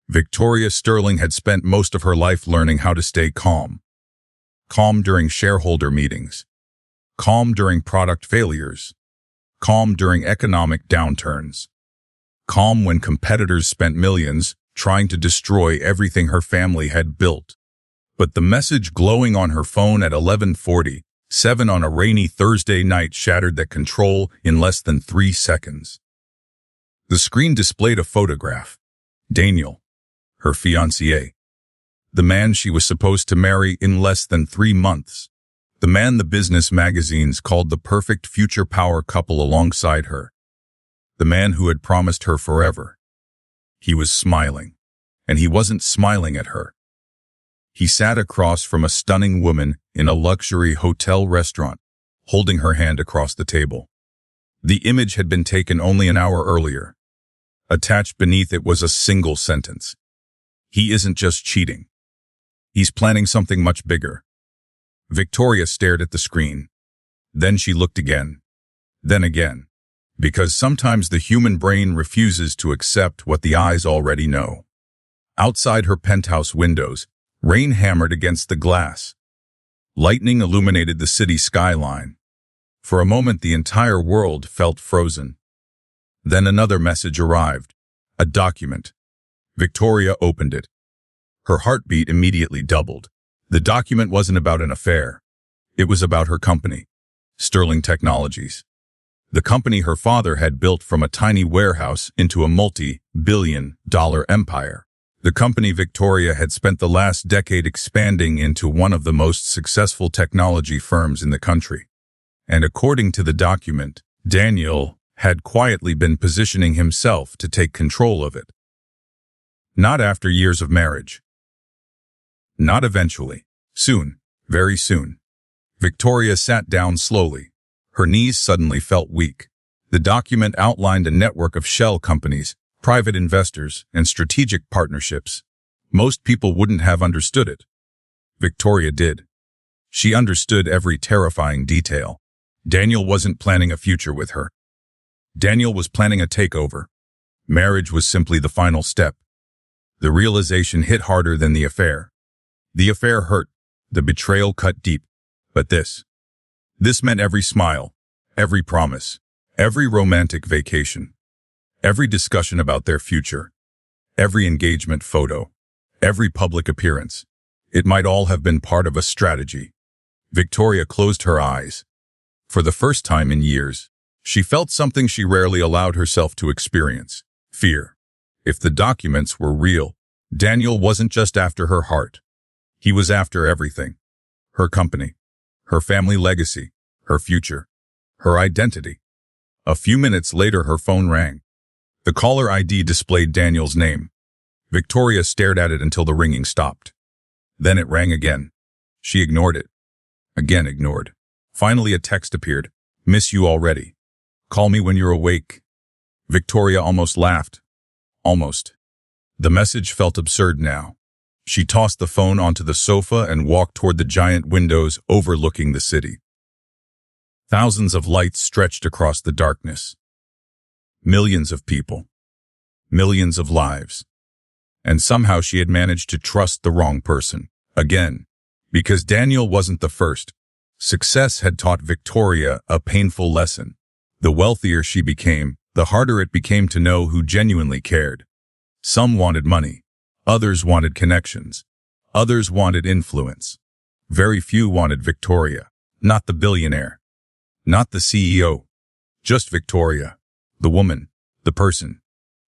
Victoria Sterling had spent most of her life learning how to stay calm. Calm during shareholder meetings. Calm during product failures. Calm during economic downturns. Calm when competitors spent millions trying to destroy everything her family had built. But the message glowing on her phone at 11:47 on a rainy Thursday night shattered that control in less than 3 seconds. The screen displayed a photograph. Daniel, her fiancé. The man she was supposed to marry in less than 3 months. The man the business magazines called the perfect future power couple alongside her. The man who had promised her forever. He was smiling, and he wasn't smiling at her. He sat across from a stunning woman in a luxury hotel restaurant, holding her hand across the table. The image had been taken only an hour earlier. Attached beneath it was a single sentence. He isn't just cheating. He's planning something much bigger. Victoria stared at the screen. Then she looked again. Then again. Because sometimes the human brain refuses to accept what the eyes already know. Outside her penthouse windows, rain hammered against the glass. Lightning illuminated the city skyline. For a moment, the entire world felt frozen. Then another message arrived. A document. Victoria opened it. Her heartbeat immediately doubled. The document wasn't about an affair. It was about her company, Sterling Technologies. The company her father had built from a tiny warehouse into a multi-billion-dollar empire. The company Victoria had spent the last decade expanding into one of the most successful technology firms in the country. And according to the document, Daniel had quietly been positioning himself to take control of it. Not after years of marriage. Not eventually. Soon. Very soon. Victoria sat down slowly. Her knees suddenly felt weak. The document outlined a network of shell companies, private investors, and strategic partnerships. Most people wouldn't have understood it. Victoria did. She understood every terrifying detail. Daniel wasn't planning a future with her. Daniel was planning a takeover. Marriage was simply the final step. The realization hit harder than the affair. The affair hurt. The betrayal cut deep. But this meant every smile, every promise, every romantic vacation, every discussion about their future, every engagement photo, every public appearance. It might all have been part of a strategy. Victoria closed her eyes. For the first time in years, she felt something she rarely allowed herself to experience: fear. If the documents were real, Daniel wasn't just after her heart. He was after everything. Her company, her family legacy, her future, her identity. A few minutes later, her phone rang. The caller ID displayed Daniel's name. Victoria stared at it until the ringing stopped. Then it rang again. She ignored it. Again ignored. Finally, a text appeared. "Miss you already. Call me when you're awake." Victoria almost laughed. Almost. The message felt absurd now. She tossed the phone onto the sofa and walked toward the giant windows overlooking the city. Thousands of lights stretched across the darkness. Millions of people. Millions of lives. And somehow she had managed to trust the wrong person. Again. Because Daniel wasn't the first. Success had taught Victoria a painful lesson. The wealthier she became, the harder it became to know who genuinely cared. Some wanted money. Others wanted connections. Others wanted influence. Very few wanted Victoria. Not the billionaire. Not the CEO. Just Victoria. The woman. The person.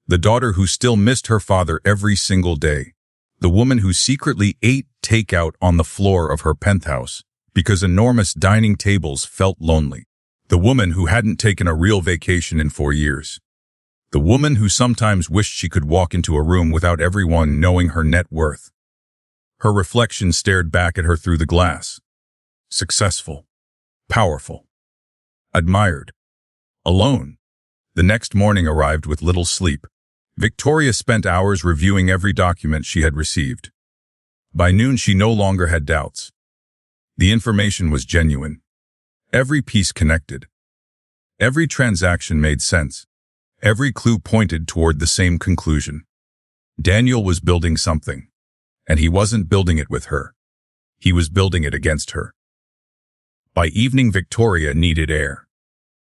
The daughter who still missed her father every single day. The woman who secretly ate takeout on the floor of her penthouse because enormous dining tables felt lonely. The woman who hadn't taken a real vacation in 4 years. The woman who sometimes wished she could walk into a room without everyone knowing her net worth. Her reflection stared back at her through the glass. Successful. Powerful. Admired. Alone. The next morning arrived with little sleep. Victoria spent hours reviewing every document she had received. By noon, she no longer had doubts. The information was genuine. Every piece connected. Every transaction made sense. Every clue pointed toward the same conclusion. Daniel was building something, and he wasn't building it with her. He was building it against her. By evening, Victoria needed air.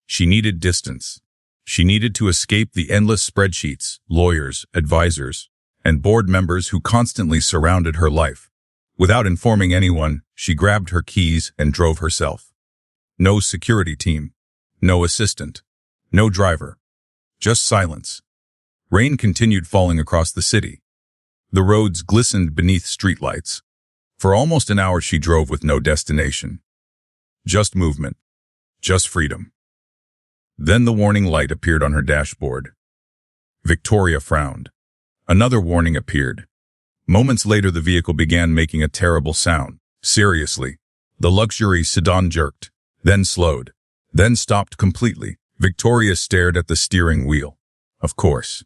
She needed distance. She needed to escape the endless spreadsheets, lawyers, advisors, and board members who constantly surrounded her life. Without informing anyone, she grabbed her keys and drove herself. No security team, no assistant, no driver, just silence. Rain continued falling across the city. The roads glistened beneath streetlights. For almost an hour she drove with no destination. Just movement. Just freedom. Then the warning light appeared on her dashboard. Victoria frowned. Another warning appeared. Moments later the vehicle began making a terrible sound. Seriously. The luxury sedan jerked, then slowed, then stopped completely. Victoria stared at the steering wheel. Of course.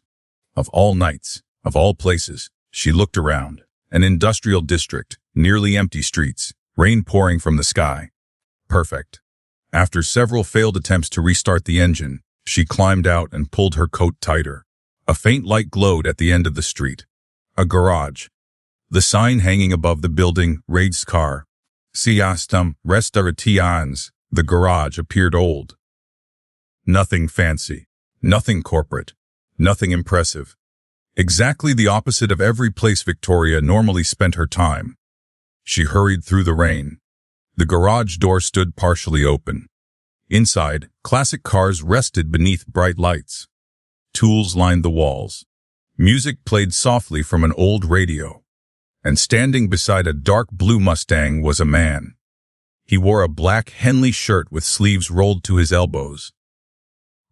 Of all nights, of all places, she looked around. An industrial district, nearly empty streets, rain pouring from the sky. Perfect. After several failed attempts to restart the engine, she climbed out and pulled her coat tighter. A faint light glowed at the end of the street. A garage. The sign hanging above the building read "Car Siastum Restaurations." The garage appeared old. Nothing fancy. Nothing corporate. Nothing impressive. Exactly the opposite of every place Victoria normally spent her time. She hurried through the rain. The garage door stood partially open. Inside, classic cars rested beneath bright lights. Tools lined the walls. Music played softly from an old radio. And standing beside a dark blue Mustang was a man. He wore a black Henley shirt with sleeves rolled to his elbows.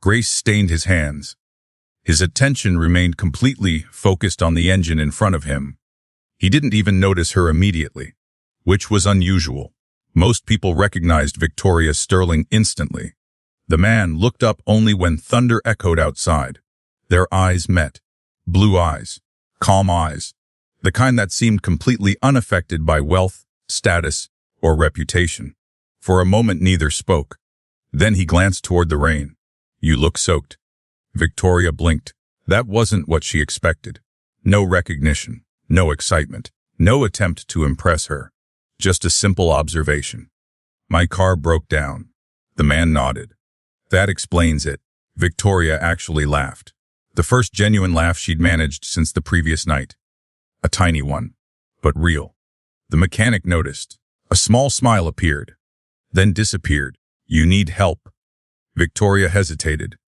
Grace stained his hands. His attention remained completely focused on the engine in front of him. He didn't even notice her immediately, which was unusual. Most people recognized Victoria Sterling instantly. The man looked up only when thunder echoed outside. Their eyes met. Blue eyes. Calm eyes. The kind that seemed completely unaffected by wealth, status, or reputation. For a moment neither spoke. Then he glanced toward the rain. "You look soaked." Victoria blinked. That wasn't what she expected. No recognition, no excitement, no attempt to impress her. Just a simple observation. "My car broke down." The man nodded. "That explains it." Victoria actually laughed. The first genuine laugh she'd managed since the previous night. A tiny one, but real. The mechanic noticed. A small smile appeared, then disappeared. "You need help." Victoria hesitated.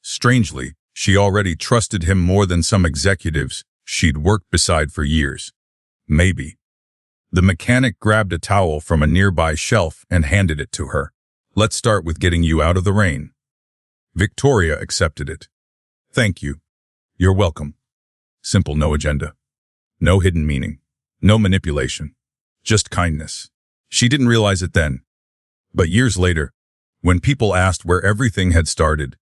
Strangely, she already trusted him more than some executives she'd worked beside for years. Maybe. The mechanic grabbed a towel from a nearby shelf and handed it to her. "Let's start with getting you out of the rain." Victoria accepted it. "Thank you." "You're welcome." Simple, no agenda. No hidden meaning. No manipulation. Just kindness. She didn't realize it then. But years later, when people asked where everything had started,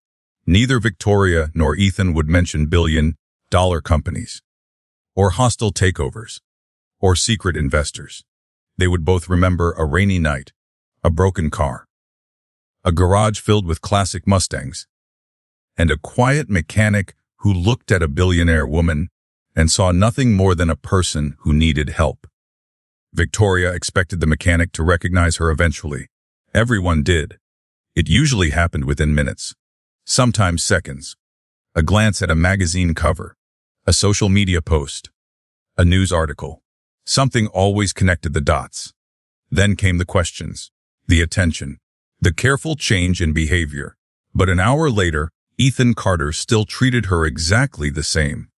neither Victoria nor Ethan would mention billion-dollar companies, or hostile takeovers, or secret investors. They would both remember a rainy night, a broken car, a garage filled with classic Mustangs, and a quiet mechanic who looked at a billionaire woman and saw nothing more than a person who needed help. Victoria expected the mechanic to recognize her eventually. Everyone did. It usually happened within minutes, sometimes seconds. A glance at a magazine cover, a social media post, a news article. Something always connected the dots. Then came the questions, the attention, the careful change in behavior. But an hour later, Ethan Carter still treated her exactly the same,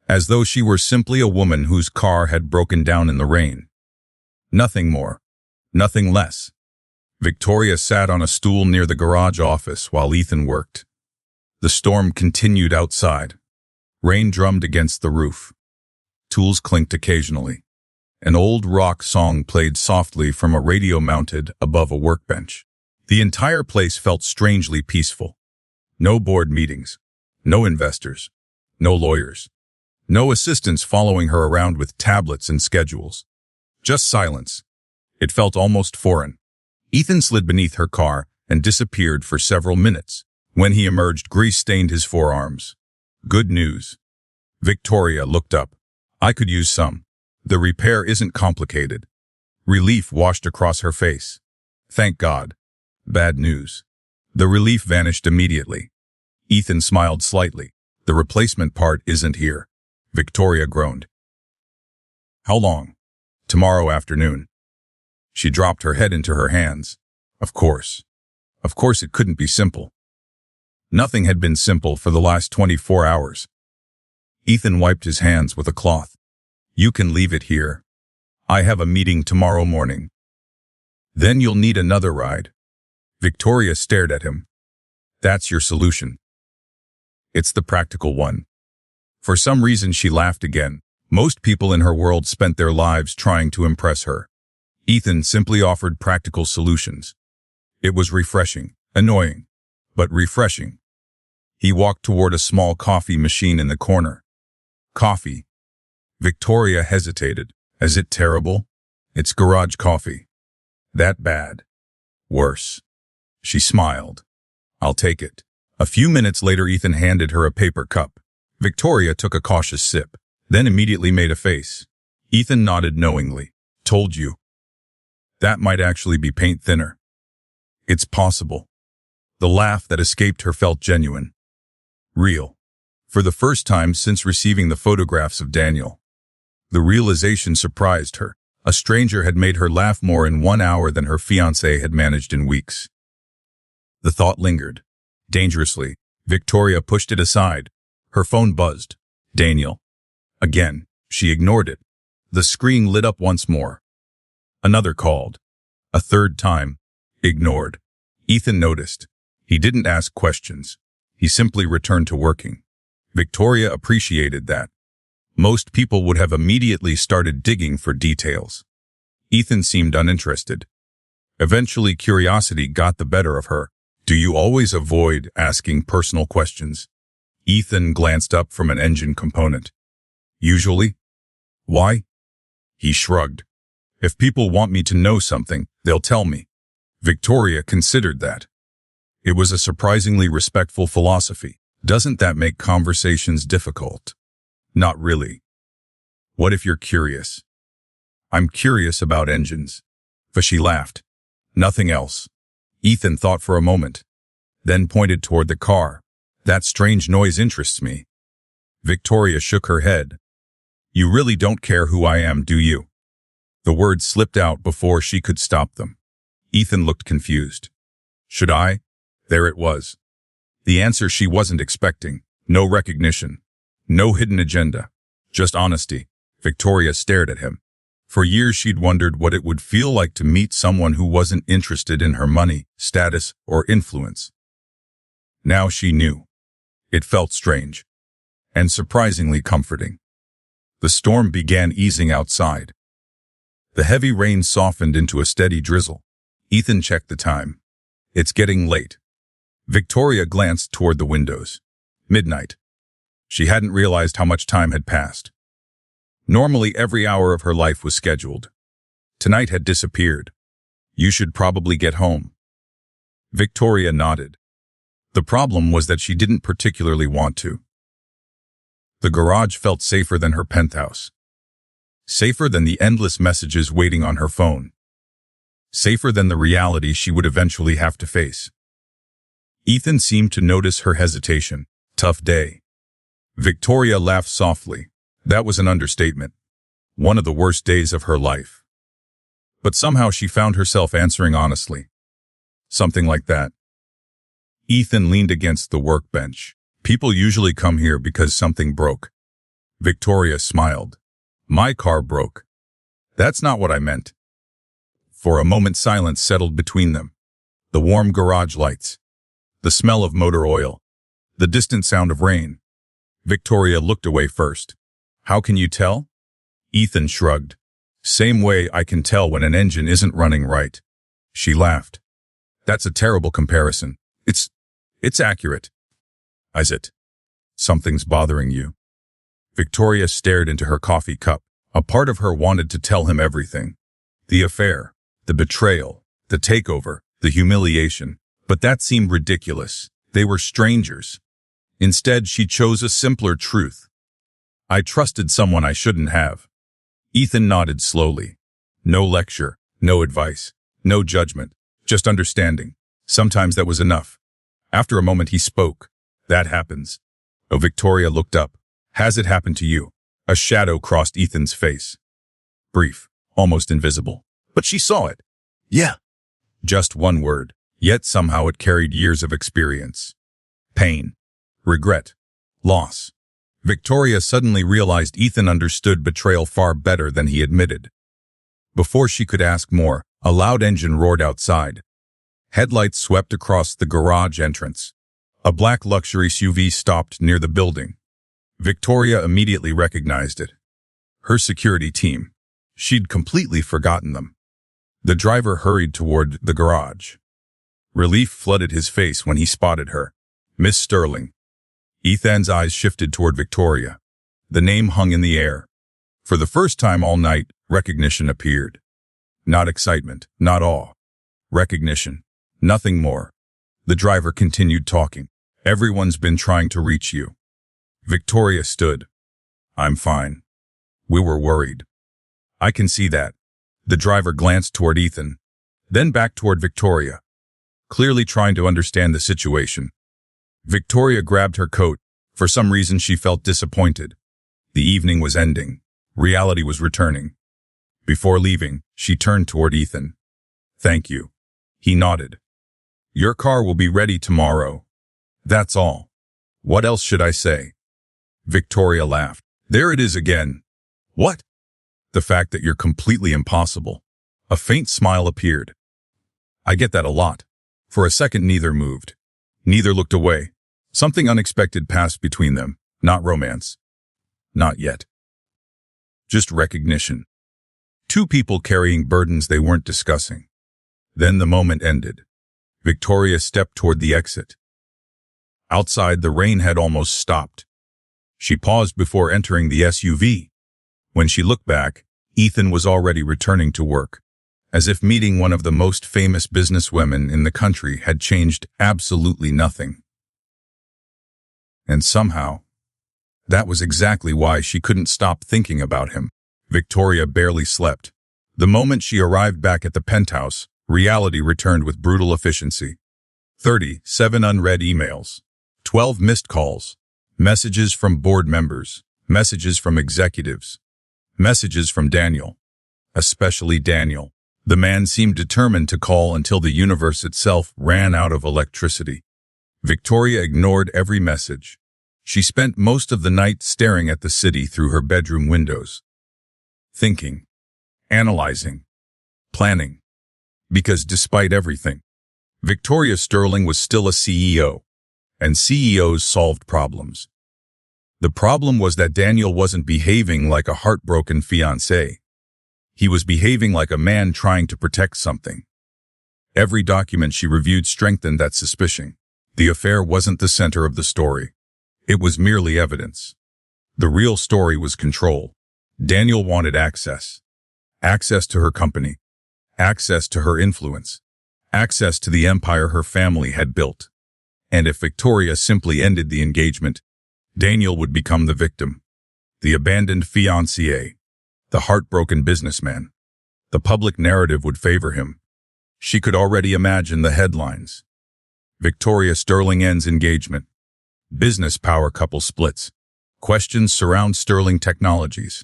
as though she were simply a woman whose car had broken down in the rain. Nothing more, nothing less. Victoria sat on a stool near the garage office while Ethan worked. The storm continued outside. Rain drummed against the roof. Tools clinked occasionally. An old rock song played softly from a radio mounted above a workbench. The entire place felt strangely peaceful. No board meetings, no investors, no lawyers, no assistants following her around with tablets and schedules. Just silence. It felt almost foreign. Ethan slid beneath her car and disappeared for several minutes. When he emerged, grease stained his forearms. "Good news." Victoria looked up. I could use some. The repair isn't complicated. Relief washed across her face. Thank God. Bad news. The relief vanished immediately. Ethan smiled slightly. The replacement part isn't here. Victoria groaned. How long? Tomorrow afternoon. She dropped her head into her hands. Of course. Of course it couldn't be simple. Nothing had been simple for the last 24 hours. Ethan wiped his hands with a cloth. You can leave it here. I have a meeting tomorrow morning. Then you'll need another ride. Victoria stared at him. That's your solution. It's the practical one. For some reason she laughed again. Most people in her world spent their lives trying to impress her. Ethan simply offered practical solutions. It was refreshing, annoying, but refreshing. He walked toward a small coffee machine in the corner. Coffee. Victoria hesitated. Is it terrible? It's garage coffee. That bad? Worse. She smiled. I'll take it. A few minutes later, Ethan handed her a paper cup. Victoria took a cautious sip, then immediately made a face. Ethan nodded knowingly. Told you. That might actually be paint thinner. It's possible. The laugh that escaped her felt genuine. Real. For the first time since receiving the photographs of Daniel. The realization surprised her. A stranger had made her laugh more in 1 hour than her fiancé had managed in weeks. The thought lingered. Dangerously, Victoria pushed it aside. Her phone buzzed. Daniel. Again, she ignored it. The screen lit up once more. Another called. A third time. Ignored. Ethan noticed. He didn't ask questions. He simply returned to working. Victoria appreciated that. Most people would have immediately started digging for details. Ethan seemed uninterested. Eventually, curiosity got the better of her. Do you always avoid asking personal questions? Ethan glanced up from an engine component. Usually. Why? He shrugged. If people want me to know something, they'll tell me. Victoria considered that. It was a surprisingly respectful philosophy. Doesn't that make conversations difficult? Not really. What if you're curious? I'm curious about engines. But she laughed. Nothing else. Ethan thought for a moment, then pointed toward the car. That strange noise interests me. Victoria shook her head. You really don't care who I am, do you? The words slipped out before she could stop them. Ethan looked confused. Should I? There it was. The answer she wasn't expecting. No recognition. No hidden agenda. Just honesty. Victoria stared at him. For years she'd wondered what it would feel like to meet someone who wasn't interested in her money, status, or influence. Now she knew. It felt strange. And surprisingly comforting. The storm began easing outside. The heavy rain softened into a steady drizzle. Ethan checked the time. It's getting late. Victoria glanced toward the windows. Midnight. She hadn't realized how much time had passed. Normally, every hour of her life was scheduled. Tonight had disappeared. You should probably get home. Victoria nodded. The problem was that she didn't particularly want to. The garage felt safer than her penthouse. Safer than the endless messages waiting on her phone. Safer than the reality she would eventually have to face. Ethan seemed to notice her hesitation. Tough day. Victoria laughed softly. That was an understatement. One of the worst days of her life. But somehow she found herself answering honestly. Something like that. Ethan leaned against the workbench. People usually come here because something broke. Victoria smiled. My car broke. That's not what I meant. For a moment silence settled between them. The warm garage lights. The smell of motor oil. The distant sound of rain. Victoria looked away first. How can you tell? Ethan shrugged. Same way I can tell when an engine isn't running right. She laughed. That's a terrible comparison. It's accurate. Is it? Something's bothering you. Victoria stared into her coffee cup. A part of her wanted to tell him everything. The affair, the betrayal, the takeover, the humiliation. But that seemed ridiculous. They were strangers. Instead, she chose a simpler truth. I trusted someone I shouldn't have. Ethan nodded slowly. No lecture, no advice, no judgment, just understanding. Sometimes that was enough. After a moment he spoke. That happens. Oh, Victoria looked up. Has it happened to you? A shadow crossed Ethan's face. Brief, almost invisible. But she saw it. Yeah. Just one word, yet somehow it carried years of experience. Pain, regret, loss. Victoria suddenly realized Ethan understood betrayal far better than he admitted. Before she could ask more, a loud engine roared outside. Headlights swept across the garage entrance. A black luxury SUV stopped near the building. Victoria immediately recognized it. Her security team. She'd completely forgotten them. The driver hurried toward the garage. Relief flooded his face when he spotted her. Miss Sterling. Ethan's eyes shifted toward Victoria. The name hung in the air. For the first time all night, recognition appeared. Not excitement, not awe. Recognition. Nothing more. The driver continued talking. Everyone's been trying to reach you. Victoria stood. I'm fine. We were worried. I can see that. The driver glanced toward Ethan, then back toward Victoria, clearly trying to understand the situation. Victoria grabbed her coat. For some reason she felt disappointed. The evening was ending. Reality was returning. Before leaving, she turned toward Ethan. Thank you. He nodded. Your car will be ready tomorrow. That's all. What else should I say? Victoria laughed. There it is again. What? The fact that you're completely impossible. A faint smile appeared. I get that a lot. For a second neither moved. Neither looked away. Something unexpected passed between them. Not romance. Not yet. Just recognition. Two people carrying burdens they weren't discussing. Then the moment ended. Victoria stepped toward the exit. Outside, the rain had almost stopped. She paused before entering the SUV. When she looked back, Ethan was already returning to work, as if meeting one of the most famous businesswomen in the country had changed absolutely nothing. And somehow, that was exactly why she couldn't stop thinking about him. Victoria barely slept. The moment she arrived back at the penthouse, reality returned with brutal efficiency. 37 unread emails, 12 missed calls, messages from board members, messages from executives, messages from Daniel. Especially Daniel. The man seemed determined to call until the universe itself ran out of electricity. Victoria ignored every message. She spent most of the night staring at the city through her bedroom windows. Thinking. Analyzing. Planning. Because despite everything, Victoria Sterling was still a CEO, and CEOs solved problems. The problem was that Daniel wasn't behaving like a heartbroken fiancé. He was behaving like a man trying to protect something. Every document she reviewed strengthened that suspicion. The affair wasn't the center of the story. It was merely evidence. The real story was control. Daniel wanted access. Access to her company. Access to her influence. Access to the empire her family had built. And if Victoria simply ended the engagement, Daniel would become the victim. The abandoned fiancé. The heartbroken businessman. The public narrative would favor him. She could already imagine the headlines. Victoria Sterling ends engagement. Business power couple splits. Questions surround Sterling Technologies.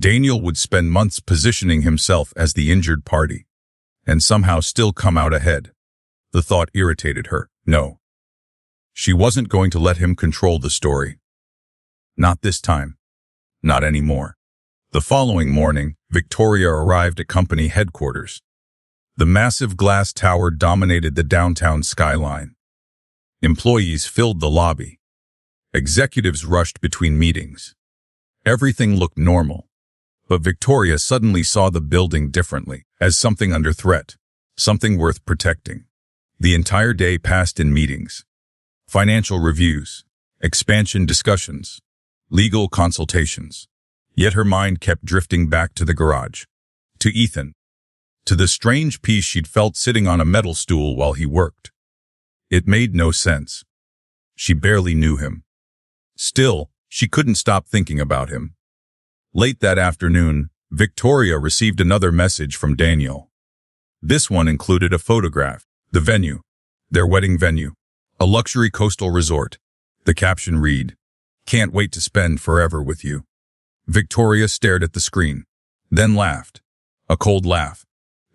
Daniel would spend months positioning himself as the injured party, and somehow still come out ahead. The thought irritated her. No. She wasn't going to let him control the story. Not this time. Not anymore. The following morning, Victoria arrived at company headquarters. The massive glass tower dominated the downtown skyline. Employees filled the lobby. Executives rushed between meetings. Everything looked normal. But Victoria suddenly saw the building differently, as something under threat, something worth protecting. The entire day passed in meetings. Financial reviews, expansion discussions, legal consultations. Yet her mind kept drifting back to the garage, to Ethan, to the strange peace she'd felt sitting on a metal stool while he worked. It made no sense. She barely knew him. Still, She couldn't stop thinking about him. Late that afternoon, Victoria received another message from Daniel. This one included a photograph, the venue, their wedding venue, a luxury coastal resort. The caption read, "Can't wait to spend forever with you." Victoria stared at the screen, then laughed. A cold laugh,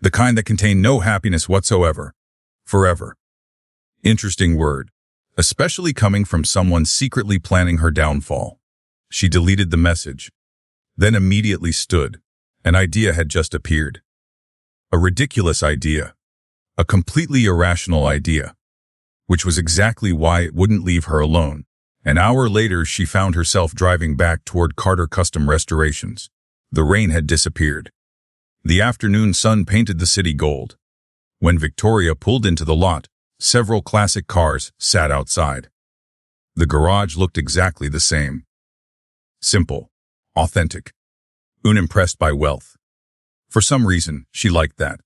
the kind that contained no happiness whatsoever. Forever. Interesting word, especially coming from someone secretly planning her downfall. She deleted the message, then immediately stood. An idea had just appeared. A ridiculous idea. A completely irrational idea. Which was exactly why it wouldn't leave her alone. An hour later, she found herself driving back toward Carter Custom Restorations. The rain had disappeared. The afternoon sun painted the city gold. When Victoria pulled into the lot, several classic cars sat outside. The garage looked exactly the same. Simple. Authentic. Unimpressed by wealth. For some reason, she liked that.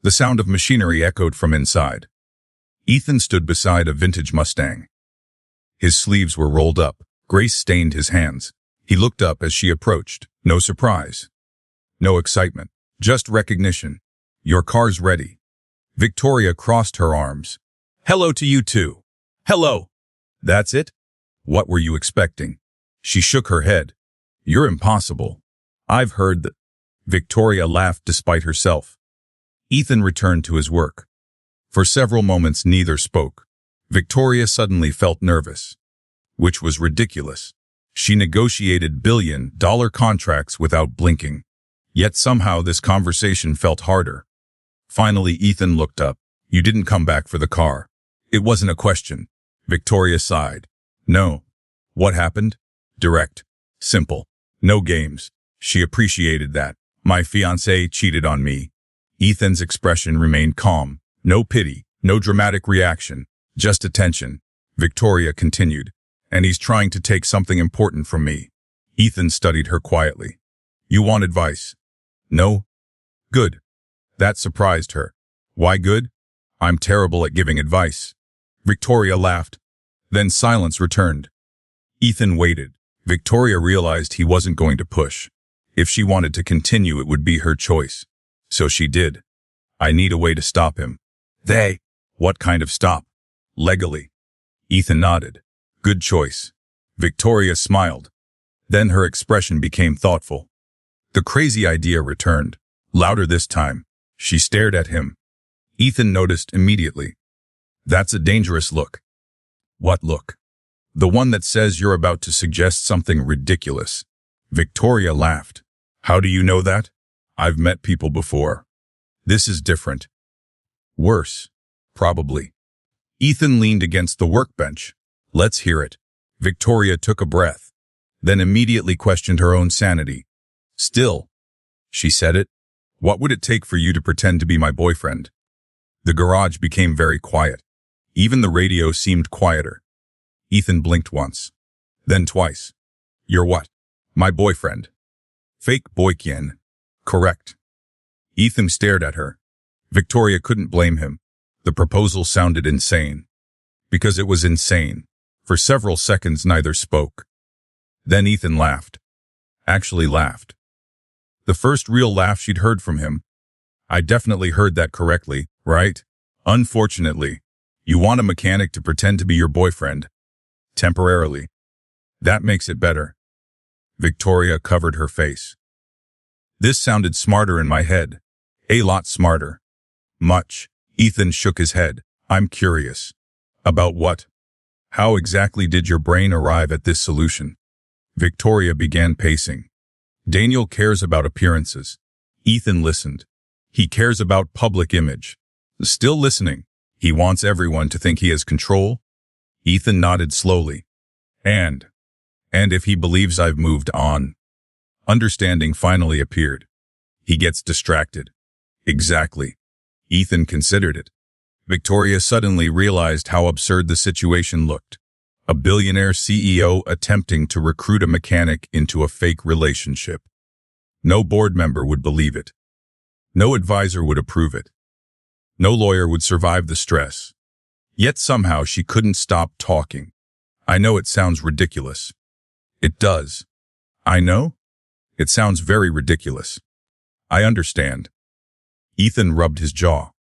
The sound of machinery echoed from inside. Ethan stood beside a vintage Mustang. His sleeves were rolled up. Grace stained his hands. He looked up as she approached. No surprise. No excitement. Just recognition. "Your car's ready." Victoria crossed her arms. "Hello to you too." "Hello." "That's it? What were you expecting?" She shook her head. "You're impossible. I've heard that." Victoria laughed despite herself. Ethan returned to his work. For several moments neither spoke. Victoria suddenly felt nervous. Which was ridiculous. She negotiated billion-dollar contracts without blinking. Yet somehow this conversation felt harder. Finally Ethan looked up. "You didn't come back for the car." "It wasn't a question." Victoria sighed. "No." "What happened?" "Direct. Simple. No games." She appreciated that. "My fiancé cheated on me." Ethan's expression remained calm. No pity, no dramatic reaction, just attention. Victoria continued. "And he's trying to take something important from me." Ethan studied her quietly. "You want advice?" "No." "Good." That surprised her. "Why good?" "I'm terrible at giving advice." Victoria laughed. Then silence returned. Ethan waited. Victoria realized he wasn't going to push. If she wanted to continue, it would be her choice. So she did. "I need a way to stop him." "What kind of stop?" "Legally." Ethan nodded. "Good choice." Victoria smiled. Then her expression became thoughtful. The crazy idea returned, louder this time. She stared at him. Ethan noticed immediately. "That's a dangerous look." "What look?" "The one that says you're about to suggest something ridiculous." Victoria laughed. "How do you know that?" "I've met people before." "This is different." "Worse." "Probably." Ethan leaned against the workbench. "Let's hear it." Victoria took a breath, then immediately questioned her own sanity. "Still," she said it, "what would it take for you to pretend to be my boyfriend?" The garage became very quiet. Even the radio seemed quieter. Ethan blinked once, then twice. "You're what?" "My boyfriend." "Fake boyfriend." "Correct." Ethan stared at her. Victoria couldn't blame him. The proposal sounded insane. Because it was insane. For several seconds neither spoke. Then Ethan laughed. Actually laughed. The first real laugh she'd heard from him. "I definitely heard that correctly, right? Unfortunately, you want a mechanic to pretend to be your boyfriend. Temporarily. That makes it better." Victoria covered her face. "This sounded smarter in my head. A lot smarter." "Much." Ethan shook his head. "I'm curious." "About what?" "How exactly did your brain arrive at this solution?" Victoria began pacing. "Daniel cares about appearances." Ethan listened. "He cares about public image." Still listening. "He wants everyone to think he has control." Ethan nodded slowly. And if he believes I've moved on." Understanding finally appeared. "He gets distracted." Exactly. Ethan considered it. Victoria suddenly realized how absurd the situation looked. A billionaire CEO attempting to recruit a mechanic into a fake relationship. No board member would believe it. No advisor would approve it. No lawyer would survive the stress. Yet somehow she couldn't stop talking. "I know it sounds ridiculous." It does. I know. It sounds very ridiculous. I understand. Ethan rubbed his jaw.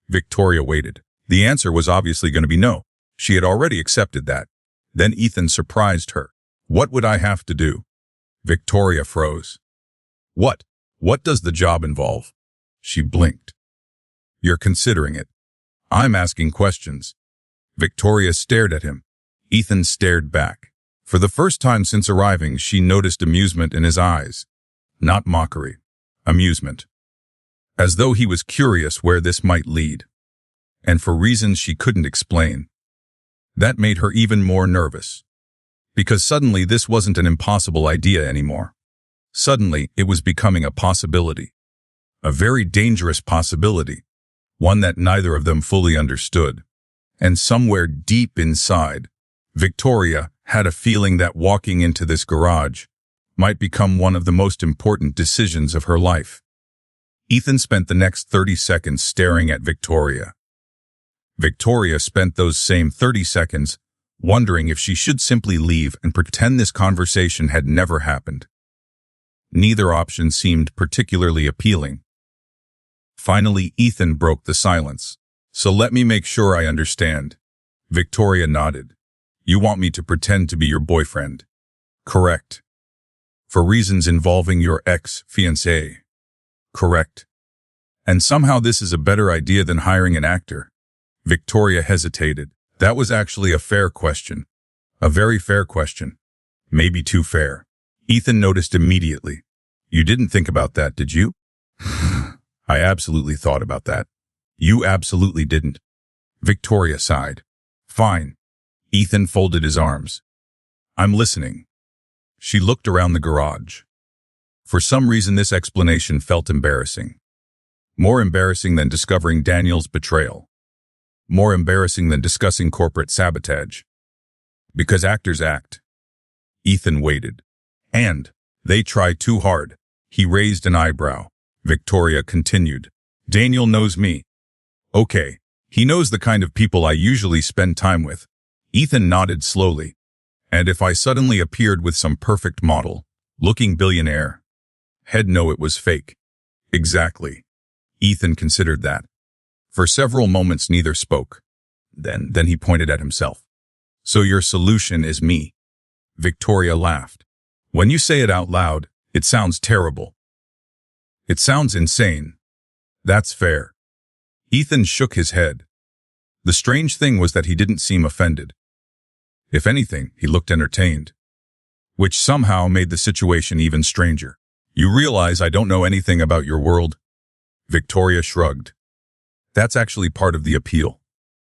Victoria waited. The answer was obviously going to be no. She had already accepted that. Then Ethan surprised her. What would I have to do? Victoria froze. What? What does the job involve? She blinked. You're considering it. I'm asking questions. Victoria stared at him. Ethan stared back. For the first time since arriving, she noticed amusement in his eyes. Not mockery. Amusement. As though he was curious where this might lead. And for reasons she couldn't explain. That made her even more nervous. Because suddenly this wasn't an impossible idea anymore. Suddenly it was becoming a possibility. A very dangerous possibility. One that neither of them fully understood. And somewhere deep inside, Victoria had a feeling that walking into this garage might become one of the most important decisions of her life. Ethan spent the next 30 seconds staring at Victoria. Victoria spent those same 30 seconds wondering if she should simply leave and pretend this conversation had never happened. Neither option seemed particularly appealing. Finally, Ethan broke the silence. So let me make sure I understand. Victoria nodded. You want me to pretend to be your boyfriend? Correct. For reasons involving your ex-fiancé? Correct. And somehow this is a better idea than hiring an actor? Victoria hesitated. That was actually a fair question. A very fair question. Maybe too fair. Ethan noticed immediately. You didn't think about that, did you? I absolutely thought about that. You absolutely didn't. Victoria sighed. Fine. Ethan folded his arms. I'm listening. She looked around the garage. For some reason this explanation felt embarrassing. More embarrassing than discovering Daniel's betrayal. More embarrassing than discussing corporate sabotage. Because actors act. Ethan waited. And they try too hard. He raised an eyebrow. Victoria continued. Daniel knows me. Okay. He knows the kind of people I usually spend time with. Ethan nodded slowly. And if I suddenly appeared with some perfect model, looking billionaire, he'd know it was fake. Exactly. Ethan considered that. For several moments neither spoke. Then he pointed at himself. So your solution is me. Victoria laughed. When you say it out loud, it sounds terrible. It sounds insane. That's fair. Ethan shook his head. The strange thing was that he didn't seem offended. If anything, he looked entertained. Which somehow made the situation even stranger. You realize I don't know anything about your world? Victoria shrugged. That's actually part of the appeal.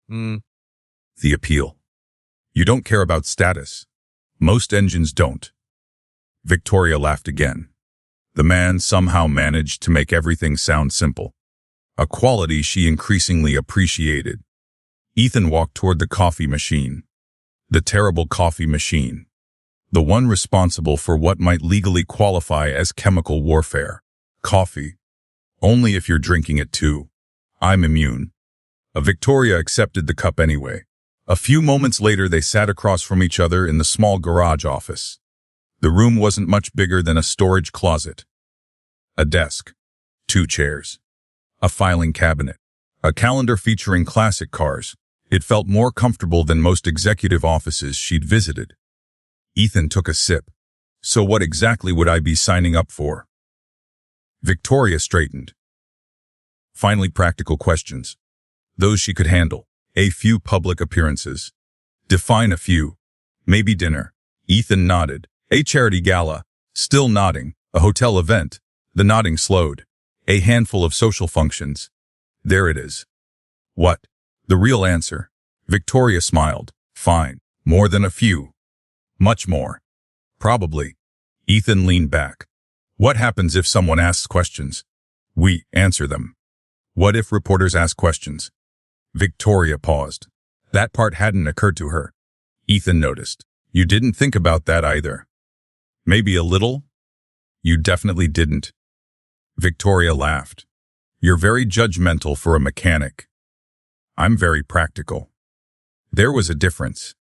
The appeal. You don't care about status. Most engines don't. Victoria laughed again. The man somehow managed to make everything sound simple. A quality she increasingly appreciated. Ethan walked toward the coffee machine. The terrible coffee machine. The one responsible for what might legally qualify as chemical warfare. Coffee. Only if you're drinking it too. I'm immune. Victoria accepted the cup anyway. A few moments later they sat across from each other in the small garage office. The room wasn't much bigger than a storage closet. A desk. 2 chairs. A filing cabinet. A calendar featuring classic cars. It felt more comfortable than most executive offices she'd visited. Ethan took a sip. So what exactly would I be signing up for? Victoria straightened. Finally, practical questions. Those she could handle. A few public appearances. Define a few. Maybe dinner. Ethan nodded. A charity gala. Still nodding. A hotel event. The nodding slowed. A handful of social functions. There it is. What? The real answer. Victoria smiled. Fine. More than a few. Much more. Probably. Ethan leaned back. What happens if someone asks questions? We answer them. What if reporters ask questions? Victoria paused. That part hadn't occurred to her. Ethan noticed. You didn't think about that either. Maybe a little? You definitely didn't. Victoria laughed. You're very judgmental for a mechanic. I'm very practical. There was a difference.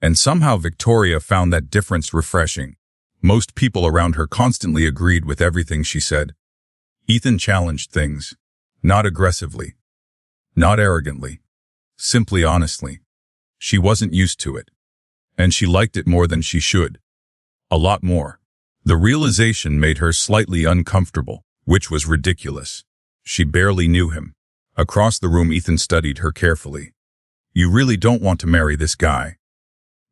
And somehow Victoria found that difference refreshing. Most people around her constantly agreed with everything she said. Ethan challenged things. Not aggressively. Not arrogantly. Simply honestly. She wasn't used to it. And she liked it more than she should. A lot more. The realization made her slightly uncomfortable, which was ridiculous. She barely knew him. Across the room, Ethan studied her carefully. You really don't want to marry this guy?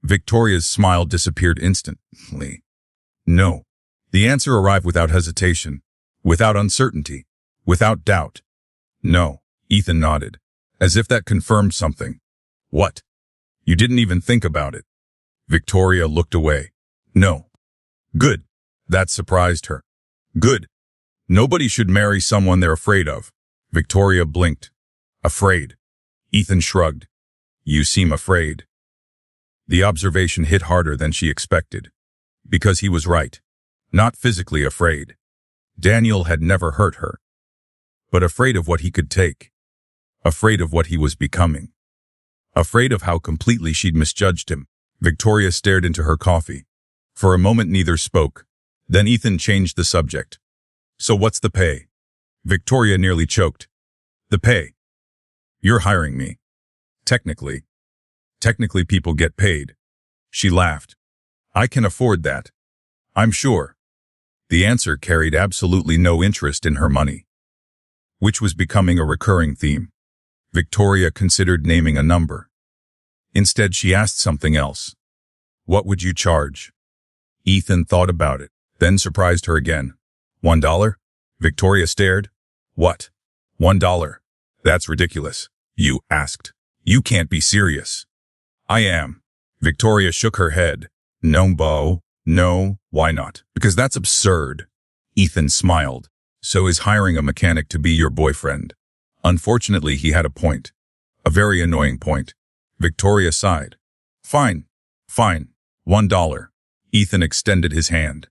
Victoria's smile disappeared instantly. No. The answer arrived without hesitation, without uncertainty, without doubt. No. Ethan nodded, as if that confirmed something. What? You didn't even think about it. Victoria looked away. No. Good. That surprised her. Good. Nobody should marry someone they're afraid of. Victoria blinked. Afraid. Ethan shrugged. You seem afraid. The observation hit harder than she expected. Because he was right. Not physically afraid. Daniel had never hurt her. But afraid of what he could take. Afraid of what he was becoming. Afraid of how completely she'd misjudged him. Victoria stared into her coffee. For a moment neither spoke. Then Ethan changed the subject. So what's the pay? Victoria nearly choked. The pay. You're hiring me. Technically. Technically people get paid. She laughed. I can afford that. I'm sure. The answer carried absolutely no interest in her money, which was becoming a recurring theme. Victoria considered naming a number. Instead, she asked something else. What would you charge? Ethan thought about it, then surprised her again. $1? Victoria stared. What? $1? That's ridiculous. You asked. You can't be serious. I am. Victoria shook her head. No, Bo. No, why not? Because that's absurd. Ethan smiled. So is hiring a mechanic to be your boyfriend. Unfortunately, he had a point. A very annoying point. Victoria sighed. Fine. Fine. $1. Ethan extended his hand.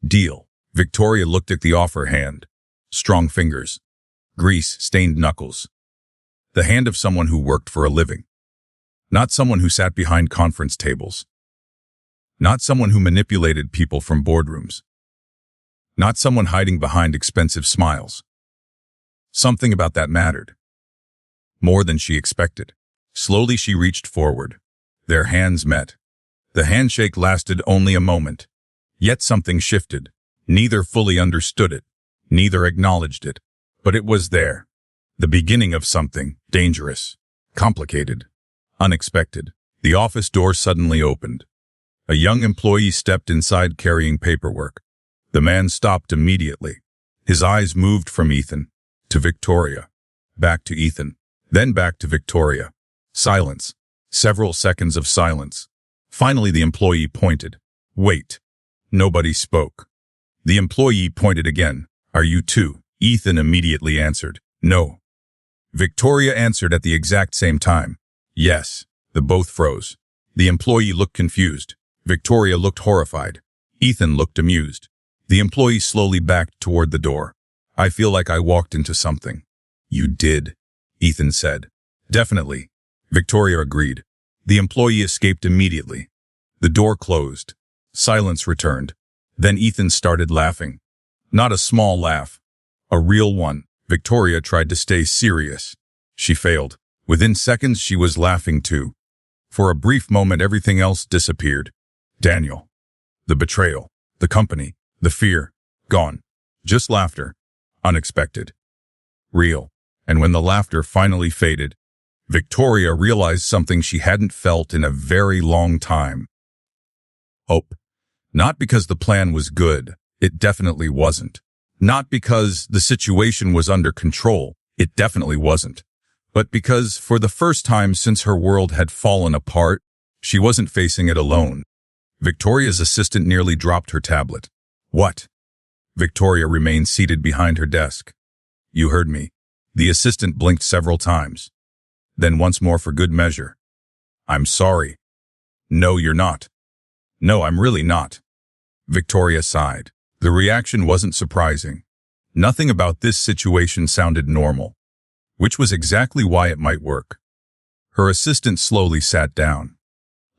Deal. Victoria looked at the offer hand. Strong fingers. Grease-stained knuckles. The hand of someone who worked for a living. Not someone who sat behind conference tables. Not someone who manipulated people from boardrooms. Not someone hiding behind expensive smiles. Something about that mattered. More than she expected. Slowly she reached forward. Their hands met. The handshake lasted only a moment. Yet something shifted. Neither fully understood it. Neither acknowledged it. But it was there. The beginning of something dangerous. Complicated. Unexpected. The office door suddenly opened. A young employee stepped inside carrying paperwork. The man stopped immediately. His eyes moved from Ethan to Victoria, back to Ethan, then back to Victoria. Silence. Several seconds of silence. Finally, the employee pointed. Wait. Nobody spoke. The employee pointed again. Are you two? Ethan immediately answered. No. Victoria answered at the exact same time. Yes. The both froze. The employee looked confused. Victoria looked horrified. Ethan looked amused. The employee slowly backed toward the door. I feel like I walked into something. You did, Ethan said. Definitely. Victoria agreed. The employee escaped immediately. The door closed. Silence returned. Then Ethan started laughing. Not a small laugh. A real one. Victoria tried to stay serious. She failed. Within seconds, she was laughing too. For a brief moment, everything else disappeared. Daniel. The betrayal. The company. The fear. Gone. Just laughter. Unexpected. Real. And when the laughter finally faded, Victoria realized something she hadn't felt in a very long time. Hope. Not because the plan was good. It definitely wasn't. Not because the situation was under control. It definitely wasn't. But because, for the first time since her world had fallen apart, she wasn't facing it alone. Victoria's assistant nearly dropped her tablet. What? Victoria remained seated behind her desk. You heard me. The assistant blinked several times. Then once more for good measure. I'm sorry. No, you're not. No, I'm really not. Victoria sighed. The reaction wasn't surprising. Nothing about this situation sounded normal, which was exactly why it might work. Her assistant slowly sat down.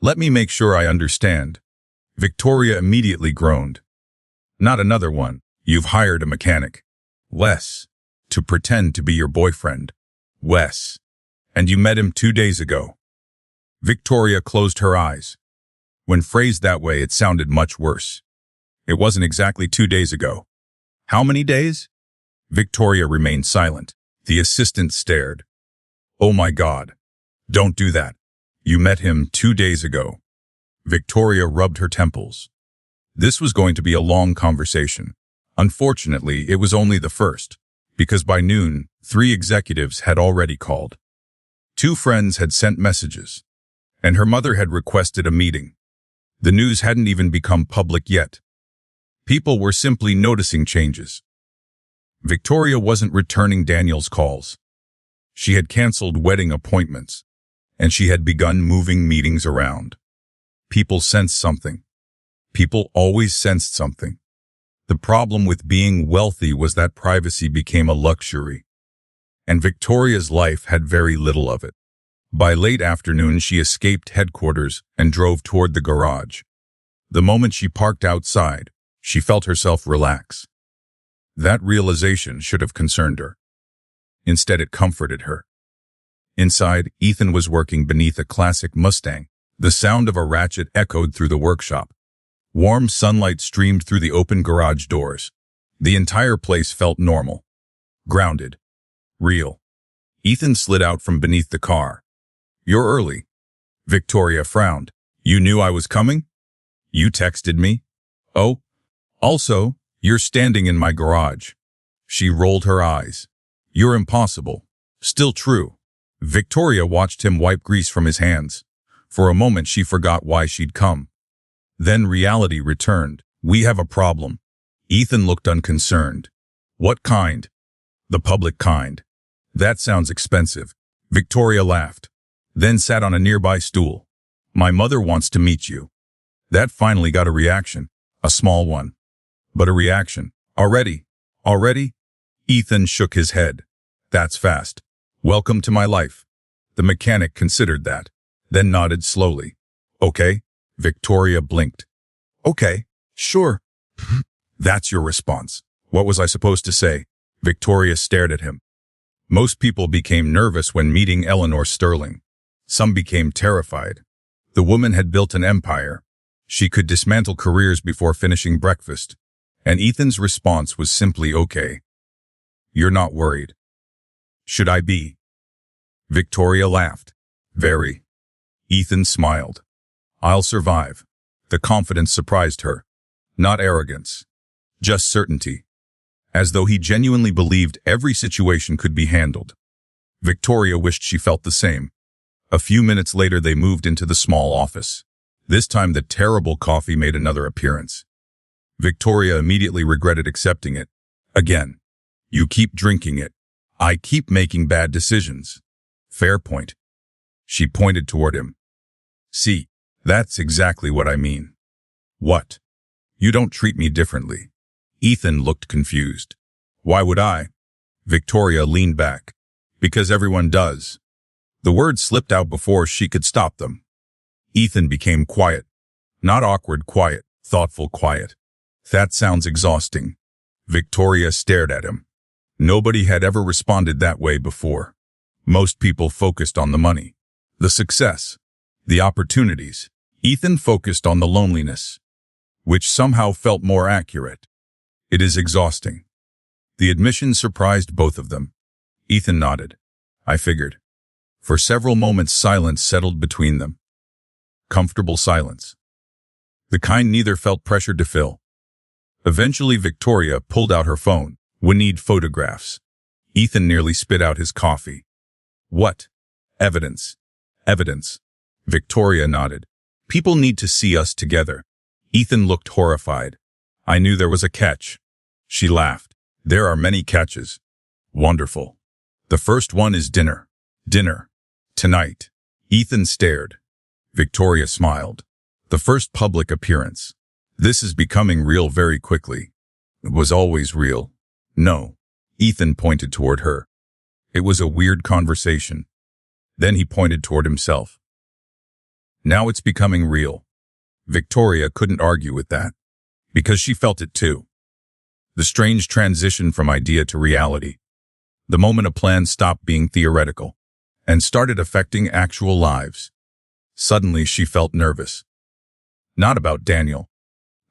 Let me make sure I understand. Victoria immediately groaned. Not another one. You've hired a mechanic. Wes. To pretend to be your boyfriend. Wes. And you met him 2 days ago. Victoria closed her eyes. When phrased that way, it sounded much worse. It wasn't exactly 2 days ago. How many days? Victoria remained silent. The assistant stared. Oh my God. Don't do that. You met him 2 days ago. Victoria rubbed her temples. This was going to be a long conversation. Unfortunately, it was only the first, because by noon, 3 executives had already called. 2 friends had sent messages, and her mother had requested a meeting. The news hadn't even become public yet. People were simply noticing changes. Victoria wasn't returning Daniel's calls. She had canceled wedding appointments, and she had begun moving meetings around. People sensed something. People always sensed something. The problem with being wealthy was that privacy became a luxury, and Victoria's life had very little of it. By late afternoon, she escaped headquarters and drove toward the garage. The moment she parked outside, she felt herself relax. That realization should have concerned her. Instead, it comforted her. Inside, Ethan was working beneath a classic Mustang. The sound of a ratchet echoed through the workshop. Warm sunlight streamed through the open garage doors. The entire place felt normal, grounded, real. Ethan slid out from beneath the car. You're early. Victoria frowned. You knew I was coming? You texted me? Oh, also, you're standing in my garage. She rolled her eyes. You're impossible. Still true. Victoria watched him wipe grease from his hands. For a moment, she forgot why she'd come. Then reality returned. We have a problem. Ethan looked unconcerned. What kind? The public kind. That sounds expensive. Victoria laughed, then sat on a nearby stool. My mother wants to meet you. That finally got a reaction. A small one. But a reaction. Already? Ethan shook his head. That's fast. Welcome to my life. The mechanic considered that, then nodded slowly. Okay. Victoria blinked. Okay, sure. That's your response. What was I supposed to say? Victoria stared at him. Most people became nervous when meeting Eleanor Sterling. Some became terrified. The woman had built an empire. She could dismantle careers before finishing breakfast. And Ethan's response was simply okay. You're not worried. Should I be? Victoria laughed. Very. Ethan smiled. I'll survive. The confidence surprised her. Not arrogance. Just certainty. As though he genuinely believed every situation could be handled. Victoria wished she felt the same. A few minutes later, they moved into the small office. This time, the terrible coffee made another appearance. Victoria immediately regretted accepting it. Again. You keep drinking it. I keep making bad decisions. Fair point. She pointed toward him. See, that's exactly what I mean. What? You don't treat me differently. Ethan looked confused. Why would I? Victoria leaned back. Because everyone does. The words slipped out before she could stop them. Ethan became quiet. Not awkward quiet, thoughtful quiet. That sounds exhausting. Victoria stared at him. Nobody had ever responded that way before. Most people focused on the money, the success, the opportunities. Ethan focused on the loneliness, which somehow felt more accurate. It is exhausting. The admission surprised both of them. Ethan nodded. I figured. For several moments, silence settled between them. Comfortable silence. The kind neither felt pressured to fill. Eventually, Victoria pulled out her phone. We need photographs. Ethan nearly spit out his coffee. What? Evidence. Evidence. Victoria nodded. People need to see us together. Ethan looked horrified. I knew there was a catch. She laughed. There are many catches. Wonderful. The first one is dinner. Dinner. Tonight. Ethan stared. Victoria smiled. The first public appearance. This is becoming real very quickly. It was always real. No. Ethan pointed toward her. It was a weird conversation. Then he pointed toward himself. Now it's becoming real. Victoria couldn't argue with that, because she felt it too. The strange transition from idea to reality. The moment a plan stopped being theoretical and started affecting actual lives. Suddenly she felt nervous. Not about Daniel,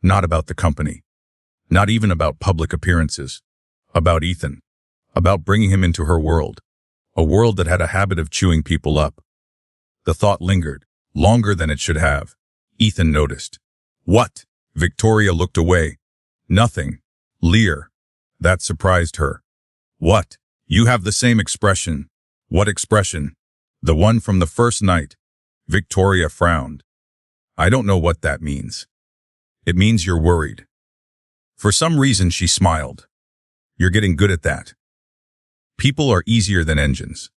not about the company, not even about public appearances, about Ethan, about bringing him into her world, a world that had a habit of chewing people up. The thought lingered, longer than it should have. Ethan noticed. What? Victoria looked away. Nothing. Lear. That surprised her. What? You have the same expression. What expression? The one from the first night. Victoria frowned. I don't know what that means. It means you're worried. For some reason she smiled. You're getting good at that. People are easier than engines.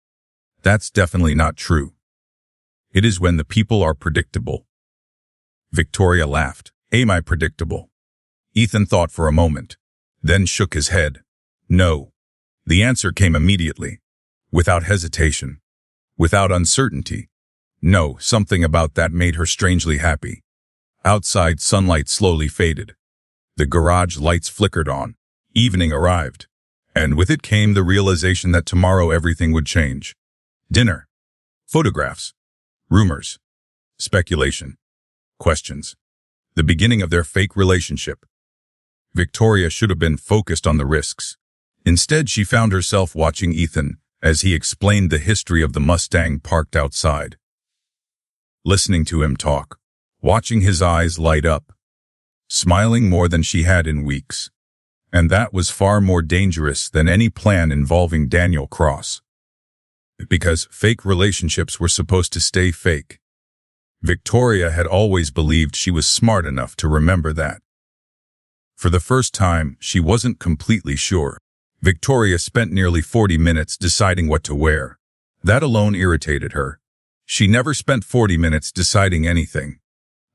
That's definitely not true. It is when the people are predictable. Victoria laughed. Am I predictable? Ethan thought for a moment, then shook his head. No. The answer came immediately, without hesitation, without uncertainty. No, something about that made her strangely happy. Outside, sunlight slowly faded. The garage lights flickered on. Evening arrived, and with it came the realization that tomorrow everything would change. Dinner, photographs, rumors, speculation, questions. The beginning of their fake relationship. Victoria should have been focused on the risks. Instead, she found herself watching Ethan as he explained the history of the Mustang parked outside. Listening to him talk, watching his eyes light up, smiling more than she had in weeks. And that was far more dangerous than any plan involving Daniel Cross. Because fake relationships were supposed to stay fake. Victoria had always believed she was smart enough to remember that. For the first time, she wasn't completely sure. Victoria spent nearly 40 minutes deciding what to wear. That alone irritated her. She never spent 40 minutes deciding anything.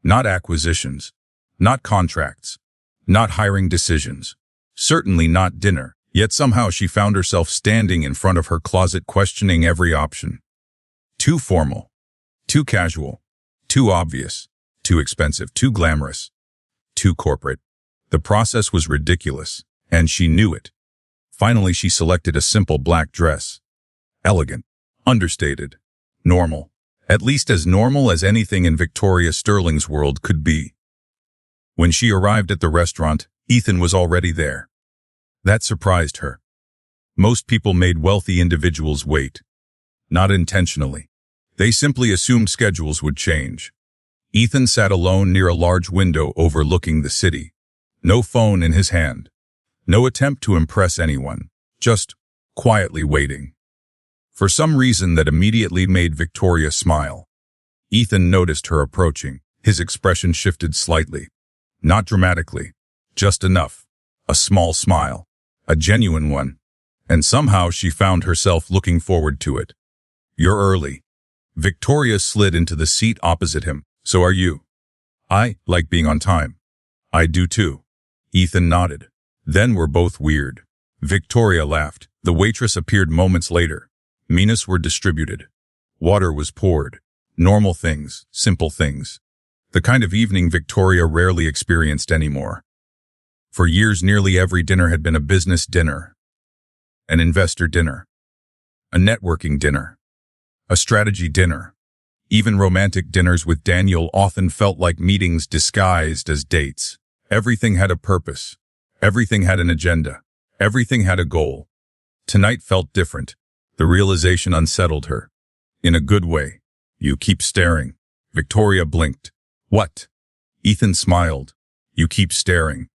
Not acquisitions, not contracts, not hiring decisions, certainly not dinner. Yet somehow she found herself standing in front of her closet questioning every option. Too formal, too casual, too obvious, too expensive, too glamorous, too corporate. The process was ridiculous, and she knew it. Finally, she selected a simple black dress. Elegant, understated, normal, at least as normal as anything in Victoria Sterling's world could be. When she arrived at the restaurant, Ethan was already there. That surprised her. Most people made wealthy individuals wait. Not intentionally. They simply assumed schedules would change. Ethan sat alone near a large window overlooking the city. No phone in his hand. No attempt to impress anyone. Just quietly waiting. For some reason that immediately made Victoria smile. Ethan noticed her approaching. His expression shifted slightly. Not dramatically. Just enough. A small smile. A genuine one. And somehow she found herself looking forward to it. You're early. Victoria slid into the seat opposite him. So are you. I like being on time. I do too. Ethan nodded. Then we're both weird. Victoria laughed. The waitress appeared moments later. Minas were distributed. Water was poured. Normal things, simple things. The kind of evening Victoria rarely experienced anymore. For years, nearly every dinner had been a business dinner, an investor dinner, a networking dinner, a strategy dinner. Even romantic dinners with Daniel often felt like meetings disguised as dates. Everything had a purpose. Everything had an agenda. Everything had a goal. Tonight felt different. The realization unsettled her. In a good way. You keep staring. Victoria blinked. What? Ethan smiled. You keep staring.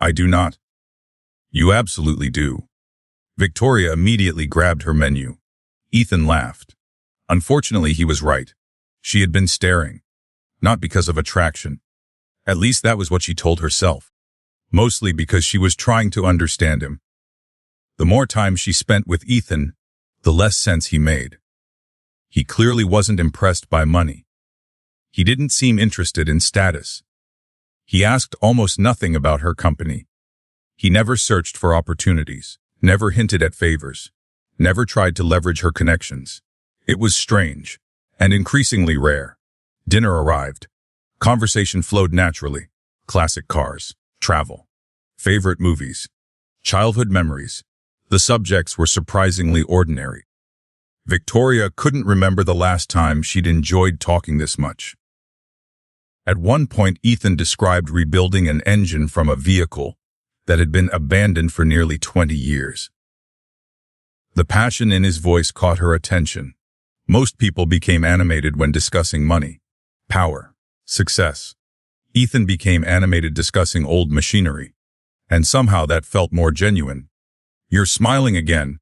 I do not. You absolutely do. Victoria immediately grabbed her menu. Ethan laughed. Unfortunately, he was right. She had been staring. Not because of attraction. At least that was what she told herself. Mostly because she was trying to understand him. The more time she spent with Ethan, the less sense he made. He clearly wasn't impressed by money. He didn't seem interested in status. He asked almost nothing about her company. He never searched for opportunities, never hinted at favors, never tried to leverage her connections. It was strange, and increasingly rare. Dinner arrived. Conversation flowed naturally. Classic cars, travel, favorite movies, childhood memories. The subjects were surprisingly ordinary. Victoria couldn't remember the last time she'd enjoyed talking this much. At one point, Ethan described rebuilding an engine from a vehicle that had been abandoned for nearly 20 years. The passion in his voice caught her attention. Most people became animated when discussing money, power, success. Ethan became animated discussing old machinery, and somehow that felt more genuine. "You're smiling again."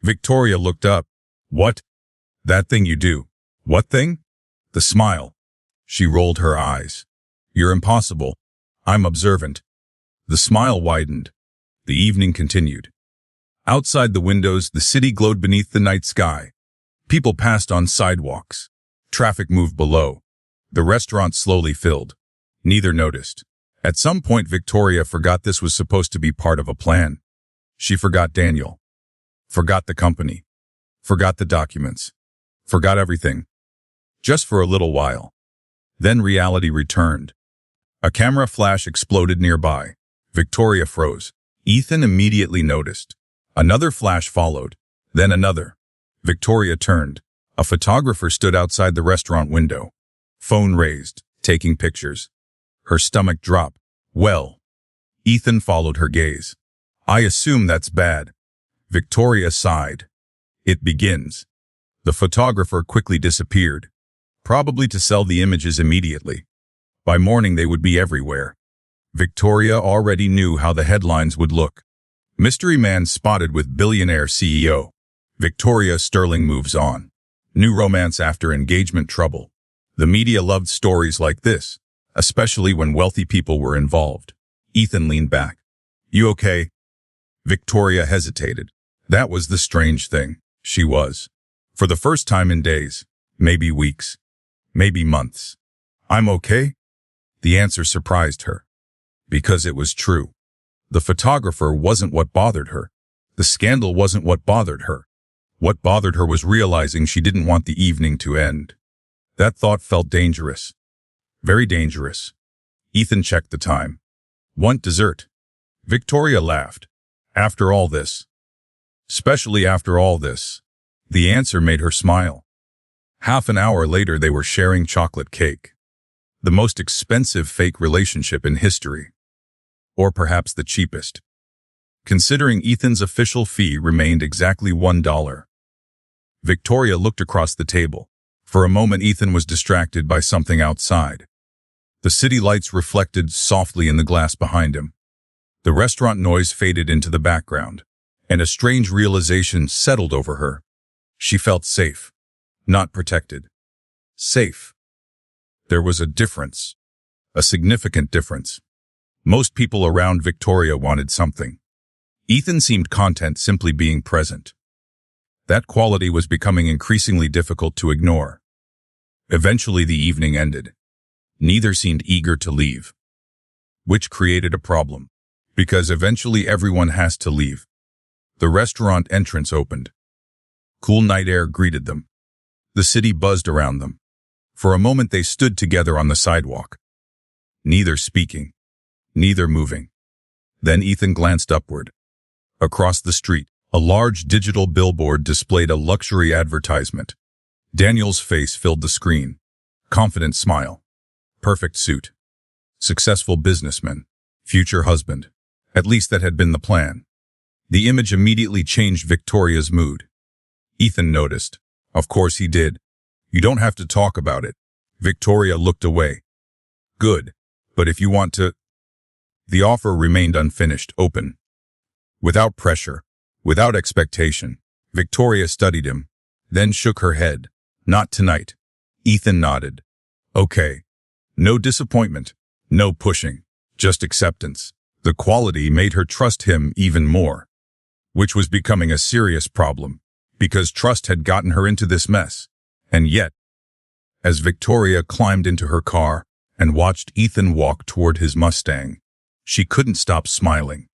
Victoria looked up. "What?" "That thing you do." "What thing?" "The smile." She rolled her eyes. "You're impossible. I'm observant." The smile widened. The evening continued. Outside the windows, the city glowed beneath the night sky. People passed on sidewalks. Traffic moved below. The restaurant slowly filled. Neither noticed. At some point, Victoria forgot this was supposed to be part of a plan. She forgot Daniel. Forgot the company. Forgot the documents. Forgot everything. Just for a little while. Then reality returned. A camera flash exploded nearby. Victoria froze. Ethan immediately noticed. Another flash followed. Then another. Victoria turned. A photographer stood outside the restaurant window. Phone raised, taking pictures. Her stomach dropped. "Well." Ethan followed her gaze. "I assume that's bad." Victoria sighed. "It begins." The photographer quickly disappeared, probably to sell the images immediately. By morning they would be everywhere. Victoria already knew how the headlines would look. Mystery man spotted with billionaire CEO. Victoria Sterling moves on. New romance after engagement trouble. The media loved stories like this, especially when wealthy people were involved. Ethan leaned back. "You okay?" Victoria hesitated. That was the strange thing. She was. For the first time in days, maybe weeks, maybe months. "I'm okay?" The answer surprised her. Because it was true. The photographer wasn't what bothered her. The scandal wasn't what bothered her. What bothered her was realizing she didn't want the evening to end. That thought felt dangerous. Very dangerous. Ethan checked the time. "Want dessert?" Victoria laughed. "After all this?" "Especially after all this." The answer made her smile. Half an hour later they were sharing chocolate cake. The most expensive fake relationship in history. Or perhaps the cheapest. Considering Ethan's official fee remained exactly $1. Victoria looked across the table. For a moment Ethan was distracted by something outside. The city lights reflected softly in the glass behind him. The restaurant noise faded into the background, and a strange realization settled over her. She felt safe, not protected. Safe. There was a difference. A significant difference. Most people around Victoria wanted something. Ethan seemed content simply being present. That quality was becoming increasingly difficult to ignore. Eventually the evening ended. Neither seemed eager to leave. Which created a problem. Because eventually everyone has to leave. The restaurant entrance opened. Cool night air greeted them. The city buzzed around them. For a moment they stood together on the sidewalk. Neither speaking. Neither moving. Then Ethan glanced upward. Across the street, a large digital billboard displayed a luxury advertisement. Daniel's face filled the screen. Confident smile. Perfect suit. Successful businessman. Future husband. At least that had been the plan. The image immediately changed Victoria's mood. Ethan noticed. Of course he did. You don't have to talk about it. Victoria looked away. Good. But if you want to... The offer remained unfinished, open. Without pressure, without expectation, Victoria studied him, then shook her head. Not tonight. Ethan nodded. Okay. No disappointment, no pushing, just acceptance. The quality made her trust him even more, which was becoming a serious problem, because trust had gotten her into this mess. And yet, as Victoria climbed into her car and watched Ethan walk toward his Mustang, she couldn't stop smiling.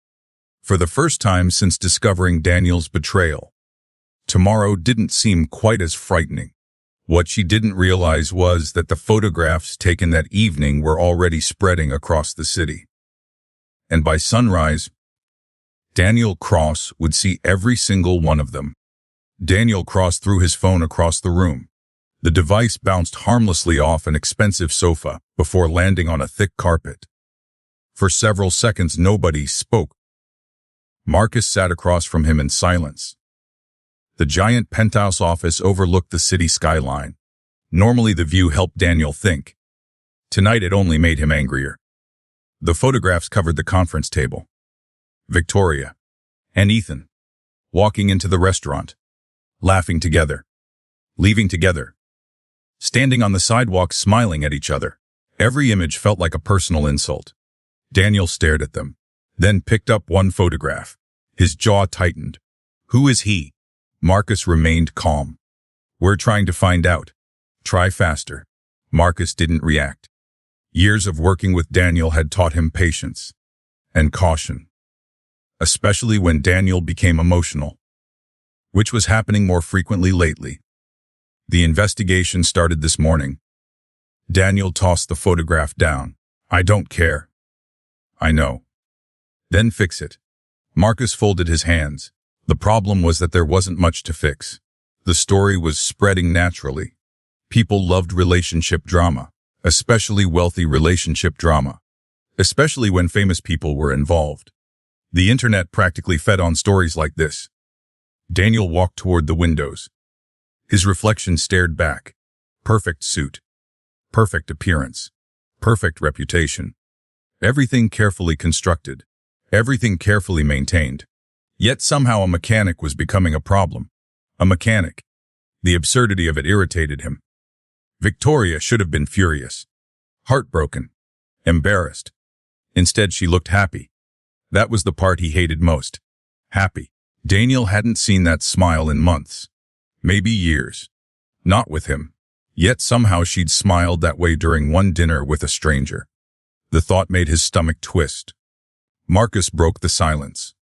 For the first time since discovering Daniel's betrayal, tomorrow didn't seem quite as frightening. What she didn't realize was that the photographs taken that evening were already spreading across the city. And by sunrise, Daniel Cross would see every single one of them. Daniel Cross threw his phone across the room. The device bounced harmlessly off an expensive sofa before landing on a thick carpet. For several seconds, nobody spoke. Marcus sat across from him in silence. The giant penthouse office overlooked the city skyline. Normally, the view helped Daniel think. Tonight, it only made him angrier. The photographs covered the conference table. Victoria and Ethan walking into the restaurant, laughing together, leaving together, standing on the sidewalk smiling at each other. Every image felt like a personal insult. Daniel stared at them, then picked up one photograph. His jaw tightened. Who is he? Marcus remained calm. We're trying to find out. Try faster. Marcus didn't react. Years of working with Daniel had taught him patience and caution, especially when Daniel became emotional, which was happening more frequently lately. The investigation started this morning. Daniel tossed the photograph down. I don't care. I know. Then fix it. Marcus folded his hands. The problem was that there wasn't much to fix. The story was spreading naturally. People loved relationship drama, especially wealthy relationship drama, especially when famous people were involved. The internet practically fed on stories like this. Daniel walked toward the windows. His reflection stared back. Perfect suit. Perfect appearance. Perfect reputation. Everything carefully constructed. Everything carefully maintained. Yet somehow a mechanic was becoming a problem. A mechanic. The absurdity of it irritated him. Victoria should have been furious, heartbroken, embarrassed. Instead, she looked happy. That was the part he hated most. Happy. Daniel hadn't seen that smile in months. Maybe years. Not with him. Yet somehow she'd smiled that way during one dinner with a stranger. The thought made his stomach twist. Marcus broke the silence.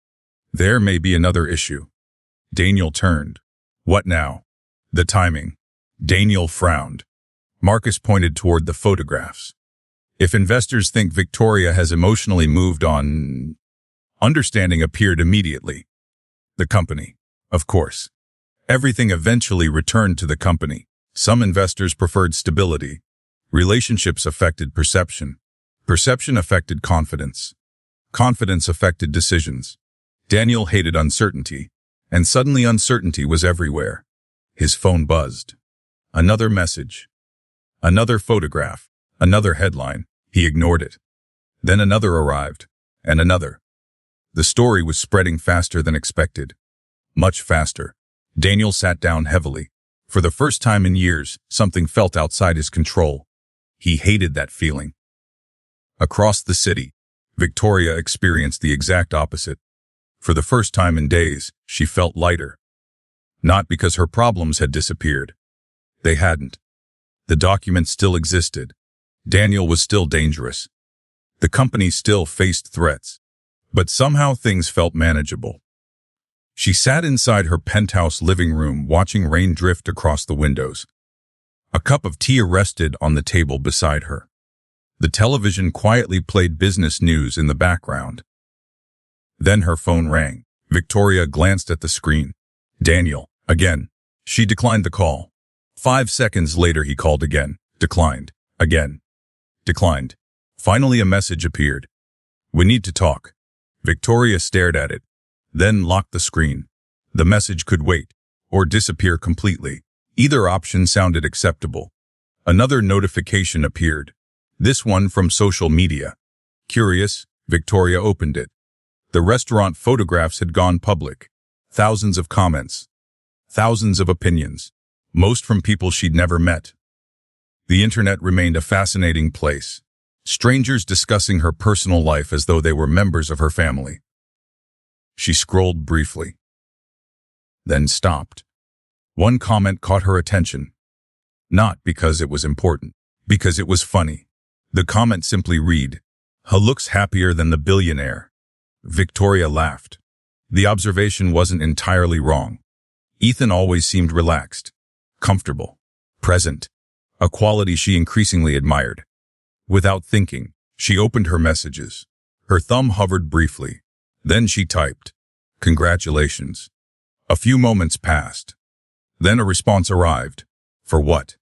There may be another issue. Daniel turned. What now? The timing. Daniel frowned. Marcus pointed toward the photographs. If investors think Victoria has emotionally moved on, understanding appeared immediately. The company. Of course. Everything eventually returned to the company. Some investors preferred stability. Relationships affected perception. Perception affected confidence. Confidence affected decisions. Daniel hated uncertainty, and suddenly uncertainty was everywhere. His phone buzzed. Another message. Another photograph. Another headline. He ignored it. Then another arrived, and another. The story was spreading faster than expected. Much faster. Daniel sat down heavily. For the first time in years, something felt outside his control. He hated that feeling. Across the city, Victoria experienced the exact opposite. For the first time in days, she felt lighter. Not because her problems had disappeared. They hadn't. The document still existed. Daniel was still dangerous. The company still faced threats. But somehow things felt manageable. She sat inside her penthouse living room watching rain drift across the windows. A cup of tea rested on the table beside her. The television quietly played business news in the background. Then her phone rang. Victoria glanced at the screen. Daniel, again. She declined the call. 5 seconds later he called again. Declined. Again. Declined. Finally a message appeared. We need to talk. Victoria stared at it, then locked the screen. The message could wait, or disappear completely. Either option sounded acceptable. Another notification appeared. This one from social media. Curious, Victoria opened it. The restaurant photographs had gone public. Thousands of comments. Thousands of opinions. Most from people she'd never met. The internet remained a fascinating place. Strangers discussing her personal life as though they were members of her family. She scrolled briefly, then stopped. One comment caught her attention. Not because it was important, because it was funny. The comment simply read, "He looks happier than the billionaire." Victoria laughed. The observation wasn't entirely wrong. Ethan always seemed relaxed, comfortable, present, a quality she increasingly admired. Without thinking, she opened her messages. Her thumb hovered briefly. Then she typed, "Congratulations." A few moments passed. Then a response arrived. "For what?"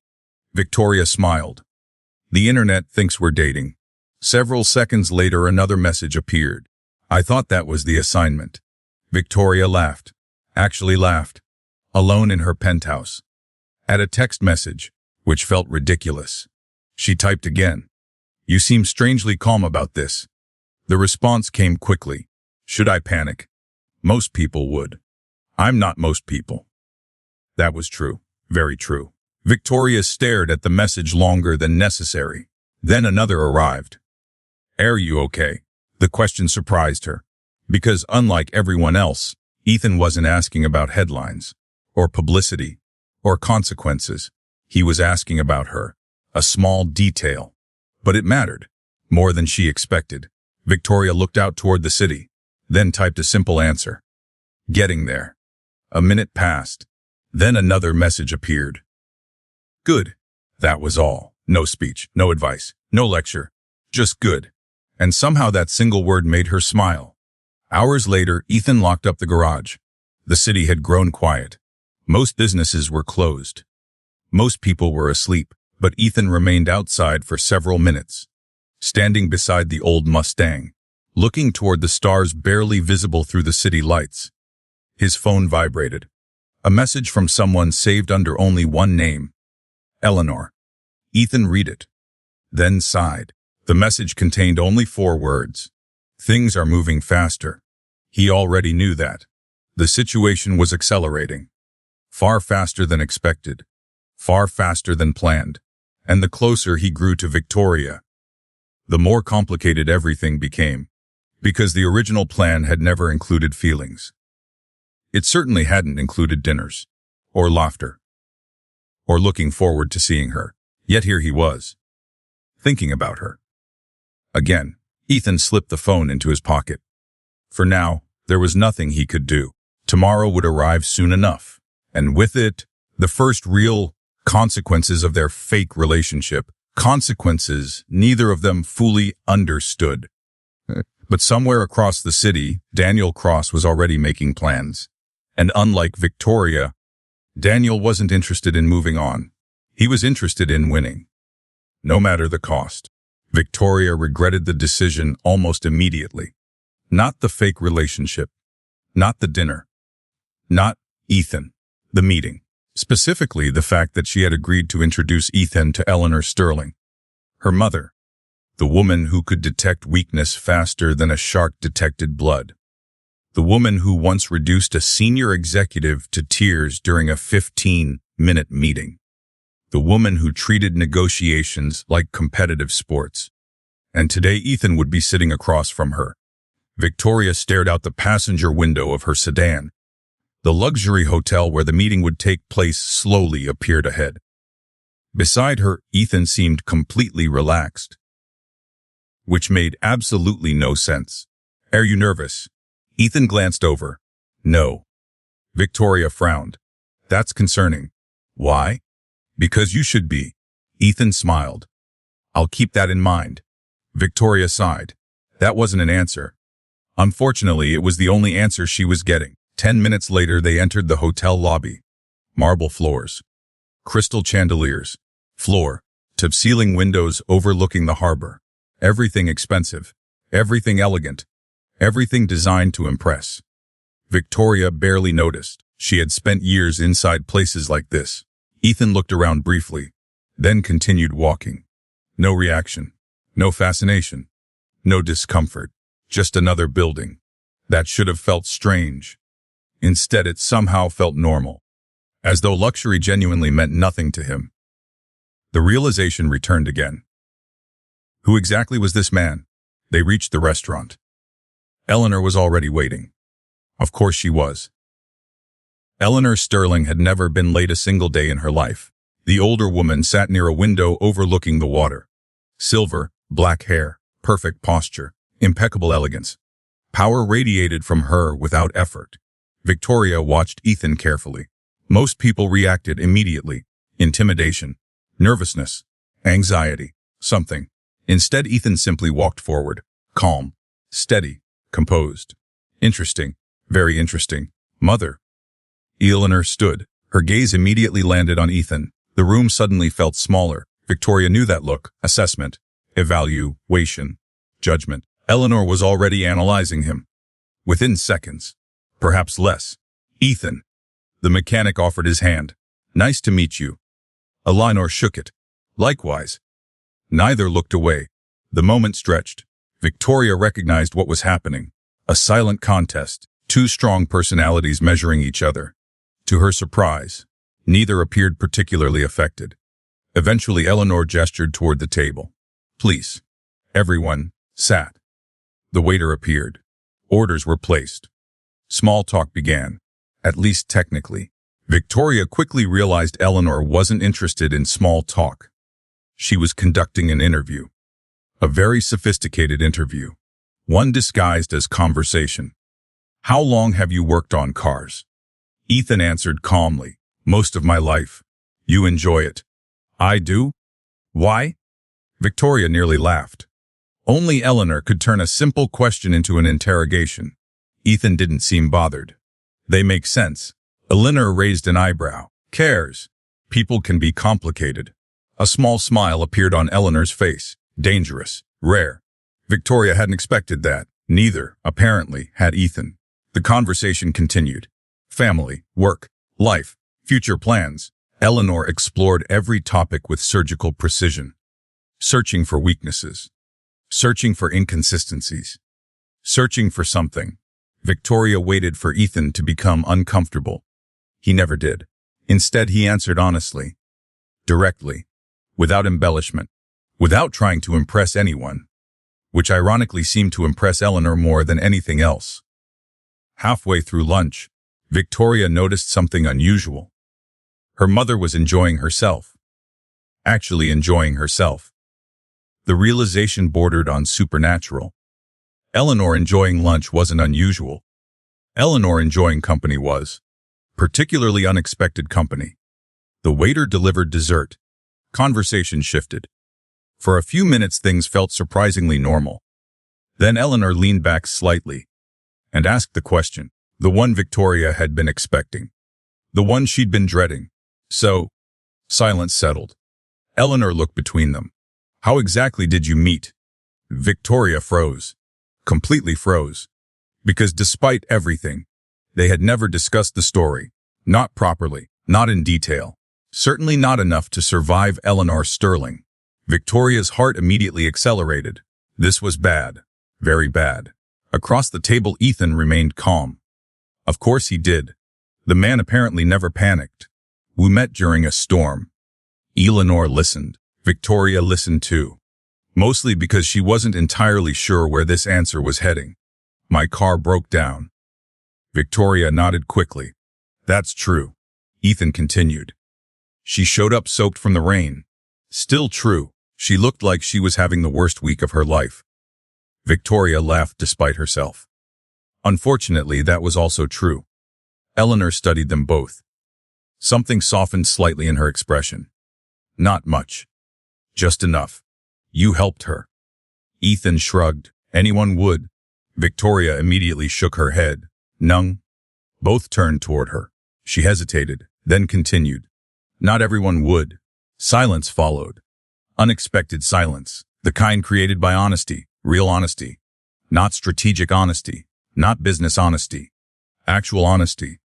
Victoria smiled. "The internet thinks we're dating." Several seconds later, another message appeared. "I thought that was the assignment." Victoria laughed. Actually laughed. Alone in her penthouse. At a text message, which felt ridiculous. She typed again. "You seem strangely calm about this." The response came quickly. "Should I panic?" Most people would. I'm not most people. That was true. Very true. Victoria stared at the message longer than necessary. Then another arrived. "Are you okay?" The question surprised her. Because unlike everyone else, Ethan wasn't asking about headlines, or publicity, or consequences. He was asking about her. A small detail. But it mattered. More than she expected. Victoria looked out toward the city, then typed a simple answer. "Getting there." A minute passed. Then another message appeared. "Good." That was all. No speech, no advice, no lecture. Just good. And somehow that single word made her smile. Hours later, Ethan locked up the garage. The city had grown quiet. Most businesses were closed. Most people were asleep, but Ethan remained outside for several minutes, standing beside the old Mustang, looking toward the stars barely visible through the city lights. His phone vibrated. A message from someone saved under only one name. Eleanor. Ethan read it. Then sighed. The message contained only 4 words. Things are moving faster. He already knew that. The situation was accelerating. Far faster than expected. Far faster than planned. And the closer he grew to Victoria, the more complicated everything became. Because the original plan had never included feelings. It certainly hadn't included dinners, or laughter, or looking forward to seeing her. Yet here he was, thinking about her. Again, Ethan slipped the phone into his pocket. For now, there was nothing he could do. Tomorrow would arrive soon enough, and with it, the first real consequences of their fake relationship. Consequences neither of them fully understood. But somewhere across the city, Daniel Cross was already making plans. And unlike Victoria, Daniel wasn't interested in moving on. He was interested in winning. No matter the cost. Victoria regretted the decision almost immediately. Not the fake relationship. Not the dinner. Not Ethan. The meeting. Specifically, the fact that she had agreed to introduce Ethan to Eleanor Sterling. Her mother. The woman who could detect weakness faster than a shark detected blood. The woman who once reduced a senior executive to tears during a 15-minute meeting. The woman who treated negotiations like competitive sports. And today Ethan would be sitting across from her. Victoria stared out the passenger window of her sedan. The luxury hotel where the meeting would take place slowly appeared ahead. Beside her, Ethan seemed completely relaxed. Which made absolutely no sense. "Are you nervous?" Ethan glanced over. "No." Victoria frowned. "That's concerning." "Why?" "Because you should be." Ethan smiled. "I'll keep that in mind." Victoria sighed. That wasn't an answer. Unfortunately, it was the only answer she was getting. 10 minutes later, they entered the hotel lobby. Marble floors. Crystal chandeliers. Floor-to-ceiling windows overlooking the harbor. Everything expensive. Everything elegant. Everything designed to impress. Victoria barely noticed. She had spent years inside places like this. Ethan looked around briefly, then continued walking. No reaction. No fascination. No discomfort. Just another building. That should have felt strange. Instead, it somehow felt normal. As though luxury genuinely meant nothing to him. The realization returned again. Who exactly was this man? They reached the restaurant. Eleanor was already waiting. Of course she was. Eleanor Sterling had never been late a single day in her life. The older woman sat near a window overlooking the water. Silver, black hair, perfect posture, impeccable elegance. Power radiated from her without effort. Victoria watched Ethan carefully. Most people reacted immediately. intimidation, nervousness, anxiety, something. Instead, Ethan simply walked forward, calm, steady, composed. Interesting, very interesting. Mother. Eleanor stood. Her gaze immediately landed on Ethan. The room suddenly felt smaller. Victoria knew that look. Assessment, evaluation, judgment. Eleanor was already analyzing him. Within seconds, perhaps less. Ethan. The mechanic offered his hand. Nice to meet you. Eleanor shook it. Likewise. Neither looked away. The moment stretched. Victoria recognized what was happening. A silent contest. Two strong personalities measuring each other. To her surprise, neither appeared particularly affected. Eventually, Eleanor gestured toward the table. Please. Everyone sat. The waiter appeared. Orders were placed. Small talk began, at least technically. Victoria quickly realized Eleanor wasn't interested in small talk. She was conducting an interview. A very sophisticated interview. One disguised as conversation. How long have you worked on cars? Ethan answered calmly. Most of my life. You enjoy it. I do? Why? Victoria nearly laughed. Only Eleanor could turn a simple question into an interrogation. Ethan didn't seem bothered. They make sense. Eleanor raised an eyebrow. Cares. People can be complicated. A small smile appeared on Eleanor's face. Dangerous. Rare. Victoria hadn't expected that. Neither, apparently, had Ethan. The conversation continued. Family, work, life, future plans. Eleanor explored every topic with surgical precision. Searching for weaknesses. Searching for inconsistencies. Searching for something. Victoria waited for Ethan to become uncomfortable. He never did. Instead, he answered honestly. Directly. Without embellishment. Without trying to impress anyone. Which ironically seemed to impress Eleanor more than anything else. Halfway through lunch, Victoria noticed something unusual. Her mother was enjoying herself. Actually enjoying herself. The realization bordered on supernatural. Eleanor enjoying lunch wasn't unusual. Eleanor enjoying company was. Particularly unexpected company. The waiter delivered dessert. Conversation shifted. For a few minutes things felt surprisingly normal. Then Eleanor leaned back slightly and asked the question, the one Victoria had been expecting. The one she'd been dreading. So, silence settled. Eleanor looked between them. How exactly did you meet? Victoria froze. Completely froze. Because despite everything, they had never discussed the story. Not properly, not in detail. Certainly not enough to survive Eleanor Sterling. Victoria's heart immediately accelerated. This was bad. Very bad. Across the table, Ethan remained calm. Of course he did. The man apparently never panicked. We met during a storm. Eleanor listened. Victoria listened too. Mostly because she wasn't entirely sure where this answer was heading. My car broke down. Victoria nodded quickly. That's true. Ethan continued. She showed up soaked from the rain. Still true. She looked like she was having the worst week of her life. Victoria laughed despite herself. Unfortunately, that was also true. Eleanor studied them both. Something softened slightly in her expression. Not much. Just enough. You helped her. Ethan shrugged. Anyone would. Victoria immediately shook her head. Nung. Both turned toward her. She hesitated, then continued. Not everyone would. Silence followed. Unexpected silence. The kind created by honesty. Real honesty. Not strategic honesty. Not business honesty. Actual honesty.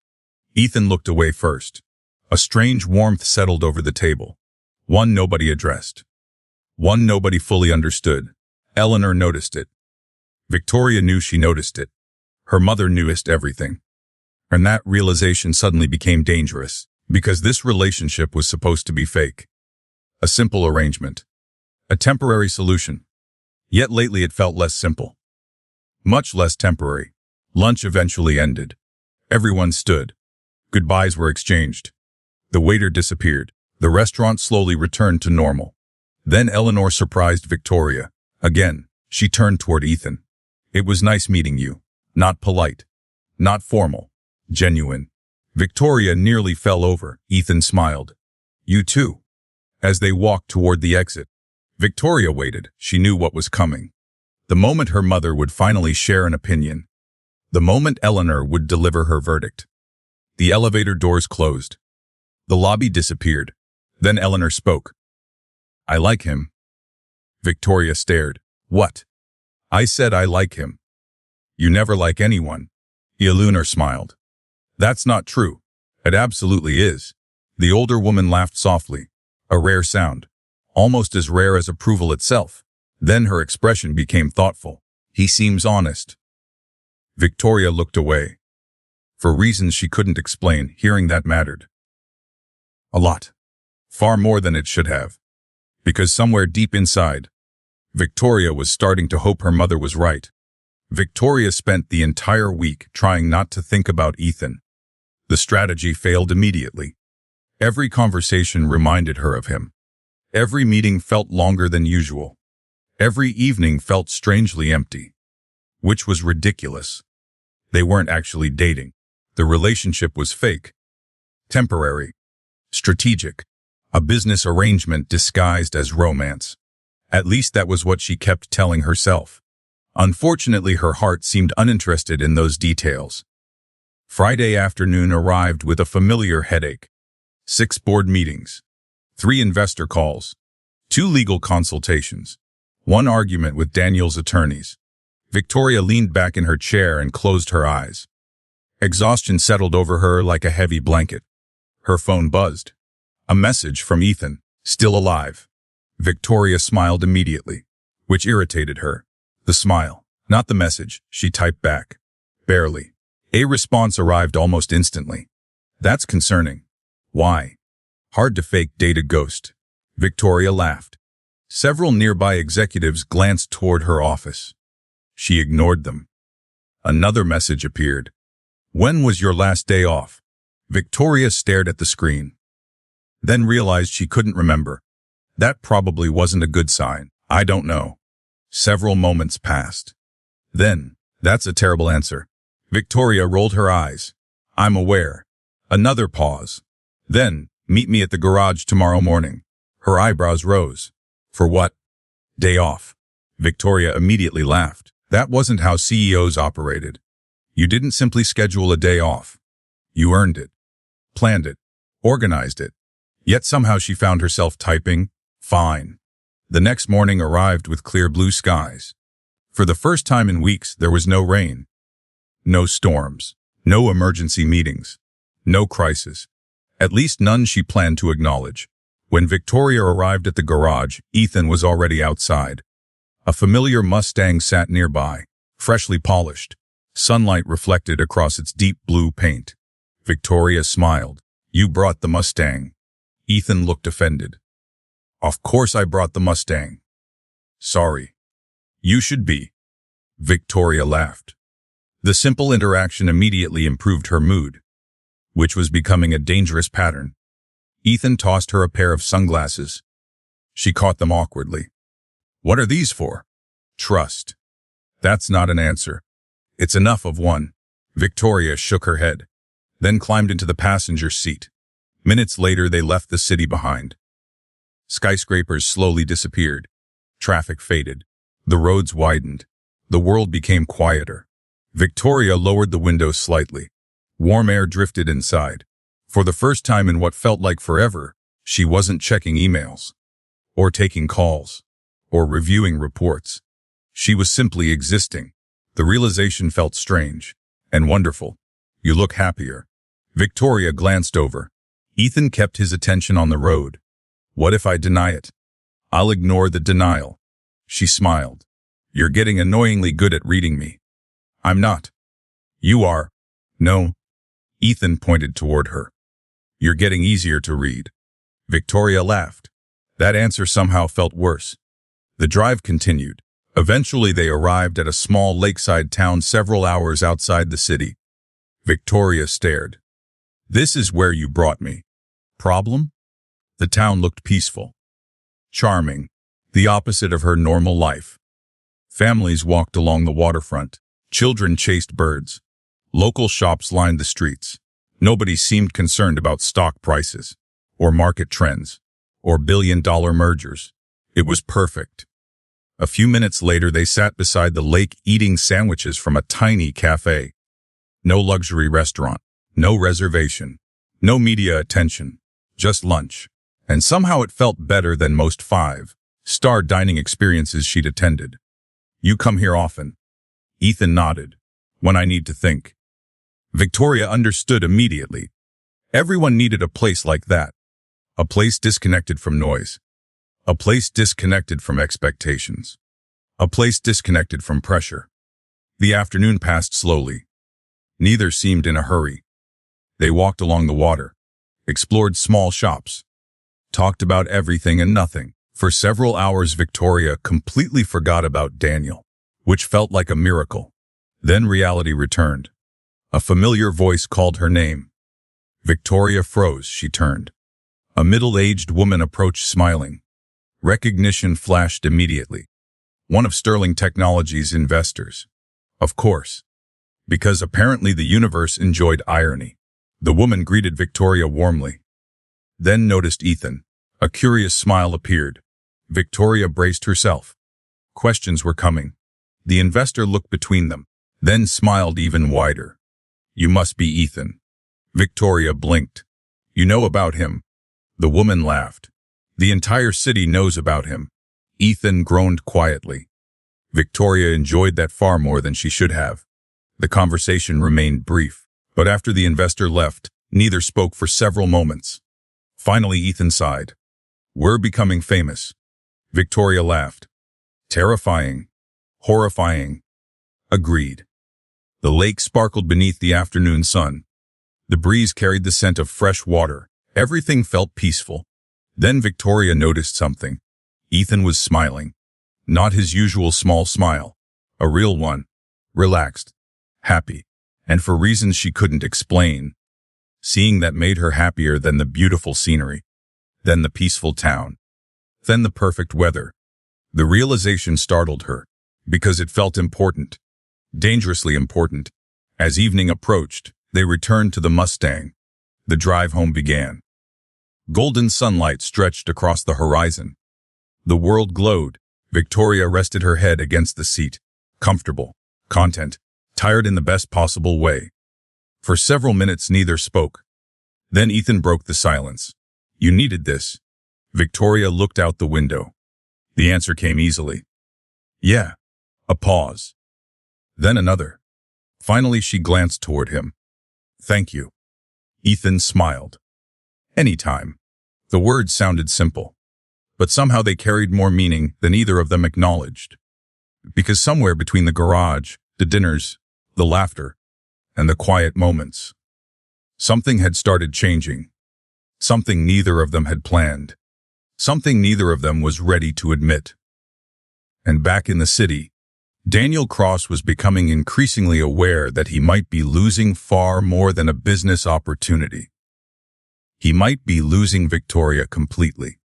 Ethan looked away first. A strange warmth settled over the table. One nobody addressed. One nobody fully understood. Eleanor noticed it. Victoria knew she noticed it. Her mother knew-est everything. And that realization suddenly became dangerous, because this relationship was supposed to be fake. A simple arrangement. A temporary solution. Yet lately it felt less simple. Much less temporary. Lunch eventually ended. Everyone stood. Goodbyes were exchanged. The waiter disappeared. The restaurant slowly returned to normal. Then Eleanor surprised Victoria. Again, she turned toward Ethan. It was nice meeting you. Not polite. Not formal. Genuine. Victoria nearly fell over. Ethan smiled. You too. As they walked toward the exit, Victoria waited. She knew what was coming. The moment her mother would finally share an opinion. The moment Eleanor would deliver her verdict. The elevator doors closed. The lobby disappeared. Then Eleanor spoke. I like him. Victoria stared. What? I said I like him. You never like anyone. Eleanor smiled. That's not true. It absolutely is. The older woman laughed softly. A rare sound. Almost as rare as approval itself. Then her expression became thoughtful. He seems honest. Victoria looked away. For reasons she couldn't explain, hearing that mattered. A lot. Far more than it should have. Because somewhere deep inside, Victoria was starting to hope her mother was right. Victoria spent the entire week trying not to think about Ethan. The strategy failed immediately. Every conversation reminded her of him. Every meeting felt longer than usual. Every evening felt strangely empty. Which was ridiculous. They weren't actually dating. The relationship was fake. Temporary. Strategic. A business arrangement disguised as romance. At least that was what she kept telling herself. Unfortunately, her heart seemed uninterested in those details. Friday afternoon arrived with a familiar headache. 6 board meetings. 3 investor calls. 2 legal consultations. 1 argument with Daniel's attorneys. Victoria leaned back in her chair and closed her eyes. Exhaustion settled over her like a heavy blanket. Her phone buzzed. A message from Ethan, still alive. Victoria smiled immediately, which irritated her. The smile, not the message, she typed back. Barely. A response arrived almost instantly. That's concerning. Why? Hard to fake data ghost. Victoria laughed. Several nearby executives glanced toward her office. She ignored them. Another message appeared. When was your last day off? Victoria stared at the screen. Then realized she couldn't remember. That probably wasn't a good sign. I don't know. Several moments passed. Then, that's a terrible answer. Victoria rolled her eyes. I'm aware. Another pause. Then, meet me at the garage tomorrow morning. Her eyebrows rose. For what? Day off. Victoria immediately laughed. That wasn't how CEOs operated. You didn't simply schedule a day off. You earned it. Planned it. Organized it. Yet somehow she found herself typing, fine. The next morning arrived with clear blue skies. For the first time in weeks, there was no rain. No storms. No emergency meetings. No crisis. At least none she planned to acknowledge. When Victoria arrived at the garage, Ethan was already outside. A familiar Mustang sat nearby, freshly polished. Sunlight reflected across its deep blue paint. Victoria smiled. You brought the Mustang. Ethan looked offended. Of course I brought the Mustang. Sorry. You should be. Victoria laughed. The simple interaction immediately improved her mood, which was becoming a dangerous pattern. Ethan tossed her a pair of sunglasses. She caught them awkwardly. What are these for? Trust. That's not an answer. It's enough of one. Victoria shook her head, then climbed into the passenger seat. Minutes later, they left the city behind. Skyscrapers slowly disappeared. Traffic faded. The roads widened. The world became quieter. Victoria lowered the window slightly. Warm air drifted inside. For the first time in what felt like forever, she wasn't checking emails, or taking calls, or reviewing reports. She was simply existing. The realization felt strange and wonderful. You look happier. Victoria glanced over. Ethan kept his attention on the road. What if I deny it? I'll ignore the denial. She smiled. You're getting annoyingly good at reading me. I'm not. You are. No. Ethan pointed toward her. You're getting easier to read. Victoria laughed. That answer somehow felt worse. The drive continued. Eventually they arrived at a small lakeside town several hours outside the city. Victoria stared. This is where you brought me. Problem? The town looked peaceful. Charming. The opposite of her normal life. Families walked along the waterfront. Children chased birds. Local shops lined the streets. Nobody seemed concerned about stock prices or market trends, or billion-dollar mergers. It was perfect. A few minutes later, they sat beside the lake eating sandwiches from a tiny cafe. No luxury restaurant, no reservation, no media attention, just lunch. And somehow it felt better than most five-star dining experiences she'd attended. You come here often? Ethan nodded. When I need to think. Victoria understood immediately. Everyone needed a place like that. A place disconnected from noise. A place disconnected from expectations. A place disconnected from pressure. The afternoon passed slowly. Neither seemed in a hurry. They walked along the water, explored small shops, talked about everything and nothing. For several hours, Victoria completely forgot about Daniel, which felt like a miracle. Then reality returned. A familiar voice called her name. Victoria froze. She turned. A middle-aged woman approached smiling. Recognition flashed immediately. One of Sterling Technologies' investors. Of course. Because apparently the universe enjoyed irony. The woman greeted Victoria warmly. Then noticed Ethan. A curious smile appeared. Victoria braced herself. Questions were coming. The investor looked between them, then smiled even wider. You must be Ethan. Victoria blinked. You know about him. The woman laughed. The entire city knows about him. Ethan groaned quietly. Victoria enjoyed that far more than she should have. The conversation remained brief, but after the investor left, neither spoke for several moments. Finally, Ethan sighed. We're becoming famous. Victoria laughed. Terrifying. Horrifying. Agreed. The lake sparkled beneath the afternoon sun. The breeze carried the scent of fresh water. Everything felt peaceful. Then Victoria noticed something. Ethan was smiling. Not his usual small smile. A real one. Relaxed. Happy. And for reasons she couldn't explain. Seeing that made her happier than the beautiful scenery. Then the peaceful town. Then the perfect weather. The realization startled her, because it felt important. Dangerously important. As evening approached, they returned to the Mustang. The drive home began. Golden sunlight stretched across the horizon. The world glowed. Victoria rested her head against the seat. Comfortable. Content. Tired in the best possible way. For several minutes neither spoke. Then Ethan broke the silence. You needed this. Victoria looked out the window. The answer came easily. Yeah. A pause. Then another. Finally she glanced toward him. Thank you. Ethan smiled. Anytime. The words sounded simple, but somehow they carried more meaning than either of them acknowledged. Because somewhere between the garage, the dinners, the laughter, and the quiet moments, something had started changing. Something neither of them had planned. Something neither of them was ready to admit. And back in the city, Daniel Cross was becoming increasingly aware that he might be losing far more than a business opportunity. He might be losing Victoria completely.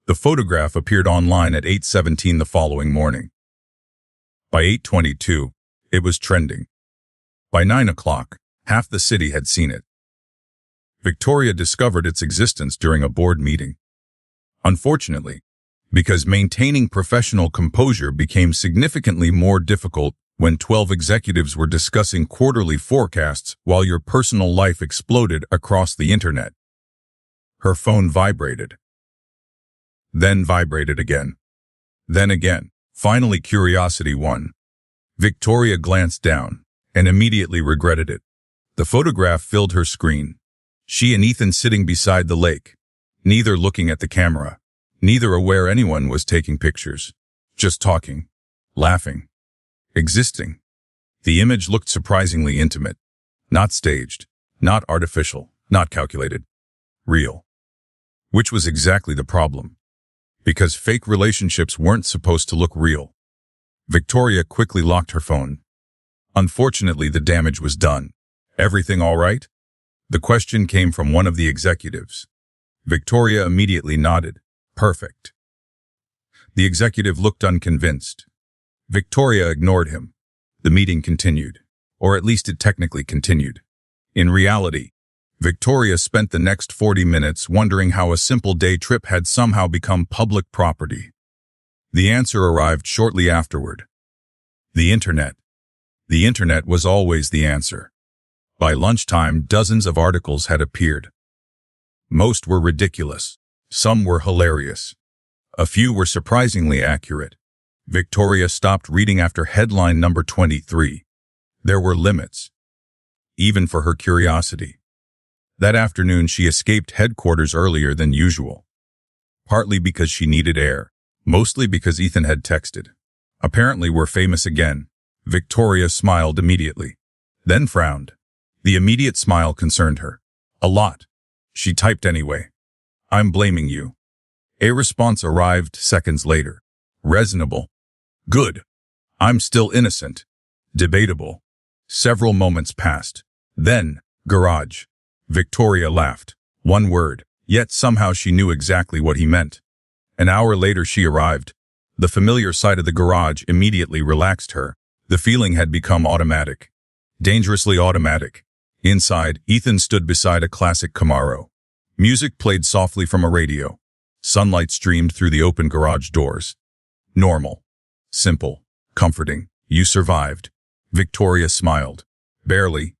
The photograph appeared online at 8:17 the following morning. By 8:22, it was trending. By 9 o'clock, half the city had seen it. Victoria discovered its existence during a board meeting. Unfortunately, because maintaining professional composure became significantly more difficult when 12 executives were discussing quarterly forecasts while your personal life exploded across the internet. Her phone vibrated. Then vibrated again. Then again. Finally, curiosity won. Victoria glanced down and immediately regretted it. The photograph filled her screen. She and Ethan sitting beside the lake, neither looking at the camera, neither aware anyone was taking pictures, just talking, laughing, existing. The image looked surprisingly intimate, not staged, not artificial, not calculated, real. Which was exactly the problem. Because fake relationships weren't supposed to look real. Victoria quickly locked her phone. Unfortunately, the damage was done. Everything all right? The question came from one of the executives. Victoria immediately nodded. Perfect. The executive looked unconvinced. Victoria ignored him. The meeting continued, or at least it technically continued. In reality, Victoria spent the next 40 minutes wondering how a simple day trip had somehow become public property. The answer arrived shortly afterward. The internet. The internet was always the answer. By lunchtime, dozens of articles had appeared. Most were ridiculous. Some were hilarious. A few were surprisingly accurate. Victoria stopped reading after headline number 23. There were limits, even for her curiosity. That afternoon, she escaped headquarters earlier than usual. Partly because she needed air, mostly because Ethan had texted. Apparently, we're famous again. Victoria smiled immediately, then frowned. The immediate smile concerned her. A lot. She typed anyway. I'm blaming you. A response arrived seconds later. Reasonable. Good. I'm still innocent. Debatable. Several moments passed. Then, garage. Victoria laughed. One word, yet somehow she knew exactly what he meant. An hour later she arrived. The familiar sight of the garage immediately relaxed her. The feeling had become automatic. Dangerously automatic. Inside, Ethan stood beside a classic Camaro. Music played softly from a radio. Sunlight streamed through the open garage doors. Normal. Simple. Comforting. You survived. Victoria smiled. Barely.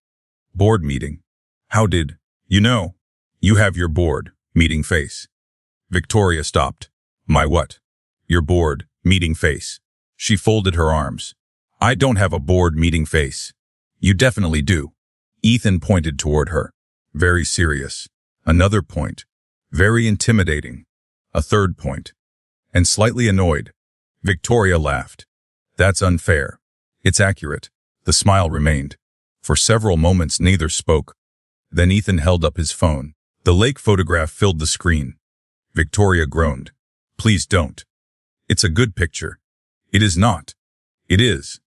Board meeting. How did, you know? You have your board meeting face. Victoria stopped. My what? Your board meeting face. She folded her arms. I don't have a board meeting face. You definitely do. Ethan pointed toward her. Very serious. Another point. Very intimidating. A third point. And slightly annoyed. Victoria laughed. That's unfair. It's accurate. The smile remained. For several moments neither spoke. Then Ethan held up his phone. The lake photograph filled the screen. Victoria groaned. Please don't. It's a good picture. It is not. It is.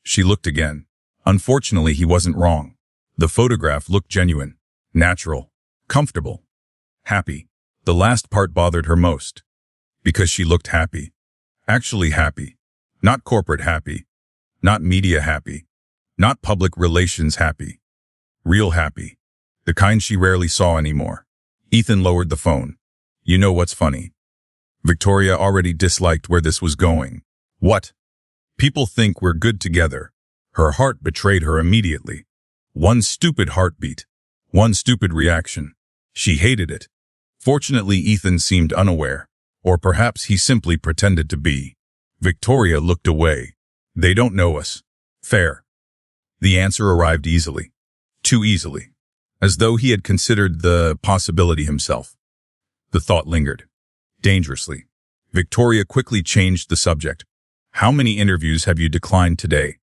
She looked again. Unfortunately, he wasn't wrong. The photograph looked genuine, natural, comfortable, happy. The last part bothered her most. Because she looked happy. Actually happy. Not corporate happy. Not media happy. Not public relations happy. Real happy. The kind she rarely saw anymore. Ethan lowered the phone. You know what's funny? Victoria already disliked where this was going. What? People think we're good together. Her heart betrayed her immediately. One stupid heartbeat. One stupid reaction. She hated it. Fortunately, Ethan seemed unaware. Or perhaps he simply pretended to be. Victoria looked away. They don't know us. Fair. The answer arrived easily. Too easily. As though he had considered the possibility himself. The thought lingered. Dangerously. Victoria quickly changed the subject. How many interviews have you declined today?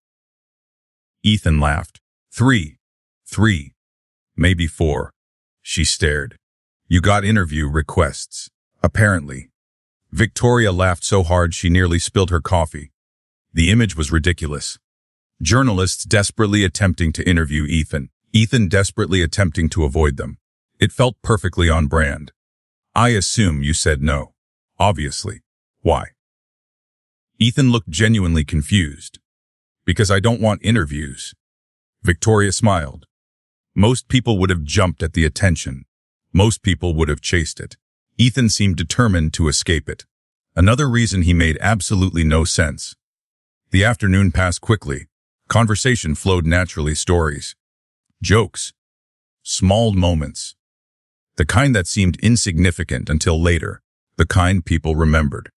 Ethan laughed. 3. 3. Maybe 4. She stared. You got interview requests. Apparently. Victoria laughed so hard she nearly spilled her coffee. The image was ridiculous. Journalists desperately attempting to interview Ethan. Ethan desperately attempting to avoid them. It felt perfectly on brand. I assume you said no. Obviously. Why? Ethan looked genuinely confused. Because I don't want interviews. Victoria smiled. Most people would have jumped at the attention. Most people would have chased it. Ethan seemed determined to escape it. Another reason he made absolutely no sense. The afternoon passed quickly. Conversation flowed naturally. Stories. Jokes. Small moments. The kind that seemed insignificant until later. The kind people remembered.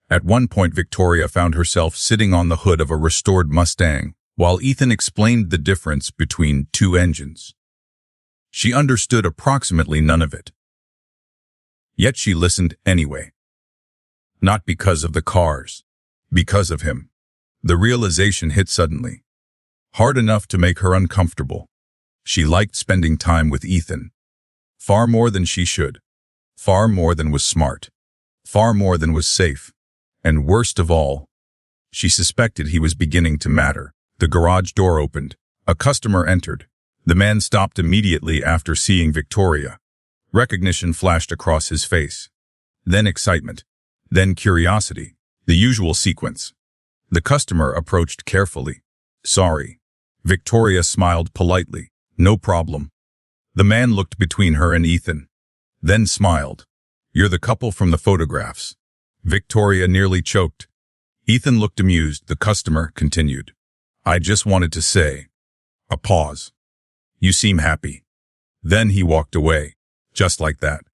At one point, Victoria found herself sitting on the hood of a restored Mustang, while Ethan explained the difference between two engines. She understood approximately none of it. Yet she listened anyway. Not because of the cars. Because of him. The realization hit suddenly. Hard enough to make her uncomfortable. She liked spending time with Ethan. Far more than she should. Far more than was smart. Far more than was safe. And worst of all, she suspected he was beginning to matter. The garage door opened. A customer entered. The man stopped immediately after seeing Victoria. Recognition flashed across his face. Then excitement. Then curiosity. The usual sequence. The customer approached carefully. Sorry. Victoria smiled politely. No problem. The man looked between her and Ethan, then smiled. "You're the couple from the photographs." Victoria nearly choked. Ethan looked amused. The customer continued. "I just wanted to say." A pause. "You seem happy." Then he walked away, just like that.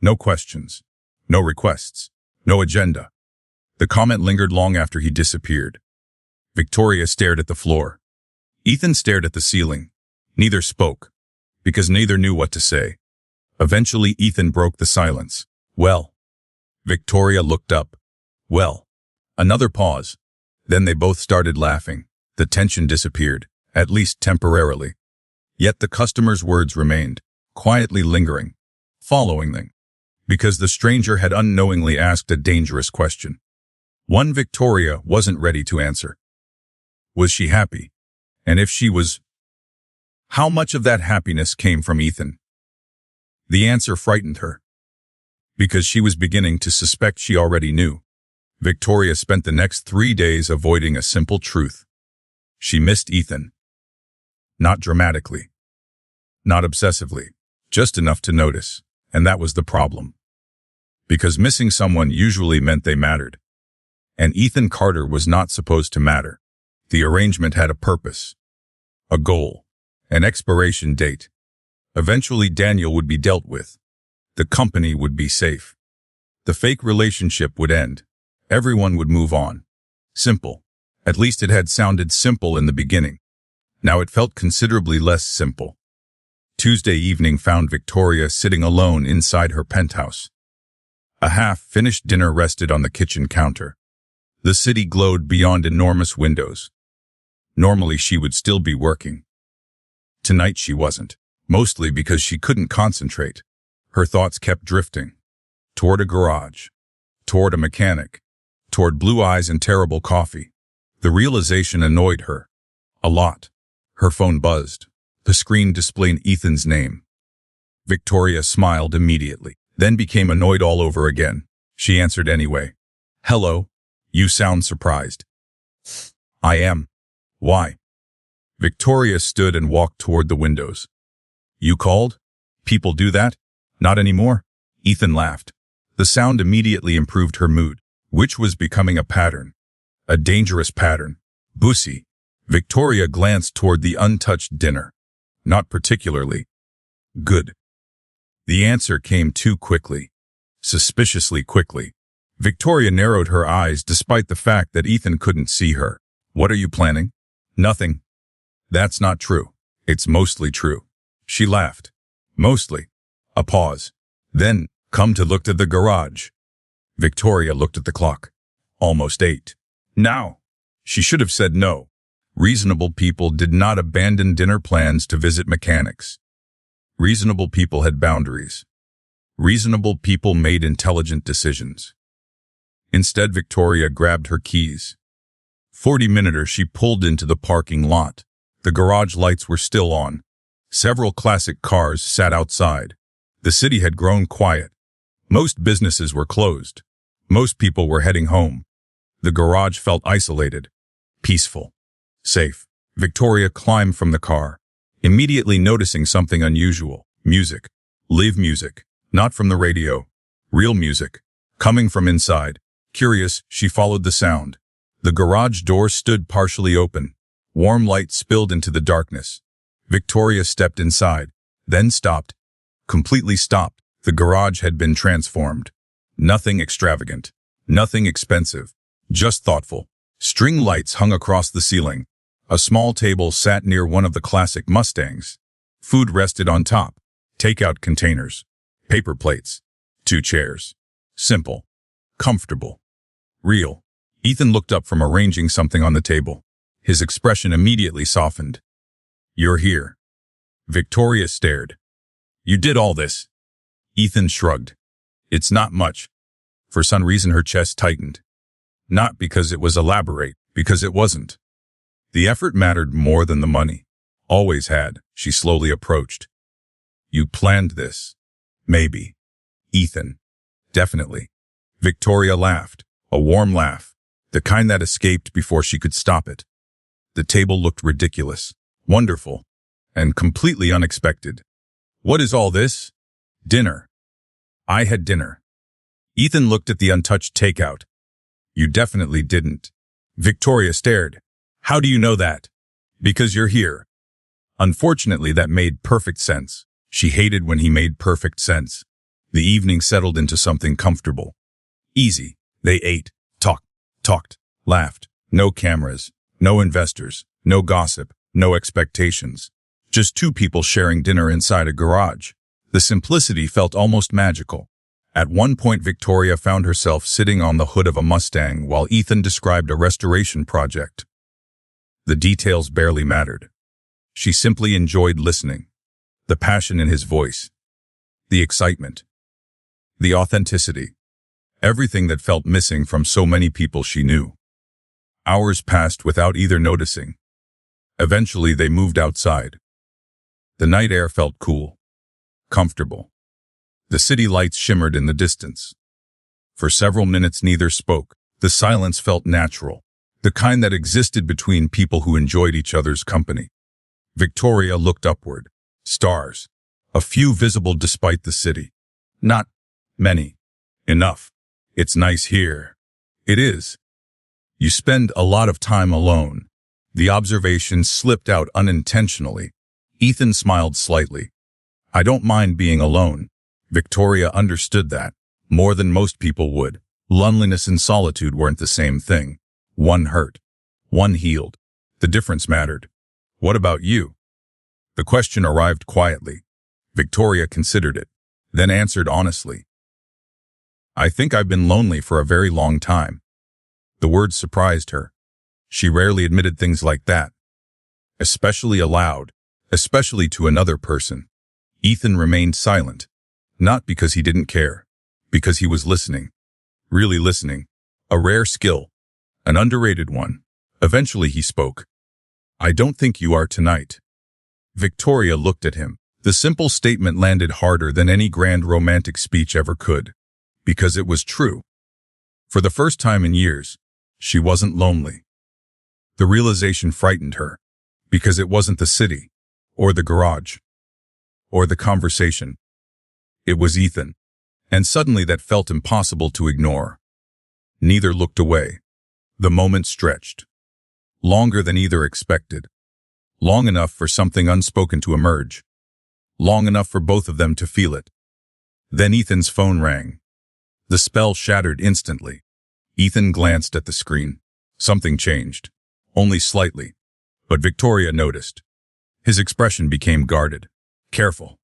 No questions, no requests, no agenda. The comment lingered long after he disappeared. Victoria stared at the floor. Ethan stared at the ceiling. Neither spoke, because neither knew what to say. Eventually, Ethan broke the silence. "Well?" Victoria looked up. "Well?" Another pause. Then they both started laughing. The tension disappeared, at least temporarily. Yet the customer's words remained, quietly lingering, following them, because the stranger had unknowingly asked a dangerous question. One Victoria wasn't ready to answer. Was she happy? And if she was, how much of that happiness came from Ethan? The answer frightened her, because she was beginning to suspect she already knew. Victoria spent the next 3 days avoiding a simple truth. She missed Ethan. Not dramatically. Not obsessively. Just enough to notice. And that was the problem. Because missing someone usually meant they mattered. And Ethan Carter was not supposed to matter. The arrangement had a purpose. A goal. An expiration date. Eventually Daniel would be dealt with. The company would be safe. The fake relationship would end. Everyone would move on. Simple. At least it had sounded simple in the beginning. Now it felt considerably less simple. Tuesday evening found Victoria sitting alone inside her penthouse. A half-finished dinner rested on the kitchen counter. The city glowed beyond enormous windows. Normally she would still be working. Tonight she wasn't, mostly because she couldn't concentrate. Her thoughts kept drifting. Toward a garage. Toward a mechanic. Toward blue eyes and terrible coffee. The realization annoyed her. A lot. Her phone buzzed. The screen displayed Ethan's name. Victoria smiled immediately, then became annoyed all over again. She answered anyway. "Hello. You sound surprised." "I am." "Why?" Victoria stood and walked toward the windows. "You called? People do that? Not anymore?" Ethan laughed. The sound immediately improved her mood, which was becoming a pattern. A dangerous pattern. Bussy. Victoria glanced toward the untouched dinner. Not particularly. Good. The answer came too quickly. Suspiciously quickly. Victoria narrowed her eyes despite the fact that Ethan couldn't see her. "What are you planning?" "Nothing." "That's not true." "It's mostly true." She laughed. "Mostly." A pause. Then, "Come to look at the garage." Victoria looked at the clock. Almost 8. Now. She should have said no. Reasonable people did not abandon dinner plans to visit mechanics. Reasonable people had boundaries. Reasonable people made intelligent decisions. Instead, Victoria grabbed her keys. 40-minute she pulled into the parking lot. The garage lights were still on. Several classic cars sat outside. The city had grown quiet. Most businesses were closed. Most people were heading home. The garage felt isolated, peaceful, safe. Victoria climbed from the car, immediately noticing something unusual. Music. Live music. Not from the radio. Real music. Coming from inside. Curious, she followed the sound. The garage door stood partially open. Warm light spilled into the darkness. Victoria stepped inside, then stopped. Completely stopped. The garage had been transformed. Nothing extravagant. Nothing expensive. Just thoughtful. String lights hung across the ceiling. A small table sat near one of the classic Mustangs. Food rested on top. Takeout containers. Paper plates. 2 chairs. Simple. Comfortable. Real. Ethan looked up from arranging something on the table. His expression immediately softened. "You're here." Victoria stared. "You did all this?" Ethan shrugged. "It's not much." For some reason her chest tightened. Not because it was elaborate, because it wasn't. The effort mattered more than the money. Always had. She slowly approached. "You planned this?" "Maybe." "Ethan." "Definitely." Victoria laughed. A warm laugh. The kind that escaped before she could stop it. The table looked ridiculous, wonderful, and completely unexpected. What is all this? Dinner. I had dinner. Ethan looked at the untouched takeout. You definitely didn't. Victoria stared. How do you know that? Because you're here. Unfortunately, that made perfect sense. She hated when he made perfect sense. The evening settled into something comfortable. Easy. They ate, talked, laughed. No cameras, no investors, no gossip, no expectations. Just two people sharing dinner inside a garage. The simplicity felt almost magical. At one point, Victoria found herself sitting on the hood of a Mustang while Ethan described a restoration project. The details barely mattered. She simply enjoyed listening. The passion in his voice. The excitement. The authenticity. Everything that felt missing from so many people she knew. Hours passed without either noticing. Eventually, they moved outside. The night air felt cool, comfortable. The city lights shimmered in the distance. For several minutes, neither spoke. The silence felt natural, the kind that existed between people who enjoyed each other's company. Victoria looked upward. Stars. A few visible despite the city. Not many. Enough. It's nice here. It is. You spend a lot of time alone. The observation slipped out unintentionally. Ethan smiled slightly. I don't mind being alone. Victoria understood that, more than most people would. Loneliness and solitude weren't the same thing. One hurt. One healed. The difference mattered. What about you? The question arrived quietly. Victoria considered it, then answered honestly. I think I've been lonely for a very long time. The words surprised her. She rarely admitted things like that. Especially aloud, especially to another person. Ethan remained silent. Not because he didn't care, because he was listening. Really listening. A rare skill. An underrated one. Eventually he spoke. I don't think you are tonight. Victoria looked at him. The simple statement landed harder than any grand romantic speech ever could. Because it was true. For the first time in years, she wasn't lonely. The realization frightened her, because it wasn't the city, or the garage, or the conversation. It was Ethan, and suddenly that felt impossible to ignore. Neither looked away. The moment stretched. Longer than either expected. Long enough for something unspoken to emerge. Long enough for both of them to feel it. Then Ethan's phone rang. The spell shattered instantly. Ethan glanced at the screen. Something changed. Only slightly. But Victoria noticed. His expression became guarded. Careful.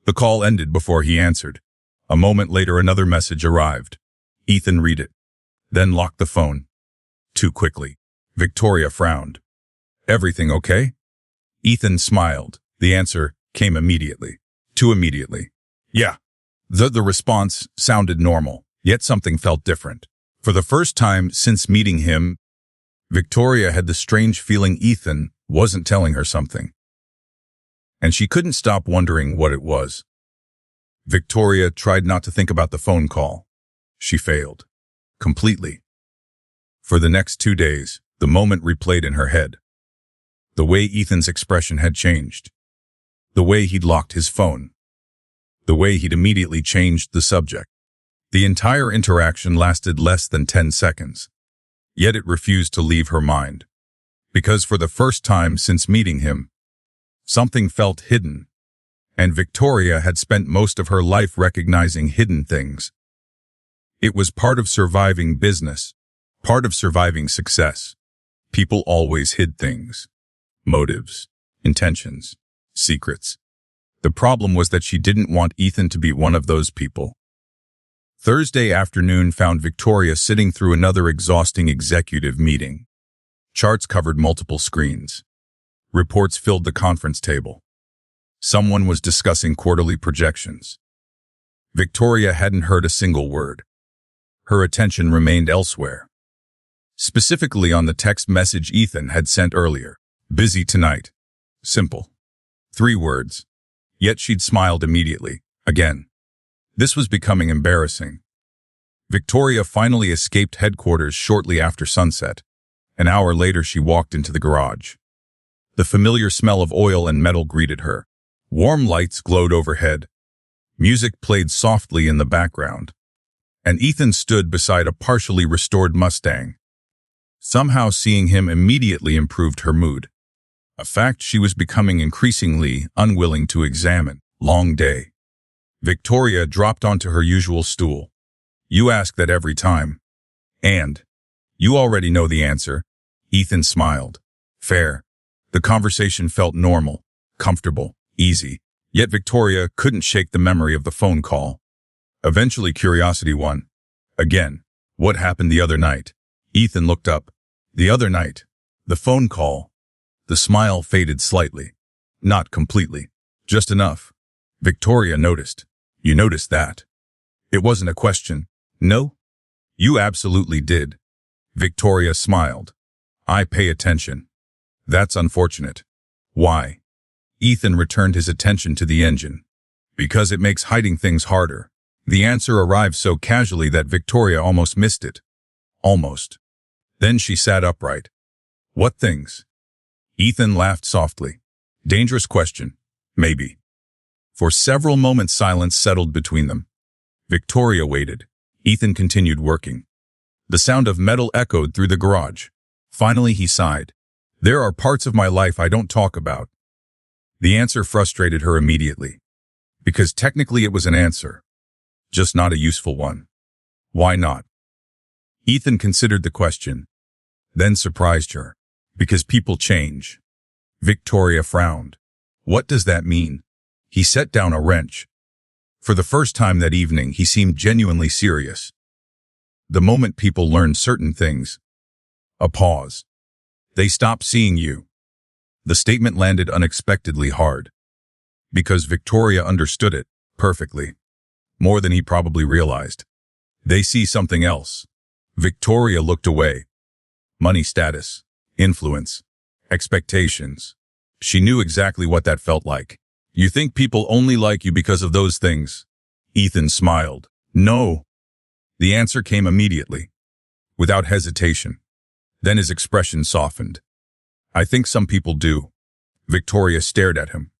The call ended before he answered. A moment later, another message arrived. Ethan read it. Then locked the phone. Too quickly. Victoria frowned. Everything okay? Ethan smiled. The answer came immediately. Too immediately. Yeah. The response sounded normal. Yet something felt different. For the first time since meeting him, Victoria had the strange feeling Ethan wasn't telling her something. And she couldn't stop wondering what it was. Victoria tried not to think about the phone call. She failed. Completely. For the next 2 days, the moment replayed in her head. The way Ethan's expression had changed. The way he'd locked his phone. The way he'd immediately changed the subject. The entire interaction lasted less than 10 seconds. Yet it refused to leave her mind. Because for the first time since meeting him, something felt hidden. And Victoria had spent most of her life recognizing hidden things. It was part of surviving business, part of surviving success. People always hid things. Motives, intentions, secrets. The problem was that she didn't want Ethan to be one of those people. Thursday afternoon found Victoria sitting through another exhausting executive meeting. Charts covered multiple screens. Reports filled the conference table. Someone was discussing quarterly projections. Victoria hadn't heard a single word. Her attention remained elsewhere. Specifically on the text message Ethan had sent earlier. Busy tonight. Simple. 3 words. Yet she'd smiled immediately. Again. This was becoming embarrassing. Victoria finally escaped headquarters shortly after sunset. An hour later, she walked into the garage. The familiar smell of oil and metal greeted her. Warm lights glowed overhead. Music played softly in the background, and Ethan stood beside a partially restored Mustang. Somehow seeing him immediately improved her mood, a fact she was becoming increasingly unwilling to examine. Long day. Victoria dropped onto her usual stool. You ask that every time. And you already know the answer. Ethan smiled. Fair. The conversation felt normal, comfortable, easy. Yet Victoria couldn't shake the memory of the phone call. Eventually curiosity won. Again, what happened the other night? Ethan looked up. The other night. The phone call. The smile faded slightly. Not completely. Just enough. Victoria noticed. You noticed that? It wasn't a question. No? You absolutely did. Victoria smiled. I pay attention. That's unfortunate. Why? Ethan returned his attention to the engine. Because it makes hiding things harder. The answer arrived so casually that Victoria almost missed it. Almost. Then she sat upright. What things? Ethan laughed softly. Dangerous question. Maybe. For several moments silence settled between them. Victoria waited. Ethan continued working. The sound of metal echoed through the garage. Finally he sighed. There are parts of my life I don't talk about. The answer frustrated her immediately. Because technically it was an answer. Just not a useful one. Why not? Ethan considered the question. Then surprised her. Because people change. Victoria frowned. What does that mean? He set down a wrench. For the first time that evening, he seemed genuinely serious. The moment people learn certain things. A pause. They stop seeing you. The statement landed unexpectedly hard. Because Victoria understood it perfectly. More than he probably realized. They see something else. Victoria looked away. Money status, influence, expectations. She knew exactly what that felt like. You think people only like you because of those things? Ethan smiled. No. The answer came immediately, without hesitation. Then his expression softened. I think some people do. Victoria stared at him.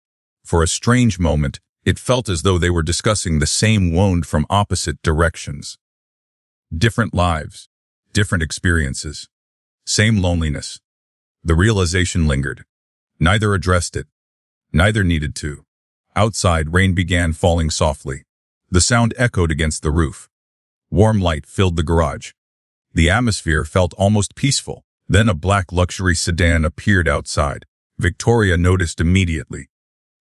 For a strange moment, it felt as though they were discussing the same wound from opposite directions. Different lives, different experiences, same loneliness. The realization lingered. Neither addressed it. Neither needed to. Outside, rain began falling softly. The sound echoed against the roof. Warm light filled the garage. The atmosphere felt almost peaceful. Then a black luxury sedan appeared outside. Victoria noticed immediately.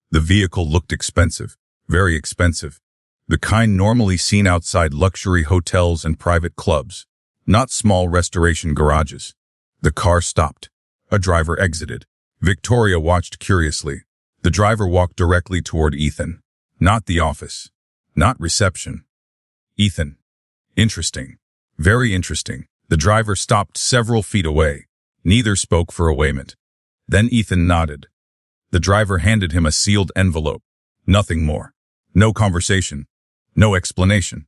The vehicle looked expensive, very expensive. The kind normally seen outside luxury hotels and private clubs, not small restoration garages. The car stopped. A driver exited. Victoria watched curiously. The driver walked directly toward Ethan. Not the office. Not reception. Ethan. Interesting. Very interesting. The driver stopped several feet away. Neither spoke for a moment. Then Ethan nodded. The driver handed him a sealed envelope. Nothing more. No conversation. No explanation.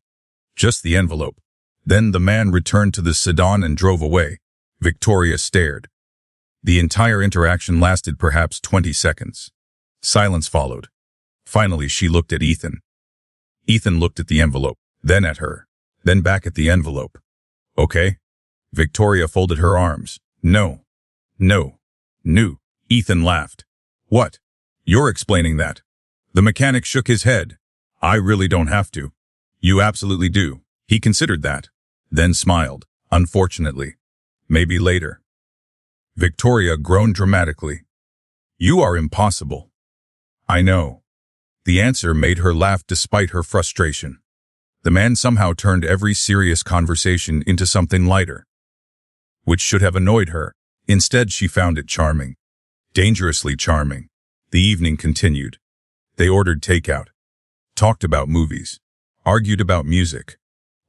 Just the envelope. Then the man returned to the sedan and drove away. Victoria stared. The entire interaction lasted perhaps 20 seconds. Silence followed. Finally, she looked at Ethan. Ethan looked at the envelope, then at her, then back at the envelope. Okay? Victoria folded her arms. No. No. No. Ethan laughed. What? You're explaining that. The mechanic shook his head. I really don't have to. You absolutely do. He considered that. Then smiled. Unfortunately. Maybe later. Victoria groaned dramatically. You are impossible. I know. The answer made her laugh despite her frustration. The man somehow turned every serious conversation into something lighter, which should have annoyed her. Instead, she found it charming. Dangerously charming. The evening continued. They ordered takeout, talked about movies, argued about music,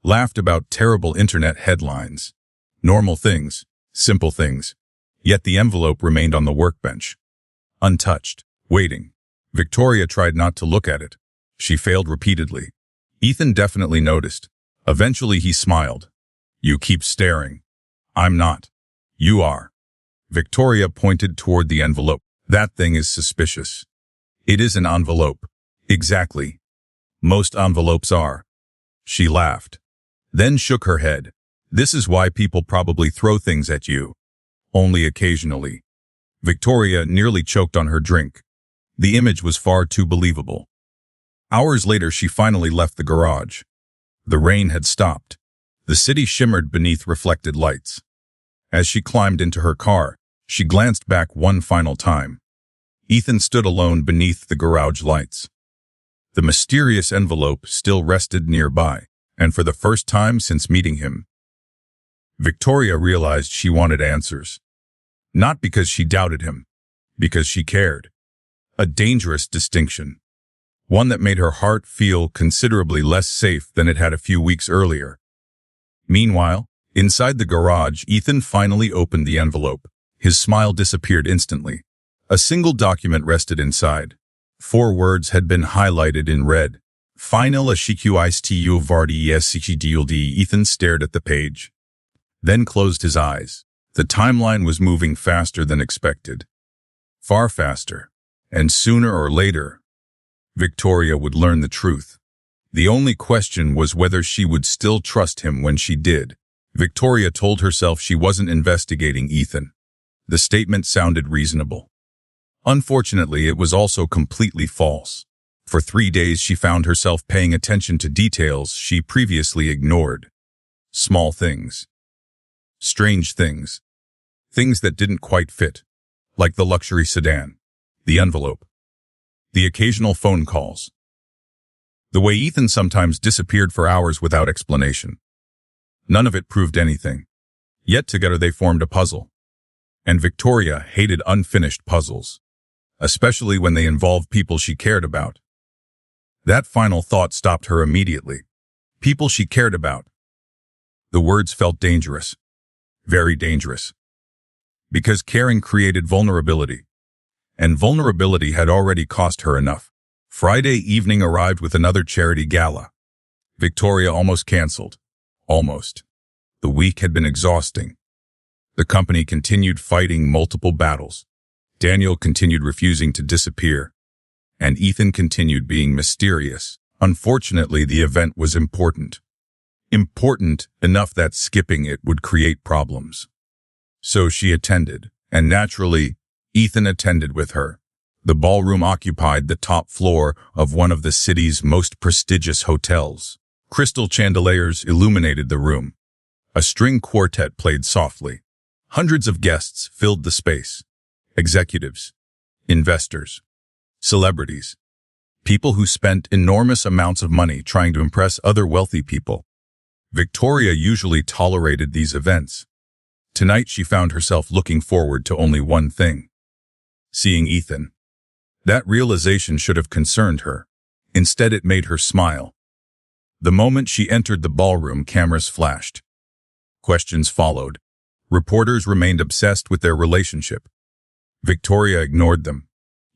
laughed about terrible internet headlines. Normal things, simple things. Yet the envelope remained on the workbench, untouched, waiting. Victoria tried not to look at it. She failed repeatedly. Ethan definitely noticed. Eventually he smiled. You keep staring. I'm not. You are. Victoria pointed toward the envelope. That thing is suspicious. It is an envelope. Exactly. Most envelopes are. She laughed, then shook her head. This is why people probably throw things at you. Only occasionally. Victoria nearly choked on her drink. The image was far too believable. Hours later, she finally left the garage. The rain had stopped. The city shimmered beneath reflected lights. As she climbed into her car, she glanced back one final time. Ethan stood alone beneath the garage lights. The mysterious envelope still rested nearby, and for the first time since meeting him, Victoria realized she wanted answers. Not because she doubted him, because she cared. A dangerous distinction. One that made her heart feel considerably less safe than it had a few weeks earlier. Meanwhile, inside the garage, Ethan finally opened the envelope. His smile disappeared instantly. A single document rested inside. 4 words had been highlighted in red. Final Ashikuistu Vardi. Ethan stared at the page, then closed his eyes. The timeline was moving faster than expected. Far faster. And sooner or later, Victoria would learn the truth. The only question was whether she would still trust him when she did. Victoria told herself she wasn't investigating Ethan. The statement sounded reasonable. Unfortunately, it was also completely false. For 3 days, she found herself paying attention to details she previously ignored. Small things. Strange things. Things that didn't quite fit. Like the luxury sedan. The envelope. The occasional phone calls. The way Ethan sometimes disappeared for hours without explanation. None of it proved anything. Yet together they formed a puzzle. And Victoria hated unfinished puzzles, especially when they involved people she cared about. That final thought stopped her immediately. People she cared about. The words felt dangerous. Very dangerous. Because caring created vulnerability. And vulnerability had already cost her enough. Friday evening arrived with another charity gala. Victoria almost canceled. Almost. The week had been exhausting. The company continued fighting multiple battles. Daniel continued refusing to disappear. And Ethan continued being mysterious. Unfortunately, the event was important. Important enough that skipping it would create problems. So she attended, and naturally, Ethan attended with her. The ballroom occupied the top floor of one of the city's most prestigious hotels. Crystal chandeliers illuminated the room. A string quartet played softly. Hundreds of guests filled the space. Executives, investors, celebrities, people who spent enormous amounts of money trying to impress other wealthy people. Victoria usually tolerated these events. Tonight she found herself looking forward to only one thing. Seeing Ethan. That realization should have concerned her. Instead, it made her smile. The moment she entered the ballroom, cameras flashed. Questions followed. Reporters remained obsessed with their relationship. Victoria ignored them.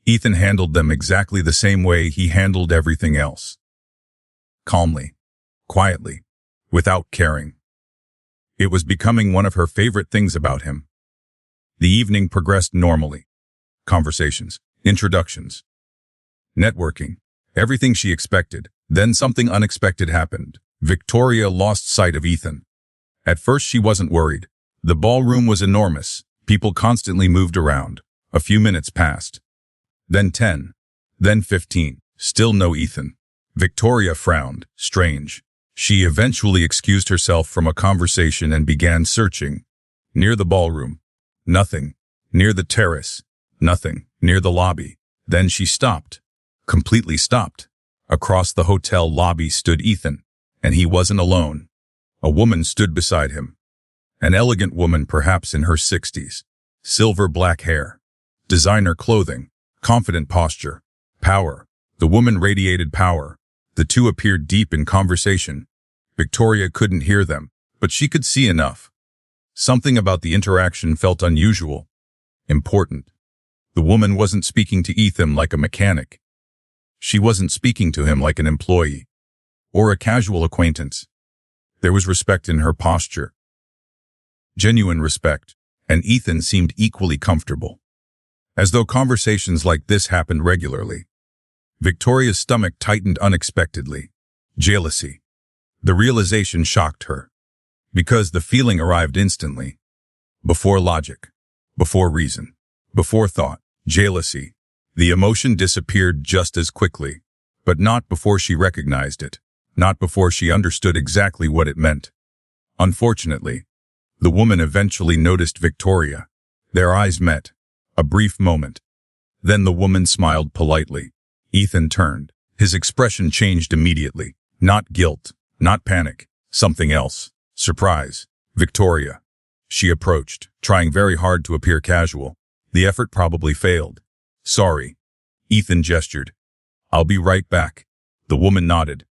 Ethan handled them exactly the same way he handled everything else. Calmly. Quietly. Without caring. It was becoming one of her favorite things about him. The evening progressed normally. Conversations, introductions, networking, everything she expected. Then something unexpected happened. Victoria lost sight of Ethan. At first she wasn't worried. The ballroom was enormous. People constantly moved around. A few minutes passed. Then 10. Then 15. Still no Ethan. Victoria frowned. Strange. She eventually excused herself from a conversation and began searching. Near the ballroom. Nothing. Near the terrace. Nothing. Near the lobby. Then she stopped. Completely stopped. Across the hotel lobby stood Ethan. And he wasn't alone. A woman stood beside him. An elegant woman, perhaps in her 60s. Silver black hair. Designer clothing. Confident posture. Power. The woman radiated power. The two appeared deep in conversation. Victoria couldn't hear them, but she could see enough. Something about the interaction felt unusual. Important. The woman wasn't speaking to Ethan like a mechanic. She wasn't speaking to him like an employee. Or a casual acquaintance. There was respect in her posture. Genuine respect, and Ethan seemed equally comfortable. As though conversations like this happened regularly. Victoria's stomach tightened unexpectedly. Jealousy. The realization shocked her, because the feeling arrived instantly. Before logic, before reason, before thought. Jealousy. The emotion disappeared just as quickly, but not before she recognized it, not before she understood exactly what it meant. Unfortunately, the woman eventually noticed Victoria. Their eyes met. A brief moment. Then the woman smiled politely. Ethan turned. His expression changed immediately. Not guilt, not panic, something else. Surprise. Victoria. She approached, trying very hard to appear casual. The effort probably failed. Sorry. Ethan gestured. I'll be right back. The woman nodded,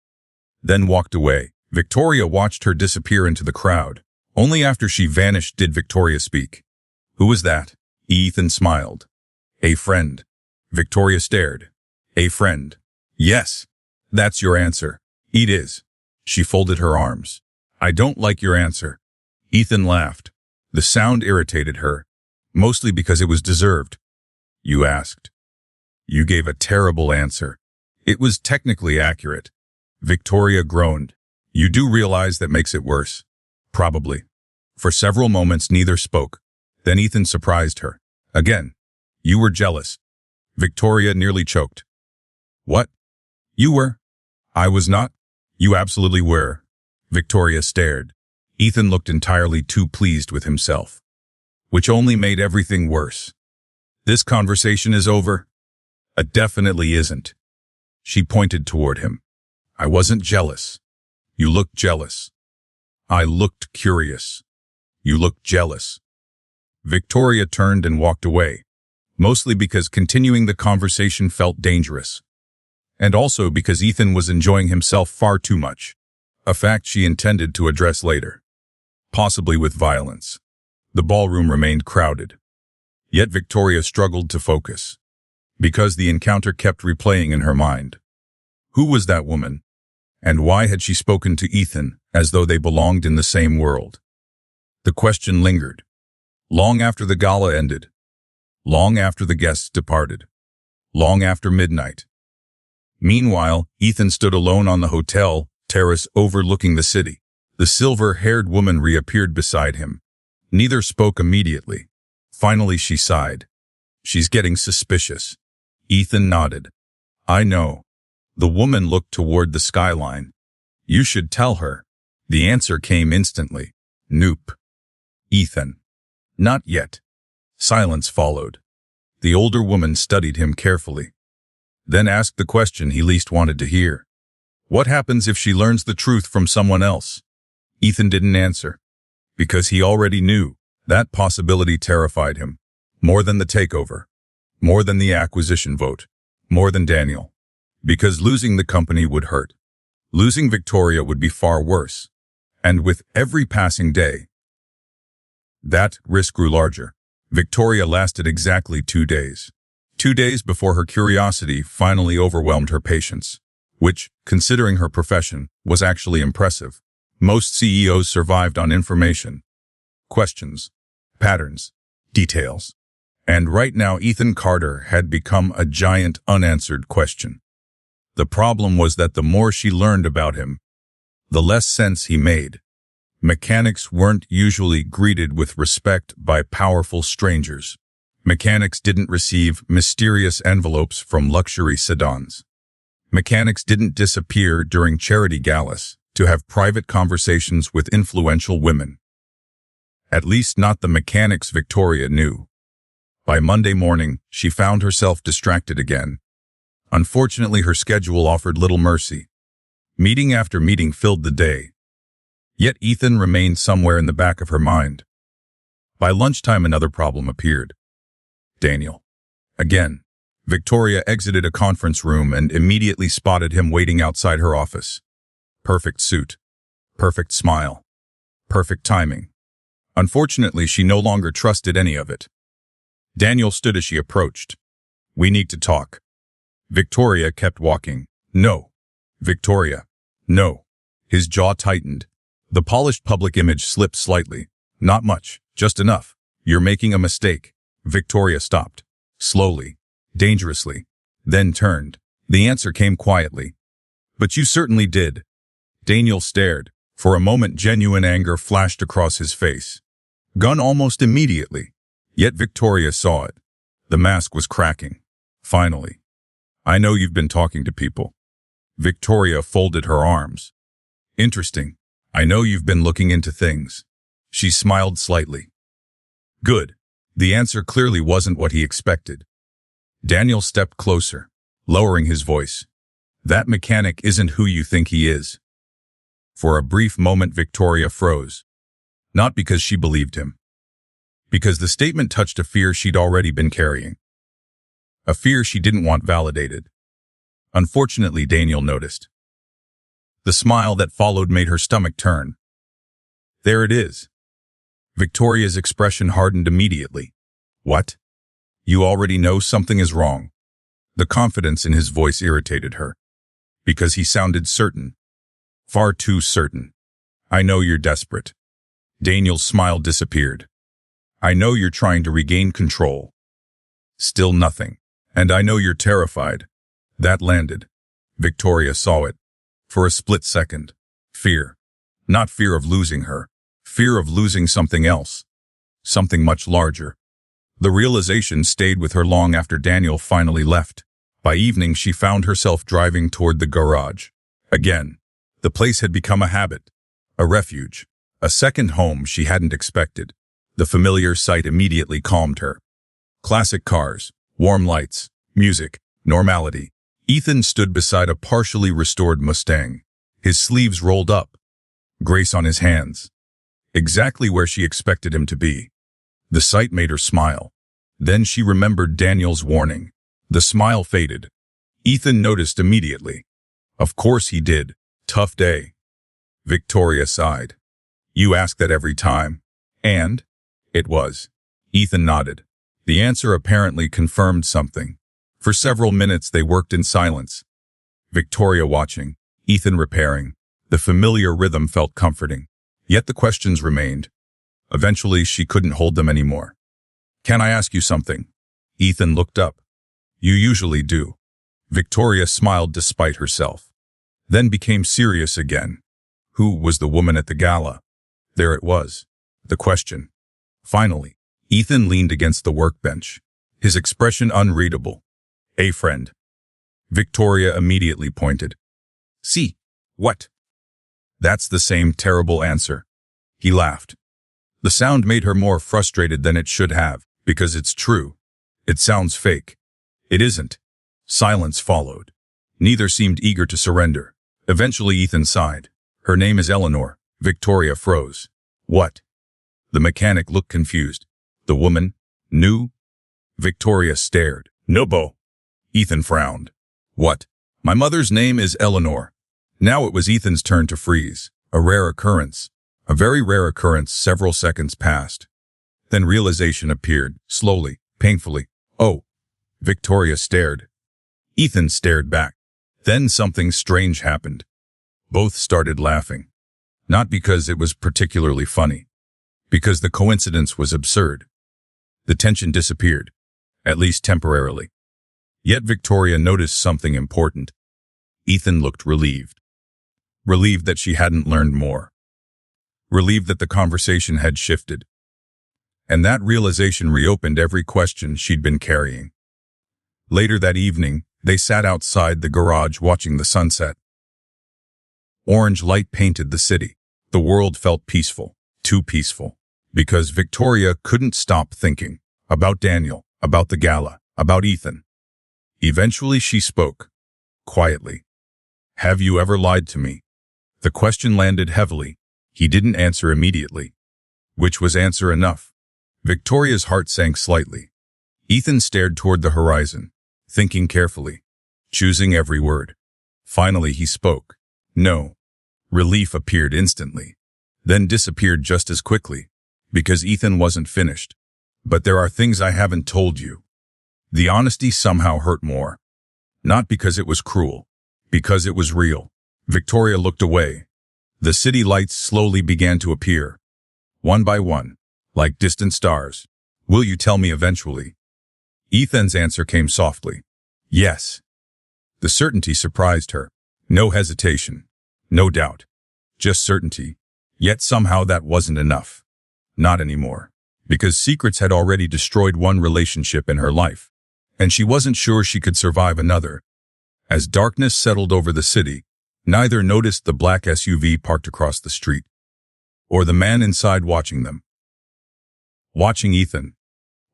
then walked away. Victoria watched her disappear into the crowd. Only after she vanished did Victoria speak. Who was that? Ethan smiled. A friend. Victoria stared. A friend. Yes. That's your answer. It is. She folded her arms. I don't like your answer. Ethan laughed. The sound irritated her, mostly because it was deserved. You asked. You gave a terrible answer. It was technically accurate. Victoria groaned. You do realize that makes it worse. Probably. For several moments neither spoke. Then Ethan surprised her. Again. You were jealous. Victoria nearly choked. What? You were? I was not? You absolutely were. Victoria stared. Ethan looked entirely too pleased with himself, which only made everything worse. This conversation is over? It definitely isn't. She pointed toward him. I wasn't jealous. You looked jealous. I looked curious. You looked jealous. Victoria turned and walked away, mostly because continuing the conversation felt dangerous, and also because Ethan was enjoying himself far too much, a fact she intended to address later, possibly with violence. The ballroom remained crowded, yet Victoria struggled to focus, because the encounter kept replaying in her mind. Who was that woman? And why had she spoken to Ethan as though they belonged in the same world? The question lingered. Long after the gala ended. Long after the guests departed. Long after midnight. Meanwhile, Ethan stood alone on the hotel terrace overlooking the city. The silver-haired woman reappeared beside him. Neither spoke immediately. Finally, she sighed. She's getting suspicious. Ethan nodded. I know. The woman looked toward the skyline. You should tell her. The answer came instantly. Nope. Ethan. Not yet. Silence followed. The older woman studied him carefully, then asked the question he least wanted to hear. What happens if she learns the truth from someone else? Ethan didn't answer, because he already knew. That possibility terrified him, more than the takeover, more than the acquisition vote, more than Daniel. Because losing the company would hurt. Losing Victoria would be far worse. And with every passing day, that risk grew larger. Victoria lasted exactly 2 days. 2 days before her curiosity finally overwhelmed her patience, which, considering her profession, was actually impressive. Most CEOs survived on information, questions, patterns, details. And right now Ethan Carter had become a giant unanswered question. The problem was that the more she learned about him, the less sense he made. Mechanics weren't usually greeted with respect by powerful strangers. Mechanics didn't receive mysterious envelopes from luxury sedans. Mechanics didn't disappear during charity galas to have private conversations with influential women. At least not the mechanics Victoria knew. By Monday morning, she found herself distracted again. Unfortunately, her schedule offered little mercy. Meeting after meeting filled the day. Yet Ethan remained somewhere in the back of her mind. By lunchtime, another problem appeared. Daniel. Again. Victoria exited a conference room and immediately spotted him waiting outside her office. Perfect suit. Perfect smile. Perfect timing. Unfortunately, she no longer trusted any of it. Daniel stood as she approached. We need to talk. Victoria kept walking. No. Victoria. No. His jaw tightened. The polished public image slipped slightly. Not much, just enough. You're making a mistake. Victoria stopped. Slowly. Dangerously. Then turned. The answer came quietly. But you certainly did. Daniel stared. For a moment, genuine anger flashed across his face. Gone almost immediately. Yet Victoria saw it. The mask was cracking. Finally. I know you've been talking to people. Victoria folded her arms. Interesting. I know you've been looking into things. She smiled slightly. Good. The answer clearly wasn't what he expected. Daniel stepped closer, lowering his voice. That mechanic isn't who you think he is. For a brief moment, Victoria froze. Not because she believed him. Because the statement touched a fear she'd already been carrying. A fear she didn't want validated. Unfortunately, Daniel noticed. The smile that followed made her stomach turn. There it is. Victoria's expression hardened immediately. What? You already know something is wrong. The confidence in his voice irritated her. Because he sounded certain. Far too certain. I know you're desperate. Daniel's smile disappeared. I know you're trying to regain control. Still nothing. And I know you're terrified. That landed. Victoria saw it. For a split second. Fear. Not fear of losing her. Fear of losing something else. Something much larger. The realization stayed with her long after Daniel finally left. By evening, she found herself driving toward the garage. Again. The place had become a habit. A refuge. A second home she hadn't expected. The familiar sight immediately calmed her. Classic cars. Warm lights. Music. Normality. Ethan stood beside a partially restored Mustang. His sleeves rolled up. Grace on his hands. Exactly where she expected him to be. The sight made her smile. Then she remembered Daniel's warning. The smile faded. Ethan noticed immediately. Of course he did. Tough day. Victoria sighed. You ask that every time. And? It was. Ethan nodded. The answer apparently confirmed something. For several minutes they worked in silence. Victoria watching, Ethan repairing. The familiar rhythm felt comforting. Yet the questions remained. Eventually she couldn't hold them anymore. Can I ask you something? Ethan looked up. You usually do. Victoria smiled despite herself. Then became serious again. Who was the woman at the gala? There it was. The question. Finally, Ethan leaned against the workbench. His expression unreadable. A friend. Victoria immediately pointed. See. What? That's the same terrible answer. He laughed. The sound made her more frustrated than it should have, because it's true. It sounds fake. It isn't. Silence followed. Neither seemed eager to surrender. Eventually Ethan sighed. Her name is Eleanor. Victoria froze. What? The mechanic looked confused. The woman? Knew? Victoria stared. Nobo. Ethan frowned. What? My mother's name is Eleanor. Now it was Ethan's turn to freeze. A rare occurrence. A very rare occurrence. Several seconds passed. Then realization appeared, slowly, painfully. Oh. Victoria stared. Ethan stared back. Then something strange happened. Both started laughing. Not because it was particularly funny. Because the coincidence was absurd. The tension disappeared. At least temporarily. Yet Victoria noticed something important. Ethan looked relieved. Relieved that she hadn't learned more. Relieved that the conversation had shifted. And that realization reopened every question she'd been carrying. Later that evening, they sat outside the garage watching the sunset. Orange light painted the city. The world felt peaceful, too peaceful, because Victoria couldn't stop thinking about Daniel, about the gala, about Ethan. Eventually she spoke, quietly. Have you ever lied to me? The question landed heavily. He didn't answer immediately, which was answer enough. Victoria's heart sank slightly. Ethan stared toward the horizon, thinking carefully, choosing every word. Finally he spoke. No. Relief appeared instantly, then disappeared just as quickly, because Ethan wasn't finished. But there are things I haven't told you. The honesty somehow hurt more. Not because it was cruel, because it was real. Victoria looked away. The city lights slowly began to appear. One by one, like distant stars. Will you tell me eventually? Ethan's answer came softly. Yes. The certainty surprised her. No hesitation. No doubt. Just certainty. Yet somehow that wasn't enough. Not anymore. Because secrets had already destroyed one relationship in her life, and she wasn't sure she could survive another. As darkness settled over the city, neither noticed the black SUV parked across the street, or the man inside watching them. Watching Ethan.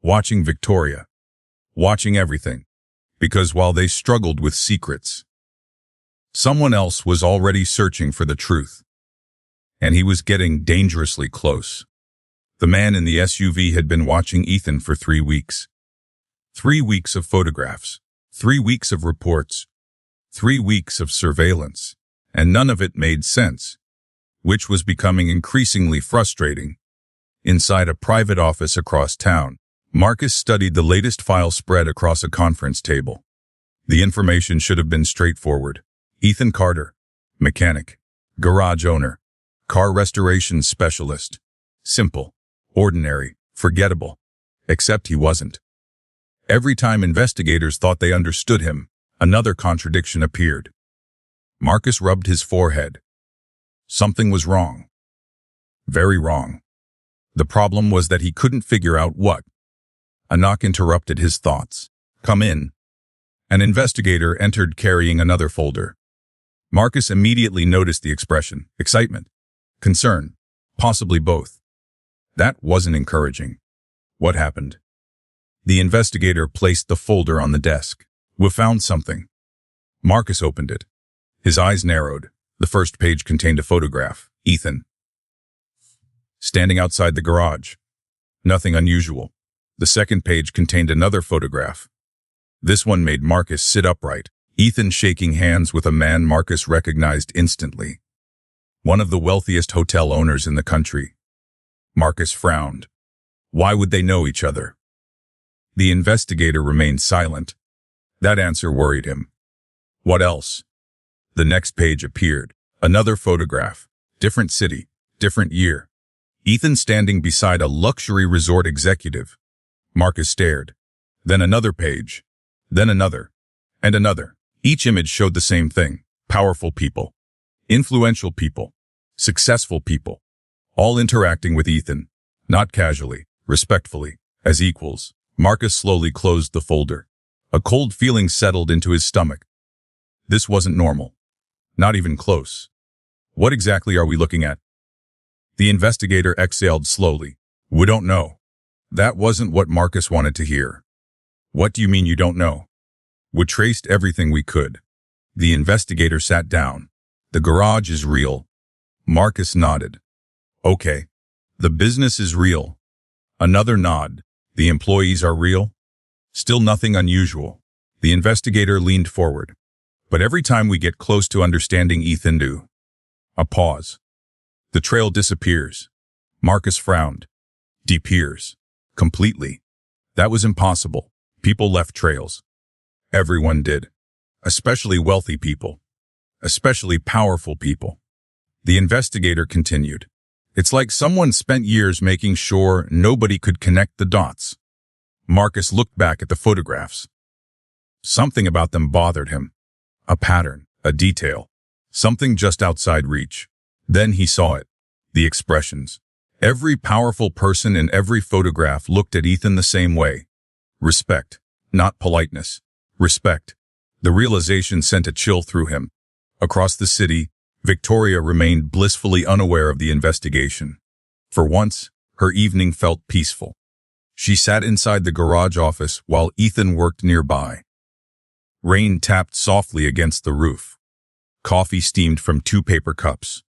Watching Victoria. Watching everything. Because while they struggled with secrets, someone else was already searching for the truth. And he was getting dangerously close. The man in the SUV had been watching Ethan for 3 weeks. 3 weeks of photographs. 3 weeks of reports. 3 weeks of surveillance. And none of it made sense, which was becoming increasingly frustrating. Inside a private office across town, Marcus studied the latest file spread across a conference table. The information should have been straightforward. Ethan Carter, mechanic, garage owner, car restoration specialist. Simple, ordinary, forgettable. Except he wasn't. Every time investigators thought they understood him, another contradiction appeared. Marcus rubbed his forehead. Something was wrong. Very wrong. The problem was that he couldn't figure out what. A knock interrupted his thoughts. Come in. An investigator entered carrying another folder. Marcus immediately noticed the expression, excitement, concern, possibly both. That wasn't encouraging. What happened? The investigator placed the folder on the desk. We found something. Marcus opened it. His eyes narrowed. The first page contained a photograph. Ethan. Standing outside the garage. Nothing unusual. The second page contained another photograph. This one made Marcus sit upright. Ethan shaking hands with a man Marcus recognized instantly. One of the wealthiest hotel owners in the country. Marcus frowned. Why would they know each other? The investigator remained silent. That answer worried him. What else? The next page appeared. Another photograph. Different city. Different year. Ethan standing beside a luxury resort executive. Marcus stared. Then another page. Then another. And another. Each image showed the same thing. Powerful people. Influential people. Successful people. All interacting with Ethan. Not casually, respectfully, as equals. Marcus slowly closed the folder. A cold feeling settled into his stomach. This wasn't normal. Not even close. What exactly are we looking at? The investigator exhaled slowly. We don't know. That wasn't what Marcus wanted to hear. What do you mean you don't know? We traced everything we could. The investigator sat down. The garage is real. Marcus nodded. Okay. The business is real. Another nod. The employees are real. Still nothing unusual. The investigator leaned forward. But every time we get close to understanding Ethan do. A pause. The trail disappears. Marcus frowned. Disappears. Completely. That was impossible. People left trails. Everyone did. Especially wealthy people. Especially powerful people. The investigator continued. It's like someone spent years making sure nobody could connect the dots. Marcus looked back at the photographs. Something about them bothered him. A pattern, a detail, something just outside reach. Then he saw it. The expressions. Every powerful person in every photograph looked at Ethan the same way. Respect, not politeness. Respect. The realization sent a chill through him. Across the city, Victoria remained blissfully unaware of the investigation. For once, her evening felt peaceful. She sat inside the garage office while Ethan worked nearby. Rain tapped softly against the roof. Coffee steamed from 2 paper cups.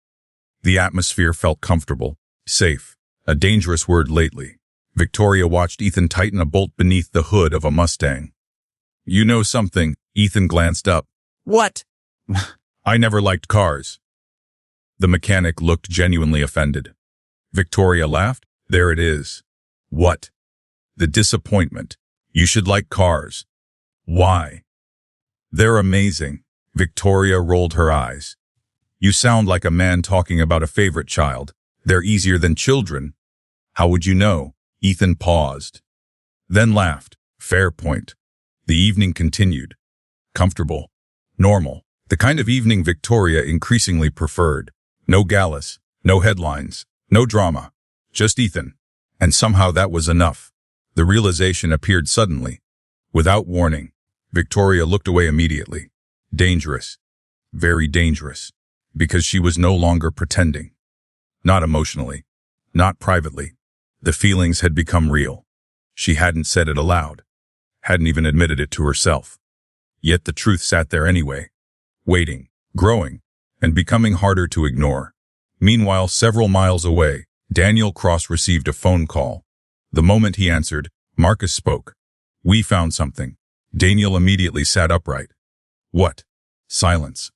The atmosphere felt comfortable, safe, a dangerous word lately. Victoria watched Ethan tighten a bolt beneath the hood of a Mustang. You know something, Ethan glanced up. What? I never liked cars. The mechanic looked genuinely offended. Victoria laughed. There it is. What? The disappointment. You should like cars. Why? They're amazing. Victoria rolled her eyes. You sound like a man talking about a favorite child. They're easier than children. How would you know? Ethan paused. Then laughed. Fair point. The evening continued. Comfortable. Normal. The kind of evening Victoria increasingly preferred. No galas, no headlines, no drama. Just Ethan. And somehow that was enough. The realization appeared suddenly. Without warning, Victoria looked away immediately. Dangerous. Very dangerous. Because she was no longer pretending. Not emotionally. Not privately. The feelings had become real. She hadn't said it aloud. Hadn't even admitted it to herself. Yet the truth sat there anyway. Waiting, growing, and becoming harder to ignore. Meanwhile, several miles away, Daniel Cross received a phone call. The moment he answered, Marcus spoke. "We found something." Daniel immediately sat upright. "What?" Silence.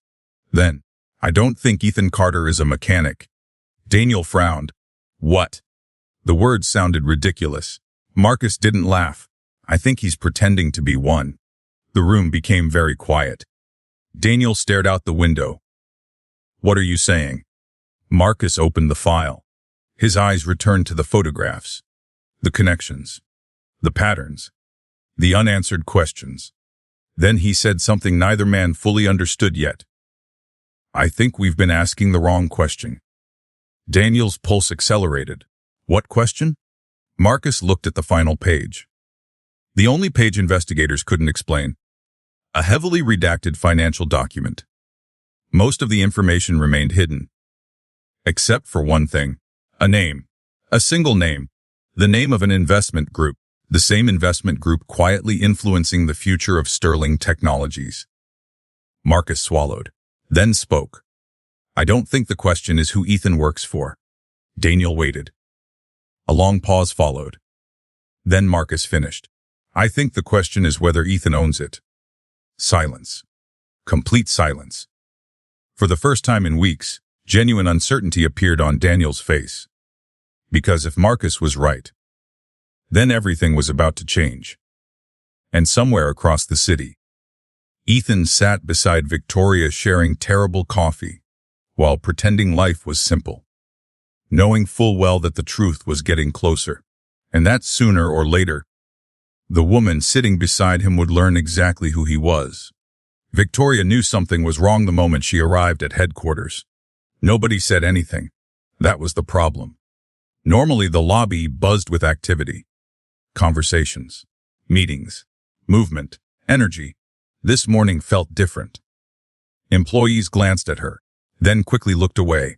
Then, "I don't think Ethan Carter is a mechanic." Daniel frowned. "What?" The words sounded ridiculous. Marcus didn't laugh. "I think he's pretending to be one." The room became very quiet. Daniel stared out the window. "What are you saying?" Marcus opened the file. His eyes returned to the photographs. The connections. The patterns. The unanswered questions. Then he said something neither man fully understood yet. "I think we've been asking the wrong question." Daniel's pulse accelerated. What question? Marcus looked at the final page. The only page investigators couldn't explain. A heavily redacted financial document. Most of the information remained hidden. Except for one thing. A name. A single name. The name of an investment group. The same investment group quietly influencing the future of Sterling Technologies. Marcus swallowed. Then spoke. "I don't think the question is who Ethan works for." Daniel waited. A long pause followed. Then Marcus finished. "I think the question is whether Ethan owns it." Silence. Complete silence. For the first time in weeks, genuine uncertainty appeared on Daniel's face. Because if Marcus was right, then everything was about to change. And somewhere across the city, Ethan sat beside Victoria sharing terrible coffee, while pretending life was simple, knowing full well that the truth was getting closer, and that sooner or later, the woman sitting beside him would learn exactly who he was. Victoria knew something was wrong the moment she arrived at headquarters. Nobody said anything. That was the problem. Normally the lobby buzzed with activity. Conversations, meetings, movement, energy. This morning felt different. Employees glanced at her, then quickly looked away.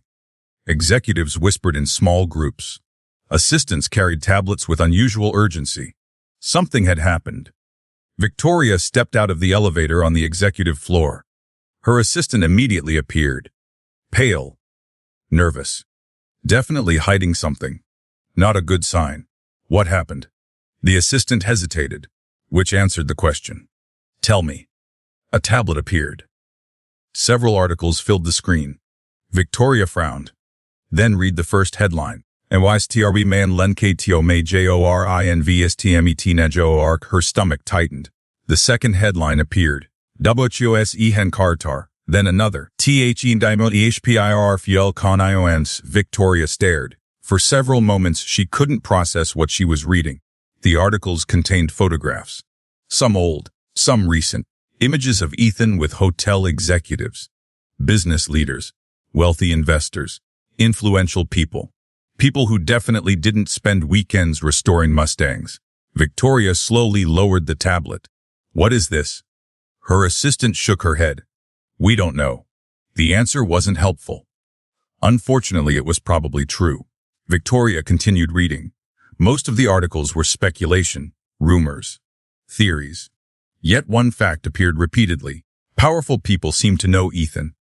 Executives whispered in small groups. Assistants carried tablets with unusual urgency. Something had happened. Victoria stepped out of the elevator on the executive floor. Her assistant immediately appeared. Pale. Nervous. Definitely hiding something. Not a good sign. What happened? The assistant hesitated, which answered the question. "Tell me." A tablet appeared. Several articles filled the screen. Victoria frowned. Then read the first headline. NYSTRB man LenKTO may JORINVSTMET. Her stomach tightened. The second headline appeared. WHOS Ethan Carter. Then another. THE Fuel Con IONS. Victoria stared. For several moments she couldn't process what she was reading. The articles contained photographs. Some old, some recent. Images of Ethan with hotel executives. Business leaders. Wealthy investors. Influential people. People who definitely didn't spend weekends restoring Mustangs. Victoria slowly lowered the tablet. "What is this?" Her assistant shook her head. "We don't know." The answer wasn't helpful. Unfortunately, it was probably true. Victoria continued reading. Most of the articles were speculation, rumors, theories. Yet one fact appeared repeatedly. Powerful people seemed to know Ethan.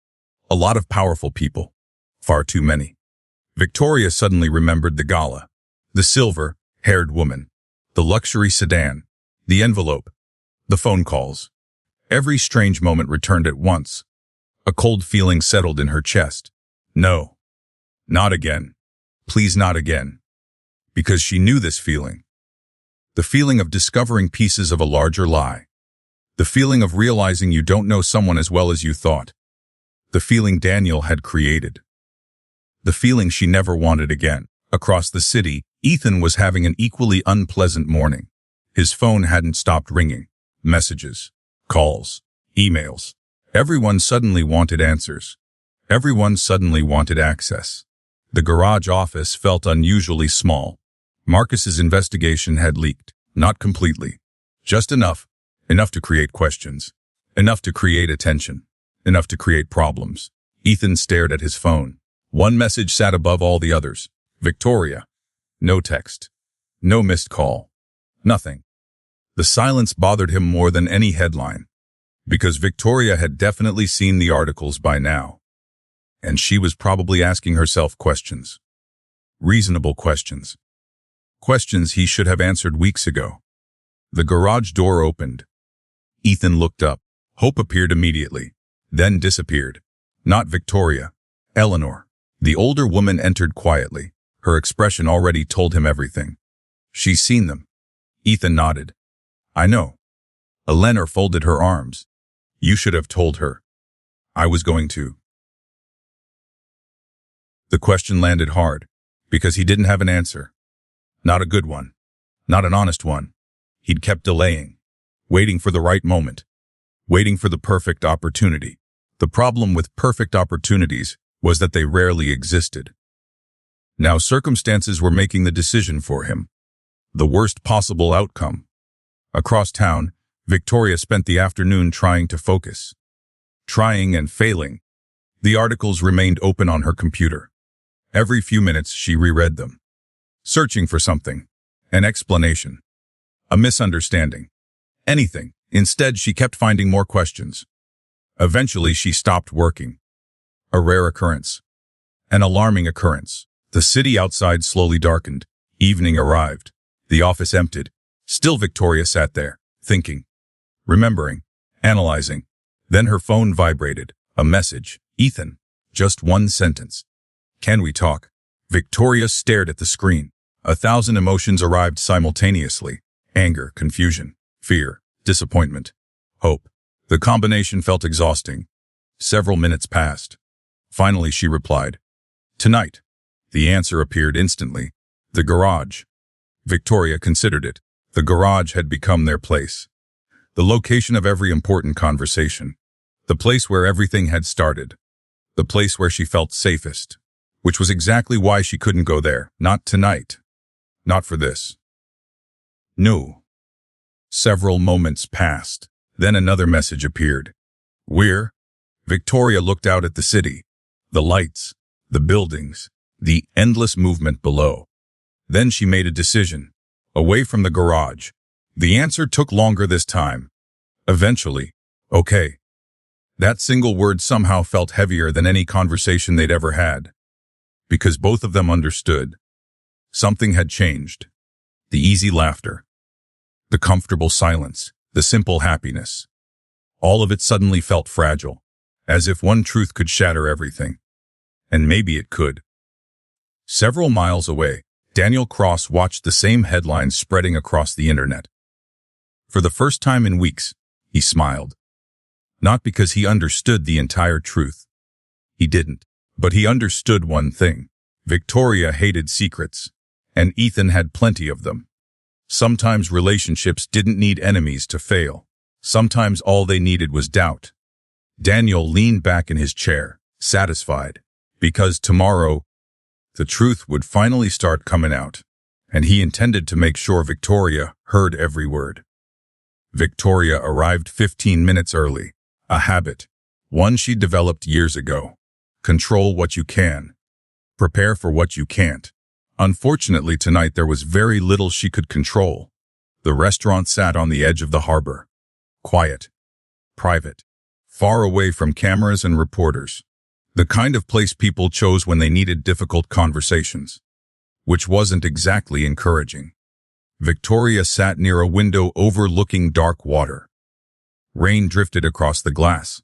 A lot of powerful people. Far too many. Victoria suddenly remembered the gala. The silver-haired woman. The luxury sedan. The envelope. The phone calls. Every strange moment returned at once. A cold feeling settled in her chest. No. Not again. Please not again. Because she knew this feeling. The feeling of discovering pieces of a larger lie. The feeling of realizing you don't know someone as well as you thought. The feeling Daniel had created. The feeling she never wanted again. Across the city, Ethan was having an equally unpleasant morning. His phone hadn't stopped ringing. Messages, calls, emails. Everyone suddenly wanted answers. Everyone suddenly wanted access. The garage office felt unusually small. Marcus's investigation had leaked, not completely. Just enough. Enough to create questions. Enough to create attention. Enough to create problems. Ethan stared at his phone. One message sat above all the others. Victoria. No text. No missed call. Nothing. The silence bothered him more than any headline, because Victoria had definitely seen the articles by now. And she was probably asking herself questions. Reasonable questions. Questions he should have answered weeks ago. The garage door opened. Ethan looked up. Hope appeared immediately, then disappeared. Not Victoria. Eleanor. The older woman entered quietly. Her expression already told him everything. She's seen them. Ethan nodded. I know. Eleanor folded her arms. You should have told her. I was going to. The question landed hard, because he didn't have an answer. Not a good one. Not an honest one. He'd kept delaying, waiting for the right moment, waiting for the perfect opportunity. The problem with perfect opportunities was that they rarely existed. Now circumstances were making the decision for him. The worst possible outcome. Across town, Victoria spent the afternoon trying to focus. Trying and failing. The articles remained open on her computer. Every few minutes she reread them. Searching for something. An explanation. A misunderstanding. Anything. Instead, she kept finding more questions. Eventually, she stopped working. A rare occurrence. An alarming occurrence. The city outside slowly darkened. Evening arrived. The office emptied. Still Victoria sat there, thinking. Remembering. Analyzing. Then her phone vibrated. A message. Ethan. Just one sentence. Can we talk? Victoria stared at the screen. 1,000 emotions arrived simultaneously. Anger, confusion, fear, disappointment, hope. The combination felt exhausting. Several minutes passed. Finally, she replied. Tonight. The answer appeared instantly. The garage. Victoria considered it. The garage had become their place. The location of every important conversation. The place where everything had started. The place where she felt safest. Which was exactly why she couldn't go there. Not tonight. Not for this. No. Several moments passed. Then another message appeared. Where? Victoria looked out at the city. The lights. The buildings. The endless movement below. Then she made a decision. Away from the garage. The answer took longer this time. Eventually. Okay. That single word somehow felt heavier than any conversation they'd ever had. Because both of them understood. Something had changed. The easy laughter. The comfortable silence. The simple happiness. All of it suddenly felt fragile. As if one truth could shatter everything. And maybe it could. Several miles away, Daniel Cross watched the same headlines spreading across the internet. For the first time in weeks, he smiled. Not because he understood the entire truth. He didn't. But he understood one thing. Victoria hated secrets. And Ethan had plenty of them. Sometimes relationships didn't need enemies to fail. Sometimes all they needed was doubt. Daniel leaned back in his chair, satisfied. Because tomorrow, the truth would finally start coming out. And he intended to make sure Victoria heard every word. Victoria arrived 15 minutes early. A habit. One she developed years ago. Control what you can. Prepare for what you can't. Unfortunately, tonight there was very little she could control. The restaurant sat on the edge of the harbor. Quiet. Private. Far away from cameras and reporters. The kind of place people chose when they needed difficult conversations. Which wasn't exactly encouraging. Victoria sat near a window overlooking dark water. Rain drifted across the glass.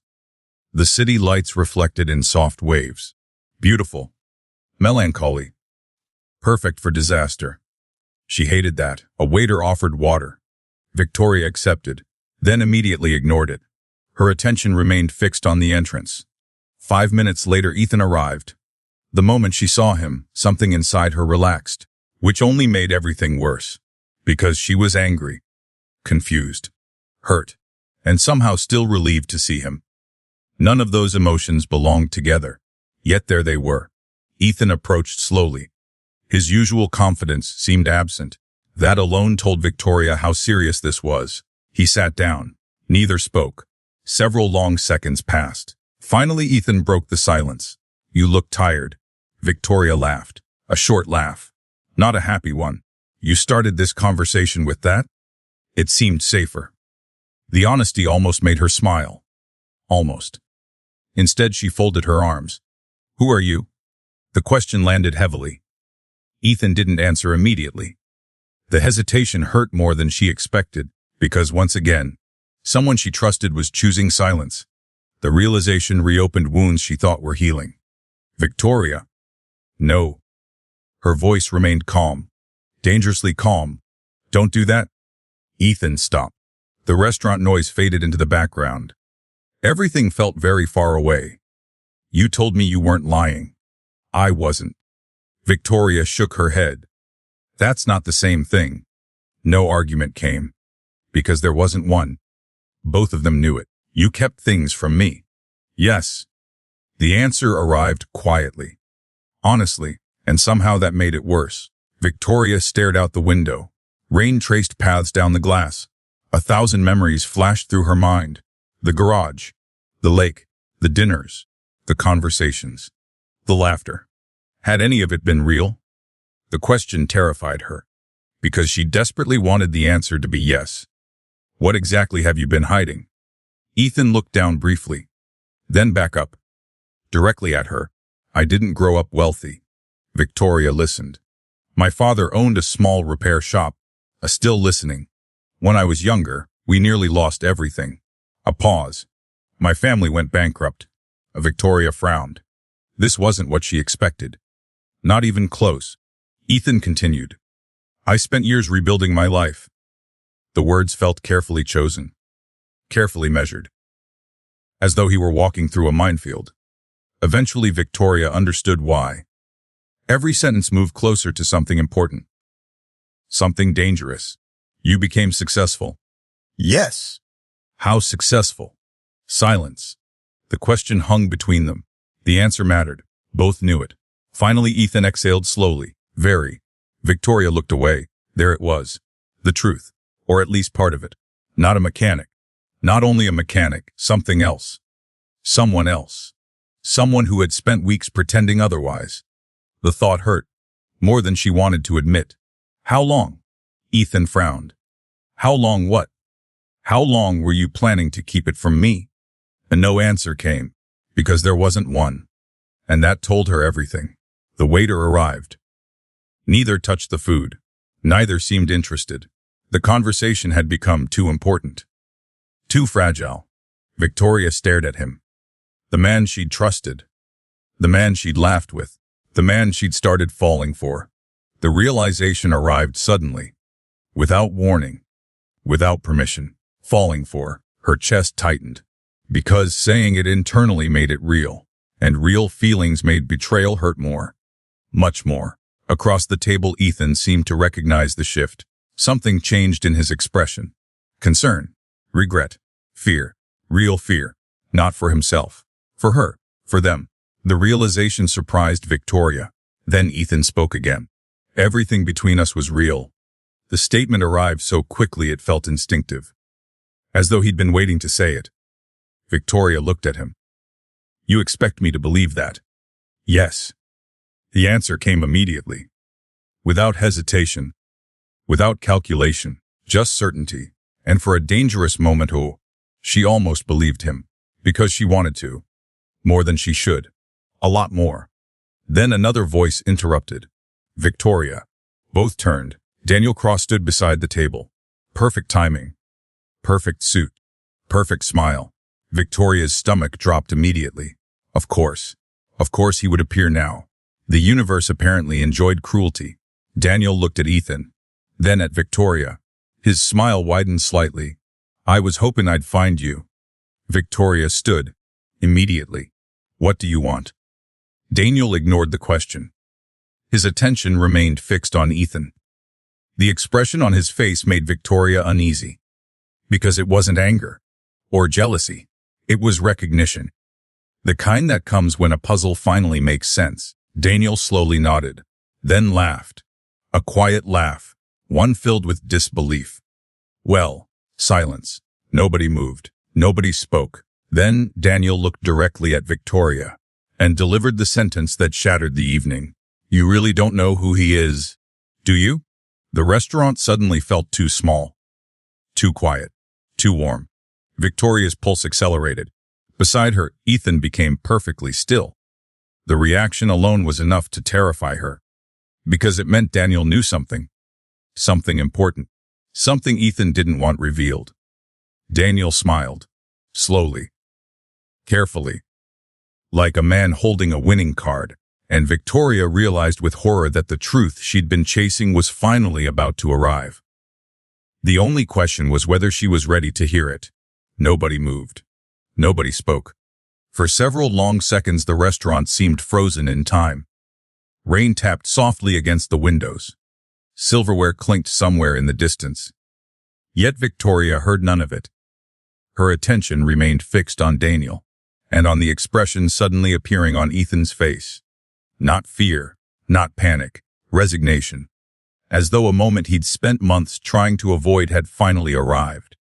The city lights reflected in soft waves. Beautiful. Melancholy. Perfect for disaster. She hated that. A waiter offered water. Victoria accepted, then immediately ignored it. Her attention remained fixed on the entrance. 5 minutes later, Ethan arrived. The moment she saw him, something inside her relaxed, which only made everything worse. Because she was angry, confused, hurt, and somehow still relieved to see him. None of those emotions belonged together. Yet there they were. Ethan approached slowly. His usual confidence seemed absent. That alone told Victoria how serious this was. He sat down. Neither spoke. Several long seconds passed. Finally, Ethan broke the silence. "You look tired." Victoria laughed. A short laugh. Not a happy one. "You started this conversation with that?" It seemed safer. The honesty almost made her smile. Almost. Instead, she folded her arms. "Who are you?" The question landed heavily. Ethan didn't answer immediately. The hesitation hurt more than she expected, because once again, someone she trusted was choosing silence. The realization reopened wounds she thought were healing. "Victoria." "No." Her voice remained calm. Dangerously calm. "Don't do that." Ethan stopped. The restaurant noise faded into the background. Everything felt very far away. "You told me you weren't lying." "I wasn't." Victoria shook her head. "That's not the same thing." No argument came. Because there wasn't one. Both of them knew it. "You kept things from me." "Yes." The answer arrived quietly. Honestly, and somehow that made it worse. Victoria stared out the window. Rain traced paths down the glass. 1,000 memories flashed through her mind. The garage, the lake, the dinners, the conversations, the laughter. Had any of it been real? The question terrified her, because she desperately wanted the answer to be yes. "What exactly have you been hiding?" Ethan looked down briefly, then back up, directly at her. "I didn't grow up wealthy." Victoria listened. "My father owned a small repair shop." Still listening. "When I was younger, we nearly lost everything." A pause. "My family went bankrupt." Victoria frowned. This wasn't what she expected. Not even close. Ethan continued. "I spent years rebuilding my life." The words felt carefully chosen, carefully measured, as though he were walking through a minefield. Eventually, Victoria understood why. Every sentence moved closer to something important. Something dangerous. "You became successful." "Yes." "How successful?" Silence. The question hung between them. The answer mattered. Both knew it. Finally, Ethan exhaled slowly. "Very." Victoria looked away. There it was. The truth. Or at least part of it. Not a mechanic. Not only a mechanic, something else. Someone else. Someone who had spent weeks pretending otherwise. The thought hurt. More than she wanted to admit. "How long?" Ethan frowned. "How long what?" "How long were you planning to keep it from me?" And no answer came, because there wasn't one. And that told her everything. The waiter arrived. Neither touched the food. Neither seemed interested. The conversation had become too important. Too fragile. Victoria stared at him. The man she'd trusted. The man she'd laughed with. The man she'd started falling for. The realization arrived suddenly. Without warning. Without permission. Falling for. Her chest tightened. Because saying it internally made it real. And real feelings made betrayal hurt more. Much more. Across the table, Ethan seemed to recognize the shift. Something changed in his expression. Concern. Regret. Fear. Real fear. Not for himself. For her. For them. The realization surprised Victoria. Then Ethan spoke again. "Everything between us was real." The statement arrived so quickly it felt instinctive. As though he'd been waiting to say it. Victoria looked at him. "You expect me to believe that?" "Yes." The answer came immediately. Without hesitation. Without calculation. Just certainty. And for a dangerous moment, she almost believed him. Because she wanted to. More than she should. A lot more. Then another voice interrupted. "Victoria." Both turned. Daniel Cross stood beside the table. Perfect timing. Perfect suit. Perfect smile. Victoria's stomach dropped immediately. Of course. Of course he would appear now. The universe apparently enjoyed cruelty. Daniel looked at Ethan. Then at Victoria. His smile widened slightly. "I was hoping I'd find you." Victoria stood. Immediately. "What do you want?" Daniel ignored the question. His attention remained fixed on Ethan. The expression on his face made Victoria uneasy. Because it wasn't anger. Or jealousy. It was recognition. The kind that comes when a puzzle finally makes sense. Daniel slowly nodded, then laughed. A quiet laugh, one filled with disbelief. Well, silence. Nobody moved. Nobody spoke. Then Daniel looked directly at Victoria and delivered the sentence that shattered the evening. You really don't know who he is, do you? The restaurant suddenly felt too small, too quiet, too warm. Victoria's pulse accelerated. Beside her, Ethan became perfectly still. The reaction alone was enough to terrify her, because it meant Daniel knew something. Something important. Something Ethan didn't want revealed. Daniel smiled. Slowly. Carefully. Like a man holding a winning card. And Victoria realized with horror that the truth she'd been chasing was finally about to arrive. The only question was whether she was ready to hear it. Nobody moved. Nobody spoke. For several long seconds the restaurant seemed frozen in time. Rain tapped softly against the windows. Silverware clinked somewhere in the distance. Yet Victoria heard none of it. Her attention remained fixed on Daniel, and on the expression suddenly appearing on Ethan's face. Not fear, not panic, resignation. As though a moment he'd spent months trying to avoid had finally arrived.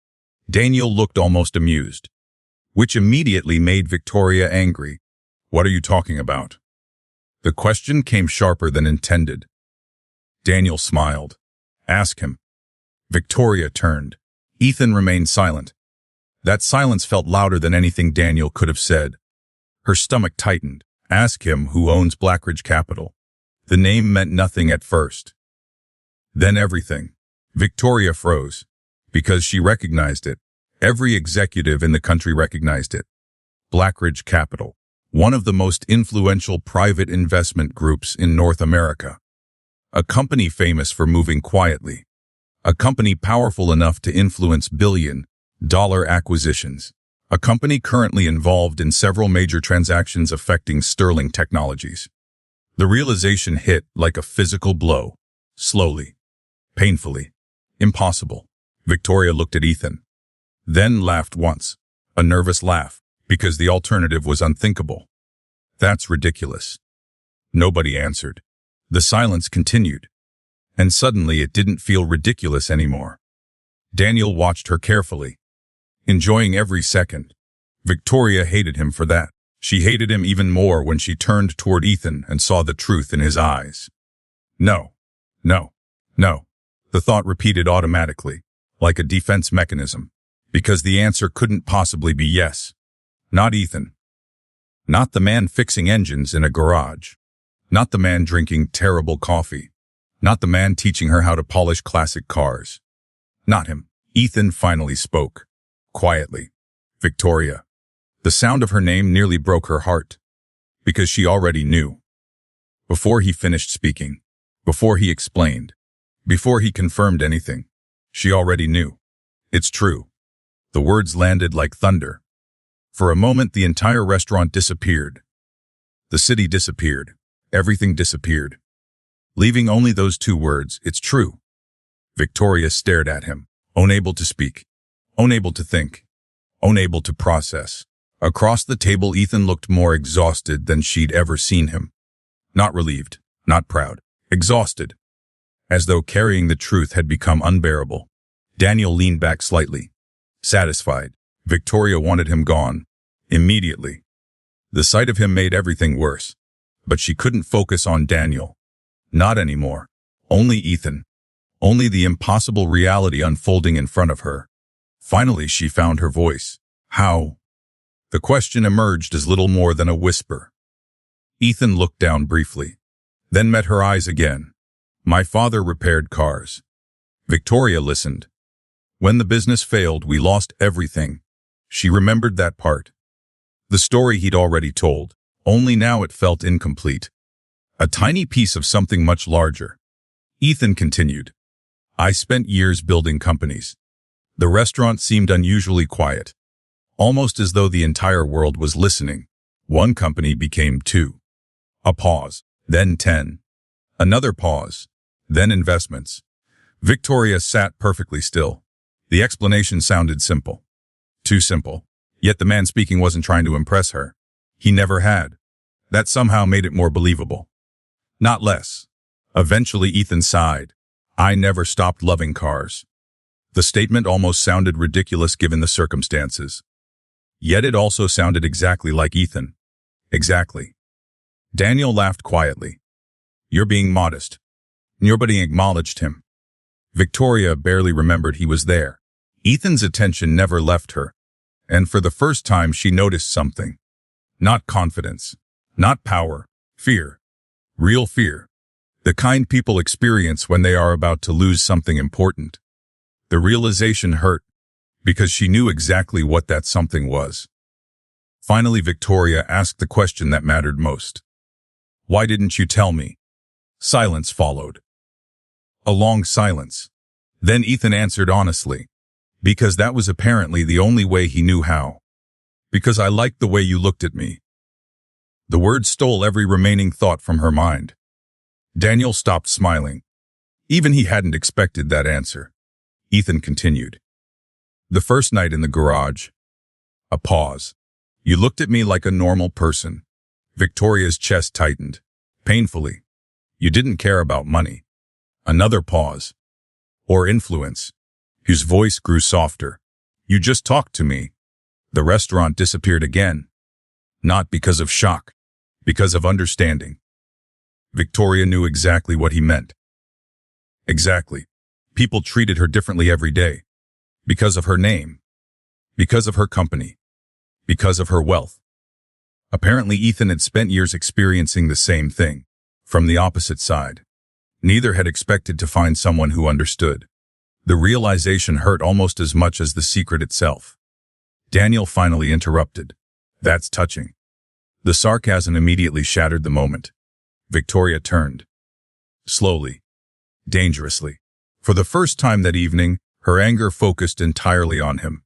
Daniel looked almost amused, which immediately made Victoria angry. What are you talking about? The question came sharper than intended. Daniel smiled. Ask him. Victoria turned. Ethan remained silent. That silence felt louder than anything Daniel could have said. Her stomach tightened. Ask him who owns Blackridge Capital. The name meant nothing at first. Then everything. Victoria froze, because she recognized it. Every executive in the country recognized it. Blackridge Capital, one of the most influential private investment groups in North America. A company famous for moving quietly. A company powerful enough to influence billion-dollar acquisitions. A company currently involved in several major transactions affecting Sterling Technologies. The realization hit like a physical blow. Slowly. Painfully. Impossible. Victoria looked at Ethan. Then laughed once. A nervous laugh, because the alternative was unthinkable. That's ridiculous. Nobody answered. The silence continued. And suddenly it didn't feel ridiculous anymore. Daniel watched her carefully, enjoying every second. Victoria hated him for that. She hated him even more when she turned toward Ethan and saw the truth in his eyes. No, no, no. The thought repeated automatically, like a defense mechanism, because the answer couldn't possibly be yes. Not Ethan. Not the man fixing engines in a garage. Not the man drinking terrible coffee. Not the man teaching her how to polish classic cars. Not him. Ethan finally spoke. Quietly. Victoria. The sound of her name nearly broke her heart. Because she already knew. Before he finished speaking. Before he explained. Before he confirmed anything. She already knew. It's true. The words landed like thunder. For a moment the entire restaurant disappeared. The city disappeared. Everything disappeared. Leaving only those two words, it's true. Victoria stared at him, unable to speak, unable to think, unable to process. Across the table, Ethan looked more exhausted than she'd ever seen him. Not relieved, not proud, exhausted. As though carrying the truth had become unbearable. Daniel leaned back slightly, satisfied. Victoria wanted him gone, immediately. The sight of him made everything worse. But she couldn't focus on Daniel. Not anymore. Only Ethan. Only the impossible reality unfolding in front of her. Finally, she found her voice. How? The question emerged as little more than a whisper. Ethan looked down briefly, then met her eyes again. My father repaired cars. Victoria listened. When the business failed, we lost everything. She remembered that part. The story he'd already told, only now it felt incomplete. A tiny piece of something much larger. Ethan continued. I spent years building companies. The restaurant seemed unusually quiet, almost as though the entire world was listening. One company became 2. A pause, then 10. Another pause, then investments. Victoria sat perfectly still. The explanation sounded simple. Too simple. Yet the man speaking wasn't trying to impress her. He never had. That somehow made it more believable. Not less. Eventually Ethan sighed. I never stopped loving cars. The statement almost sounded ridiculous given the circumstances. Yet it also sounded exactly like Ethan. Exactly. Daniel laughed quietly. You're being modest. Nobody acknowledged him. Victoria barely remembered he was there. Ethan's attention never left her, and for the first time she noticed something. Not confidence, not power, fear. Real fear. The kind people experience when they are about to lose something important. The realization hurt, because she knew exactly what that something was. Finally, Victoria asked the question that mattered most. Why didn't you tell me? Silence followed. A long silence. Then Ethan answered honestly. Because that was apparently the only way he knew how. Because I liked the way you looked at me. The words stole every remaining thought from her mind. Daniel stopped smiling. Even he hadn't expected that answer. Ethan continued. The first night in the garage. A pause. You looked at me like a normal person. Victoria's chest tightened. Painfully. You didn't care about money. Another pause. Or influence. His voice grew softer. You just talked to me. The restaurant disappeared again. Not because of shock. Because of understanding. Victoria knew exactly what he meant. Exactly. People treated her differently every day. Because of her name. Because of her company. Because of her wealth. Apparently Ethan had spent years experiencing the same thing. From the opposite side. Neither had expected to find someone who understood. The realization hurt almost as much as the secret itself. Daniel finally interrupted. That's touching. The sarcasm immediately shattered the moment. Victoria turned. Slowly. Dangerously. For the first time that evening, her anger focused entirely on him.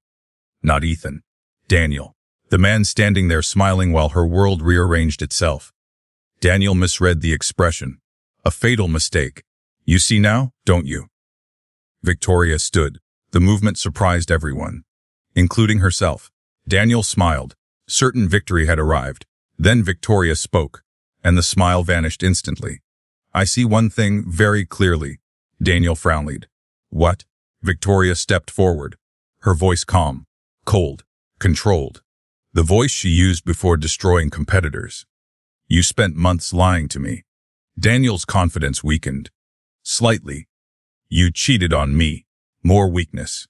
Not Ethan. Daniel. The man standing there smiling while her world rearranged itself. Daniel misread the expression. A fatal mistake. You see now, don't you? Victoria stood. The movement surprised everyone, including herself. Daniel smiled. Certain victory had arrived. Then Victoria spoke, and the smile vanished instantly. I see one thing very clearly. Daniel frowned. What? Victoria stepped forward, her voice calm, cold, controlled. The voice she used before destroying competitors. You spent months lying to me. Daniel's confidence weakened. Slightly. You cheated on me. More weakness.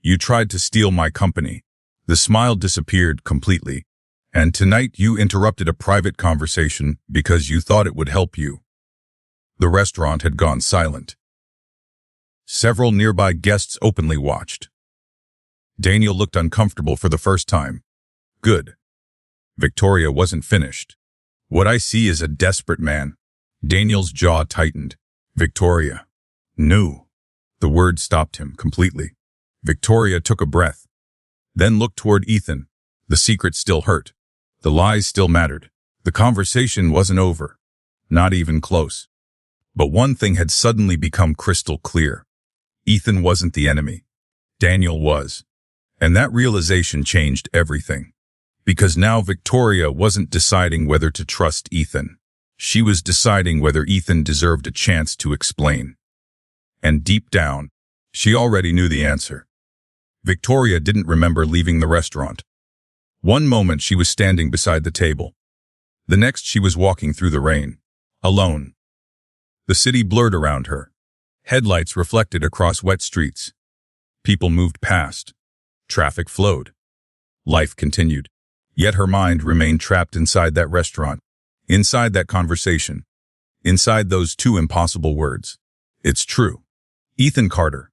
You tried to steal my company. The smile disappeared completely. And tonight you interrupted a private conversation because you thought it would help you. The restaurant had gone silent. Several nearby guests openly watched. Daniel looked uncomfortable for the first time. Good. Victoria wasn't finished. What I see is a desperate man. Daniel's jaw tightened. Victoria. Knew. The word stopped him completely. Victoria took a breath. Then looked toward Ethan. The secret still hurt. The lies still mattered. The conversation wasn't over. Not even close. But one thing had suddenly become crystal clear. Ethan wasn't the enemy. Daniel was. And that realization changed everything. Because now Victoria wasn't deciding whether to trust Ethan. She was deciding whether Ethan deserved a chance to explain. And deep down, she already knew the answer. Victoria didn't remember leaving the restaurant. One moment she was standing beside the table. The next she was walking through the rain. Alone. The city blurred around her. Headlights reflected across wet streets. People moved past. Traffic flowed. Life continued. Yet her mind remained trapped inside that restaurant. Inside that conversation. Inside those two impossible words. It's true. Ethan Carter.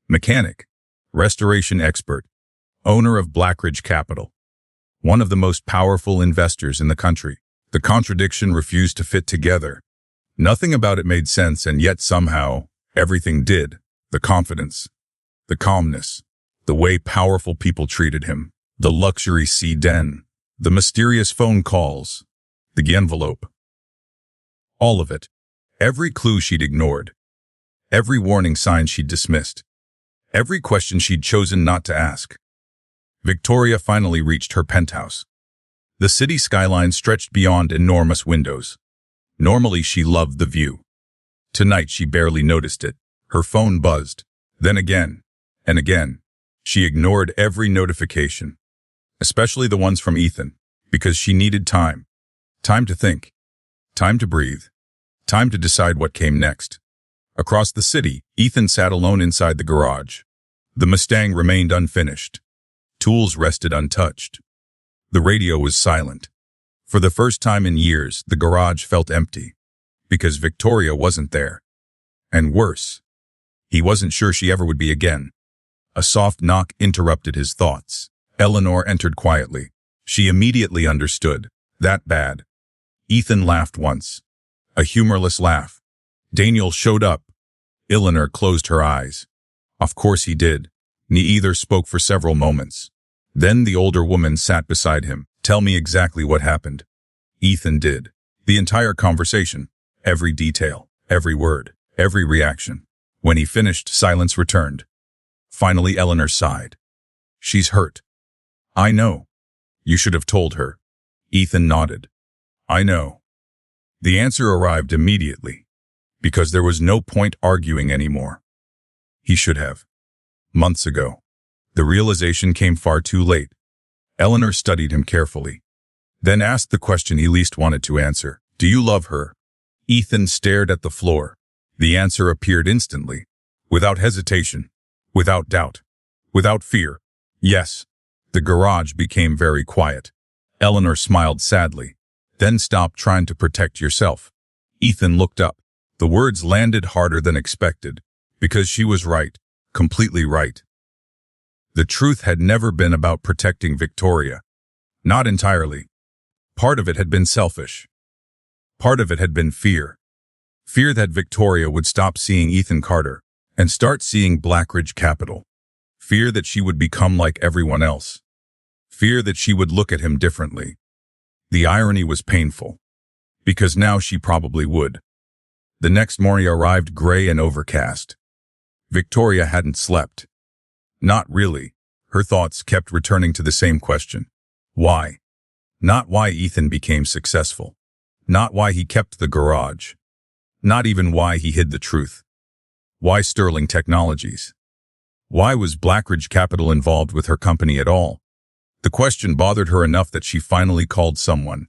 Mechanic. Restoration expert. Owner of Blackridge Capital. One of the most powerful investors in the country. The contradiction refused to fit together. Nothing about it made sense, and yet somehow, everything did. The confidence. The calmness. The way powerful people treated him. The luxury sea den. The mysterious phone calls. The envelope. All of it. Every clue she'd ignored. Every warning sign she'd dismissed. Every question she'd chosen not to ask. Victoria finally reached her penthouse. The city skyline stretched beyond enormous windows. Normally she loved the view. Tonight she barely noticed it. Her phone buzzed. Then again, and again. She ignored every notification, especially the ones from Ethan, because she needed time. Time to think. Time to breathe. Time to decide what came next. Across the city, Ethan sat alone inside the garage. The Mustang remained unfinished. Tools rested untouched. The radio was silent. For the first time in years, the garage felt empty, because Victoria wasn't there. And worse, he wasn't sure she ever would be again. A soft knock interrupted his thoughts. Eleanor entered quietly. She immediately understood. That bad. Ethan laughed once. A humorless laugh. Daniel showed up. Eleanor closed her eyes. Of course he did. Neither spoke for several moments. Then the older woman sat beside him. Tell me exactly what happened. Ethan did. The entire conversation. Every detail. Every word. Every reaction. When he finished, silence returned. Finally, Eleanor sighed. She's hurt. I know. You should have told her. Ethan nodded. I know. The answer arrived immediately, because there was no point arguing anymore. He should have. Months ago. The realization came far too late. Eleanor studied him carefully, then asked the question he least wanted to answer. Do you love her? Ethan stared at the floor. The answer appeared instantly, without hesitation, without doubt, without fear. Yes. The garage became very quiet. Eleanor smiled sadly. Then stop trying to protect yourself. Ethan looked up. The words landed harder than expected, because she was right, completely right. The truth had never been about protecting Victoria. Not entirely. Part of it had been selfish. Part of it had been fear. Fear that Victoria would stop seeing Ethan Carter and start seeing Blackridge Capital. Fear that she would become like everyone else. Fear that she would look at him differently. The irony was painful, because now she probably would. The next morning arrived gray and overcast. Victoria hadn't slept. Not really. Her thoughts kept returning to the same question. Why? Not why Ethan became successful. Not why he kept the garage. Not even why he hid the truth. Why Sterling Technologies? Why was Blackridge Capital involved with her company at all? The question bothered her enough that she finally called someone.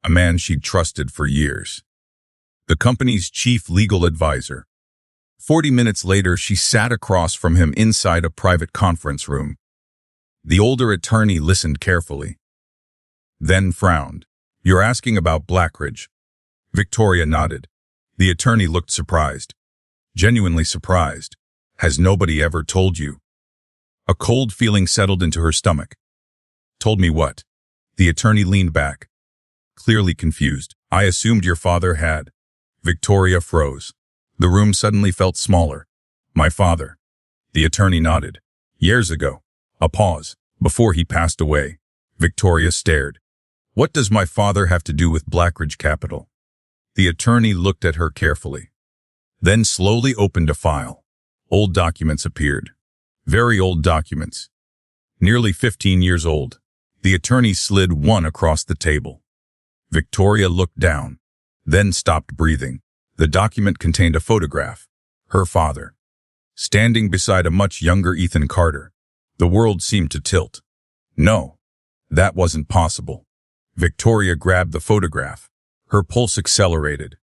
A man she'd trusted for years. The company's chief legal advisor. 40 minutes later, she sat across from him inside a private conference room. The older attorney listened carefully, then frowned. You're asking about Blackridge? Victoria nodded. The attorney looked surprised. Genuinely surprised. Has nobody ever told you? A cold feeling settled into her stomach. Told me what? The attorney leaned back, clearly confused. I assumed your father had. Victoria froze. The room suddenly felt smaller. My father. The attorney nodded. Years ago. A pause. Before he passed away. Victoria stared. What does my father have to do with Blackridge Capital? The attorney looked at her carefully, then slowly opened a file. Old documents appeared. Very old documents. Nearly 15 years old. The attorney slid one across the table. Victoria looked down, then stopped breathing. The document contained a photograph. Her father, standing beside a much younger Ethan Carter. The world seemed to tilt. No, that wasn't possible. Victoria grabbed the photograph. Her pulse accelerated.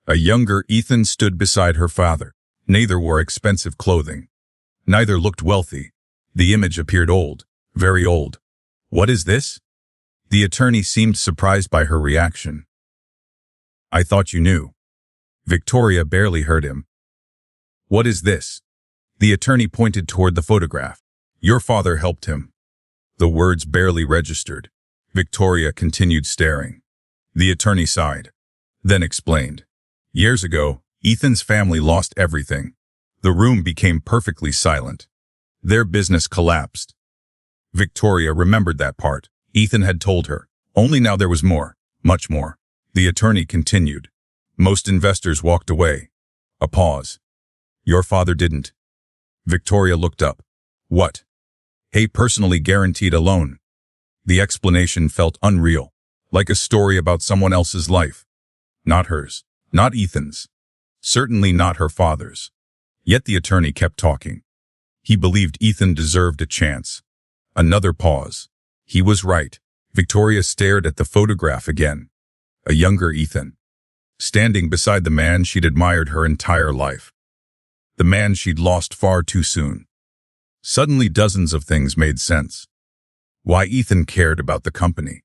A younger Ethan stood beside her father. Neither wore expensive clothing. Neither looked wealthy. The image appeared old, very old. What is this? The attorney seemed surprised by her reaction. I thought you knew. Victoria barely heard him. What is this? The attorney pointed toward the photograph. Your father helped him. The words barely registered. Victoria continued staring. The attorney sighed, then explained. Years ago, Ethan's family lost everything. The room became perfectly silent. Their business collapsed. Victoria remembered that part. Ethan had told her. Only now there was more, much more. The attorney continued. Most investors walked away. A pause. Your father didn't. Victoria looked up. What? He personally guaranteed a loan. The explanation felt unreal, like a story about someone else's life. Not hers, not Ethan's, certainly not her father's. Yet the attorney kept talking. He believed Ethan deserved a chance. Another pause. He was right. Victoria stared at the photograph again. A younger Ethan, standing beside the man she'd admired her entire life. The man she'd lost far too soon. Suddenly dozens of things made sense. Why Ethan cared about the company.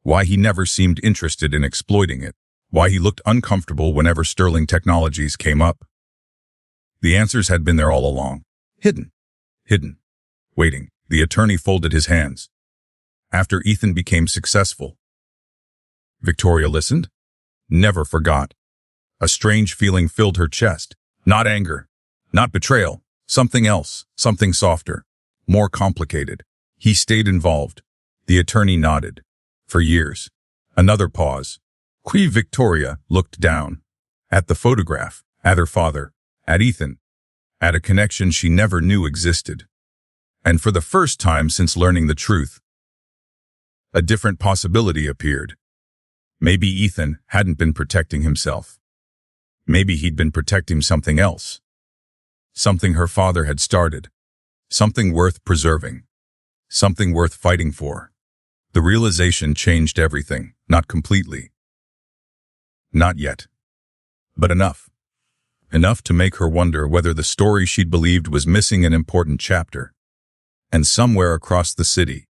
Why he never seemed interested in exploiting it. Why he looked uncomfortable whenever Sterling Technologies came up. The answers had been there all along. Hidden. Waiting. The attorney folded his hands. After Ethan became successful. Victoria listened. Never forgot. A strange feeling filled her chest. Not anger. Not betrayal. Something else. Something softer. More complicated. He stayed involved. The attorney nodded. For years. Another pause. Victoria looked down. At the photograph. At her father. At Ethan. At a connection she never knew existed. And for the first time since learning the truth, a different possibility appeared. Maybe Ethan hadn't been protecting himself. Maybe he'd been protecting something else. Something her father had started. Something worth preserving. Something worth fighting for. The realization changed everything, not completely. Not yet. But enough. Enough to make her wonder whether the story she'd believed was missing an important chapter. And somewhere across the city,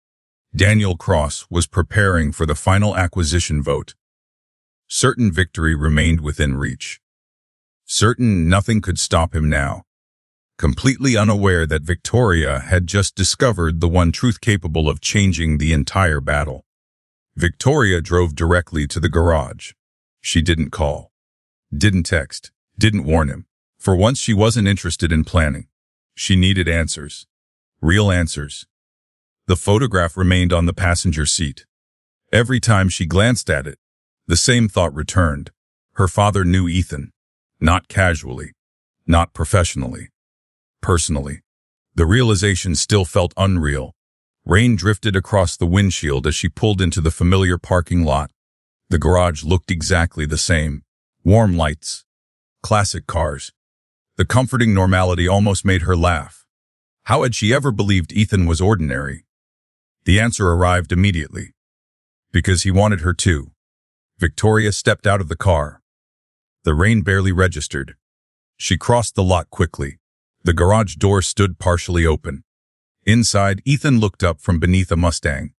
Daniel Cross was preparing for the final acquisition vote. Certain victory remained within reach. Certain nothing could stop him now. Completely unaware that Victoria had just discovered the one truth capable of changing the entire battle. Victoria drove directly to the garage. She didn't call. Didn't text. Didn't warn him. For once she wasn't interested in planning. She needed answers. Real answers. The photograph remained on the passenger seat. Every time she glanced at it, the same thought returned. Her father knew Ethan. Not casually. Not professionally. Personally. The realization still felt unreal. Rain drifted across the windshield as she pulled into the familiar parking lot. The garage looked exactly the same. Warm lights. Classic cars. The comforting normality almost made her laugh. How had she ever believed Ethan was ordinary? The answer arrived immediately. Because he wanted her to. Victoria stepped out of the car. The rain barely registered. She crossed the lot quickly. The garage door stood partially open. Inside, Ethan looked up from beneath a Mustang.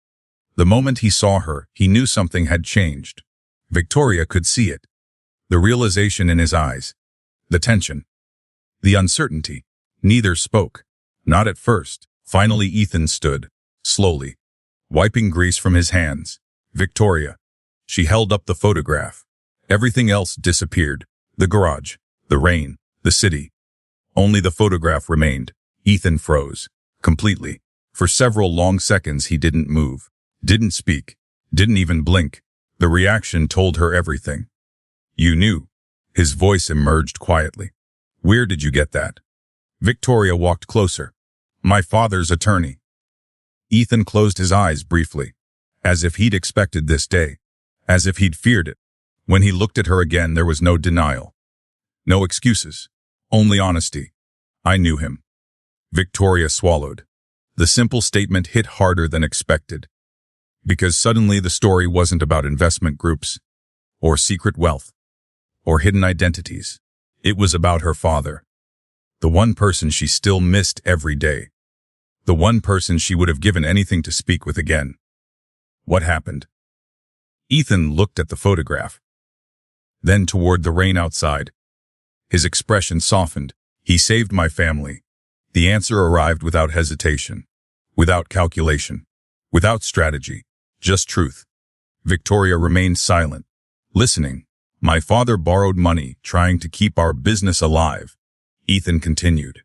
The moment he saw her, he knew something had changed. Victoria could see it. The realization in his eyes. The tension. The uncertainty. Neither spoke. Not at first. Finally, Ethan stood. Slowly. Wiping grease from his hands. Victoria. She held up the photograph. Everything else disappeared. The garage. The rain. The city. Only the photograph remained. Ethan froze. Completely. For several long seconds he didn't move. Didn't speak. Didn't even blink. The reaction told her everything. You knew. His voice emerged quietly. Where did you get that? Victoria walked closer. My father's attorney. Ethan closed his eyes briefly. As if he'd expected this day. As if he'd feared it. When he looked at her again, there was no denial. No excuses. Only honesty. I knew him. Victoria swallowed. The simple statement hit harder than expected. Because suddenly the story wasn't about investment groups, or secret wealth, or hidden identities. It was about her father. The one person she still missed every day. The one person she would have given anything to speak with again. What happened? Ethan looked at the photograph. Then toward the rain outside. His expression softened. He saved my family. The answer arrived without hesitation. Without calculation. Without strategy. Just truth. Victoria remained silent. Listening. My father borrowed money, trying to keep our business alive. Ethan continued.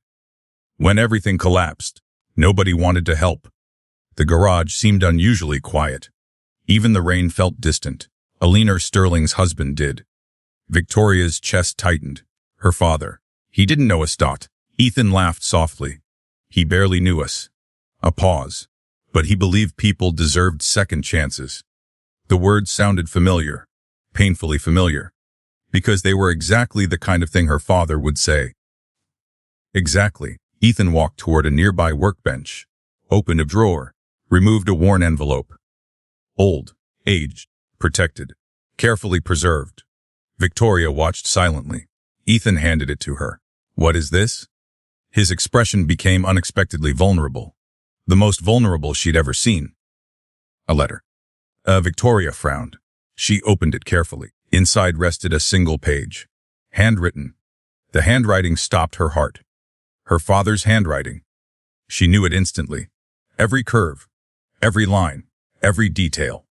When everything collapsed, nobody wanted to help. The garage seemed unusually quiet. Even the rain felt distant. Alina Sterling's husband did. Victoria's chest tightened. Her father. He didn't know us. Ethan laughed softly. He barely knew us. A pause. but he believed people deserved second chances. The words sounded familiar, painfully familiar, because they were exactly the kind of thing her father would say. Exactly. Ethan walked toward a nearby workbench, opened a drawer, removed a worn envelope. Old, aged, protected, carefully preserved. Victoria watched silently. Ethan handed it to her. "What is this?" His expression became unexpectedly vulnerable, the most vulnerable she'd ever seen. "A letter." Victoria frowned. She opened it carefully. Inside rested a single page. Handwritten. The handwriting stopped her heart. Her father's handwriting. She knew it instantly. Every curve, every line, every detail.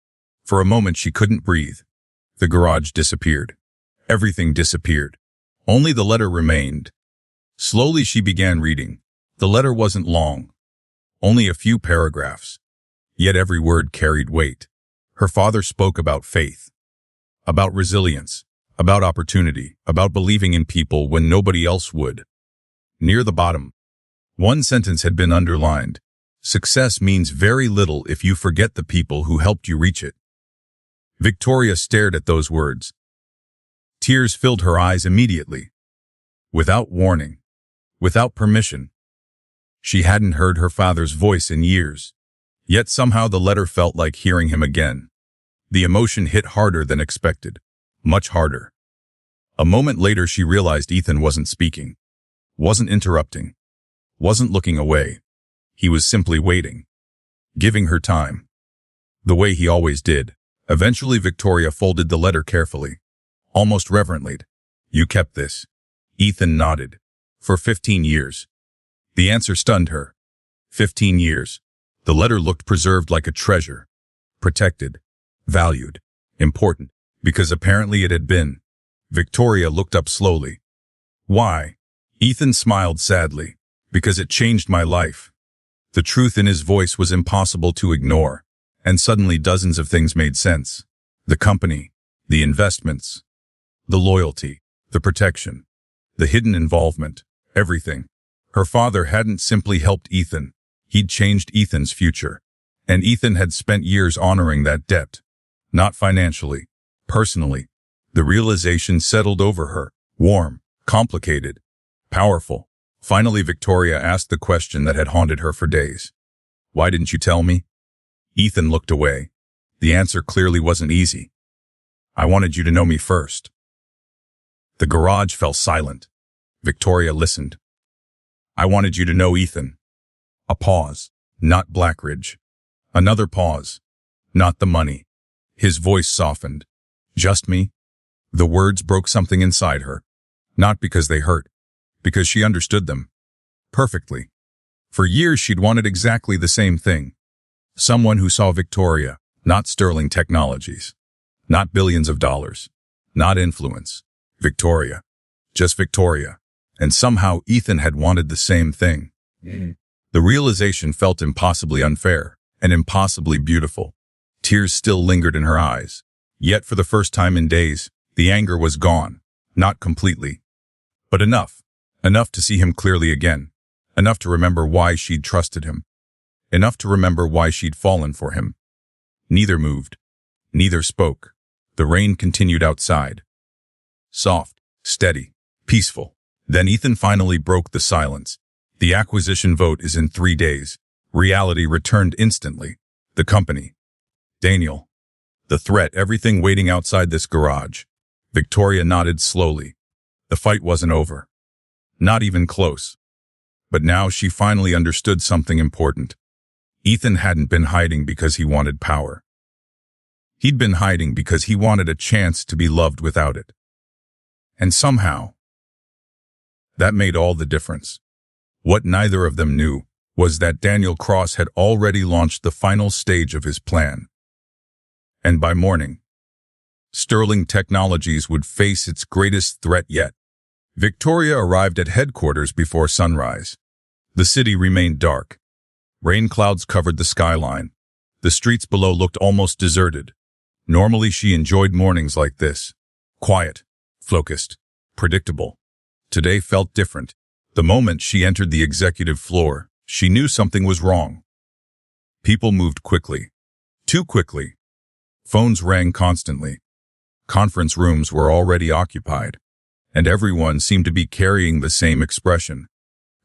For a moment she couldn't breathe. The garage disappeared. Everything disappeared. Only the letter remained. Slowly she began reading. The letter wasn't long. Only a few paragraphs. Yet every word carried weight. Her father spoke about faith, about resilience, about opportunity, about believing in people when nobody else would. Near the bottom, one sentence had been underlined. "Success means very little if you forget the people who helped you reach it." Victoria stared at those words. Tears filled her eyes immediately. Without warning, without permission. She hadn't heard her father's voice in years. Yet somehow the letter felt like hearing him again. The emotion hit harder than expected. Much harder. A moment later she realized Ethan wasn't speaking. Wasn't interrupting. Wasn't looking away. He was simply waiting. Giving her time. The way he always did. Eventually Victoria folded the letter carefully. Almost reverently. "You kept this." Ethan nodded. "For 15 years. The answer stunned her. 15 years. The letter looked preserved like a treasure. Protected. Valued. Important. Because apparently it had been. Victoria looked up slowly. "Why?" Ethan smiled sadly. "Because it changed my life." The truth in his voice was impossible to ignore. And suddenly dozens of things made sense. The company. The investments. The loyalty. The protection. The hidden involvement. Everything. Her father hadn't simply helped Ethan. He'd changed Ethan's future. And Ethan had spent years honoring that debt. Not financially. Personally. The realization settled over her. Warm. Complicated. Powerful. Finally Victoria asked the question that had haunted her for days. "Why didn't you tell me?" Ethan looked away. The answer clearly wasn't easy. "I wanted you to know me first." The garage fell silent. Victoria listened. "I wanted you to know Ethan." A pause. Not Blackridge. Another pause. Not the money. His voice softened. "Just me?" The words broke something inside her. Not because they hurt. Because she understood them. Perfectly. For years she'd wanted exactly the same thing. Someone who saw Victoria, not Sterling Technologies. Not billions of dollars. Not influence. Victoria. Just Victoria. And somehow Ethan had wanted the same thing. The realization felt impossibly unfair and impossibly beautiful. Tears still lingered in her eyes. Yet for the first time in days, the anger was gone. Not completely. But enough. Enough to see him clearly again. Enough to remember why she'd trusted him. Enough to remember why she'd fallen for him. Neither moved. Neither spoke. The rain continued outside. Soft, steady, peaceful. Then Ethan finally broke the silence. "The acquisition vote is in 3 days. Reality returned instantly. The company. Daniel. The threat, everything waiting outside this garage." Victoria nodded slowly. The fight wasn't over. Not even close. But now she finally understood something important. Ethan hadn't been hiding because he wanted power. He'd been hiding because he wanted a chance to be loved without it. And somehow, that made all the difference. What neither of them knew was that Daniel Cross had already launched the final stage of his plan. And by morning, Sterling Technologies would face its greatest threat yet. Victoria arrived at headquarters before sunrise. The city remained dark. Rain clouds covered the skyline. The streets below looked almost deserted. Normally she enjoyed mornings like this. Quiet, focused, predictable. Today felt different. The moment she entered the executive floor, she knew something was wrong. People moved quickly. Too quickly. Phones rang constantly. Conference rooms were already occupied, and everyone seemed to be carrying the same expression.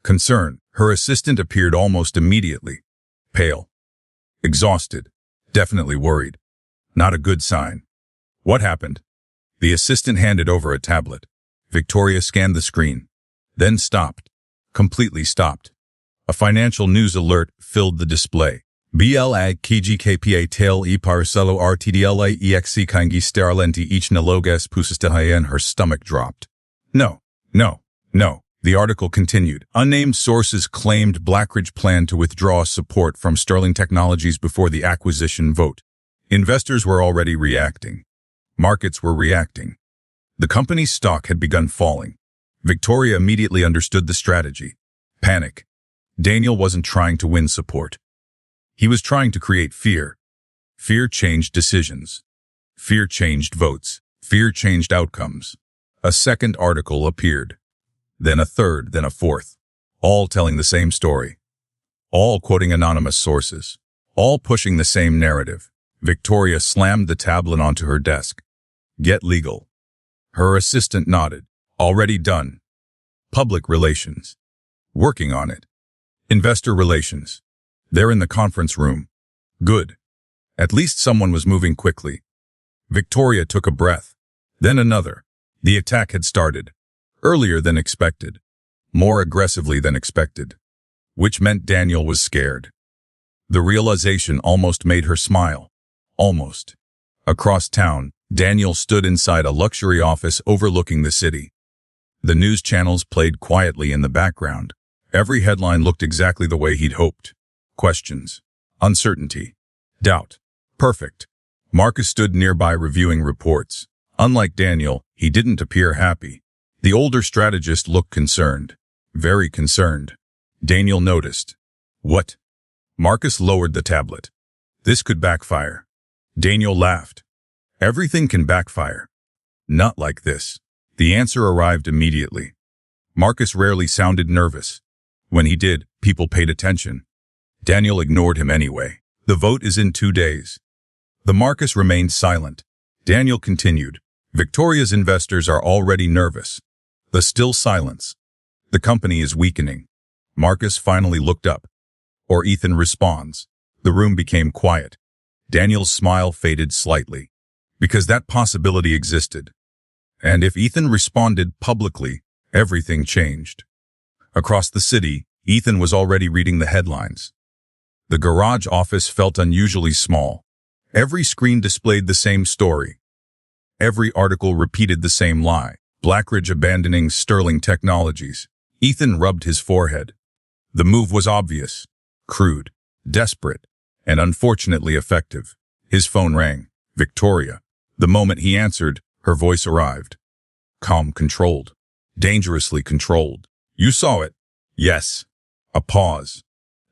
Concern. Her assistant appeared almost immediately. Pale. Exhausted. Definitely worried. Not a good sign. What happened? The assistant handed over a tablet. Victoria scanned the screen, then stopped. Completely stopped. A financial news alert filled the display. BLA KGKPA tail e parcelo RTDLA EXC kangi steralenti each nalogas pusistahayan. Her stomach dropped. No. The article continued. Unnamed sources claimed Blackridge planned to withdraw support from Sterling Technologies before the acquisition vote. Investors were already reacting. Markets were reacting. The company's stock had begun falling. Victoria immediately understood the strategy. Panic. Daniel wasn't trying to win support. He was trying to create fear. Fear changed decisions. Fear changed votes. Fear changed outcomes. A second article appeared. Then a third, then a fourth. All telling the same story. All quoting anonymous sources. All pushing the same narrative. Victoria slammed the tablet onto her desk. Get legal. Her assistant nodded. Already done. Public relations. Working on it. Investor relations. They're in the conference room. Good. At least someone was moving quickly. Victoria took a breath. Then another. The attack had started. Earlier than expected. More aggressively than expected. Which meant Daniel was scared. The realization almost made her smile. Almost. Across town, Daniel stood inside a luxury office overlooking the city. The news channels played quietly in the background. Every headline looked exactly the way he'd hoped. Questions. Uncertainty. Doubt. Perfect. Marcus stood nearby reviewing reports. Unlike Daniel, he didn't appear happy. The older strategist looked concerned. Very concerned. Daniel noticed. What? Marcus lowered the tablet. This could backfire. Daniel laughed. Everything can backfire. Not like this. The answer arrived immediately. Marcus rarely sounded nervous. When he did, people paid attention. Daniel ignored him anyway. The vote is in 2 days. The Marcus remained silent. Daniel continued. Victoria's investors are already nervous. The still silence. The company is weakening. Marcus finally looked up. Or Ethan responds. The room became quiet. Daniel's smile faded slightly. Because that possibility existed. And if Ethan responded publicly, everything changed. Across the city, Ethan was already reading the headlines. The garage office felt unusually small. Every screen displayed the same story. Every article repeated the same lie. Blackridge abandoning Sterling Technologies. Ethan rubbed his forehead. The move was obvious, crude, desperate, and unfortunately effective. His phone rang. Victoria. The moment he answered, her voice arrived. Calm, controlled. Dangerously controlled. You saw it? Yes. A pause.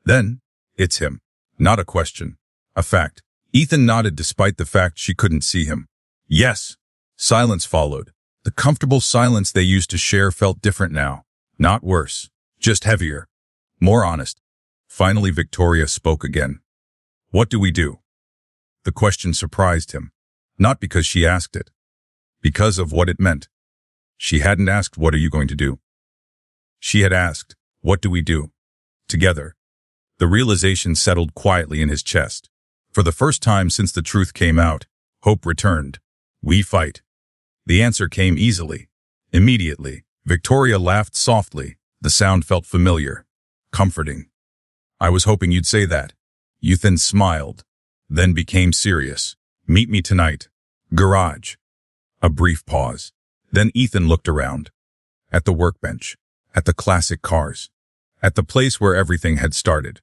Then, it's him. Not a question. A fact. Ethan nodded despite the fact she couldn't see him. Yes. Silence followed. The comfortable silence they used to share felt different now. Not worse. Just heavier. More honest. Finally, Victoria spoke again. What do we do? The question surprised him. Not because she asked it. Because of what it meant. She hadn't asked, what are you going to do? She had asked, what do we do? Together. The realization settled quietly in his chest. For the first time since the truth came out, hope returned. We fight. The answer came easily. Immediately. Victoria laughed softly. The sound felt familiar. Comforting. I was hoping you'd say that. Ethan smiled. Then became serious. Meet me tonight. Garage. A brief pause. Then Ethan looked around. At the workbench. At the classic cars. At the place where everything had started.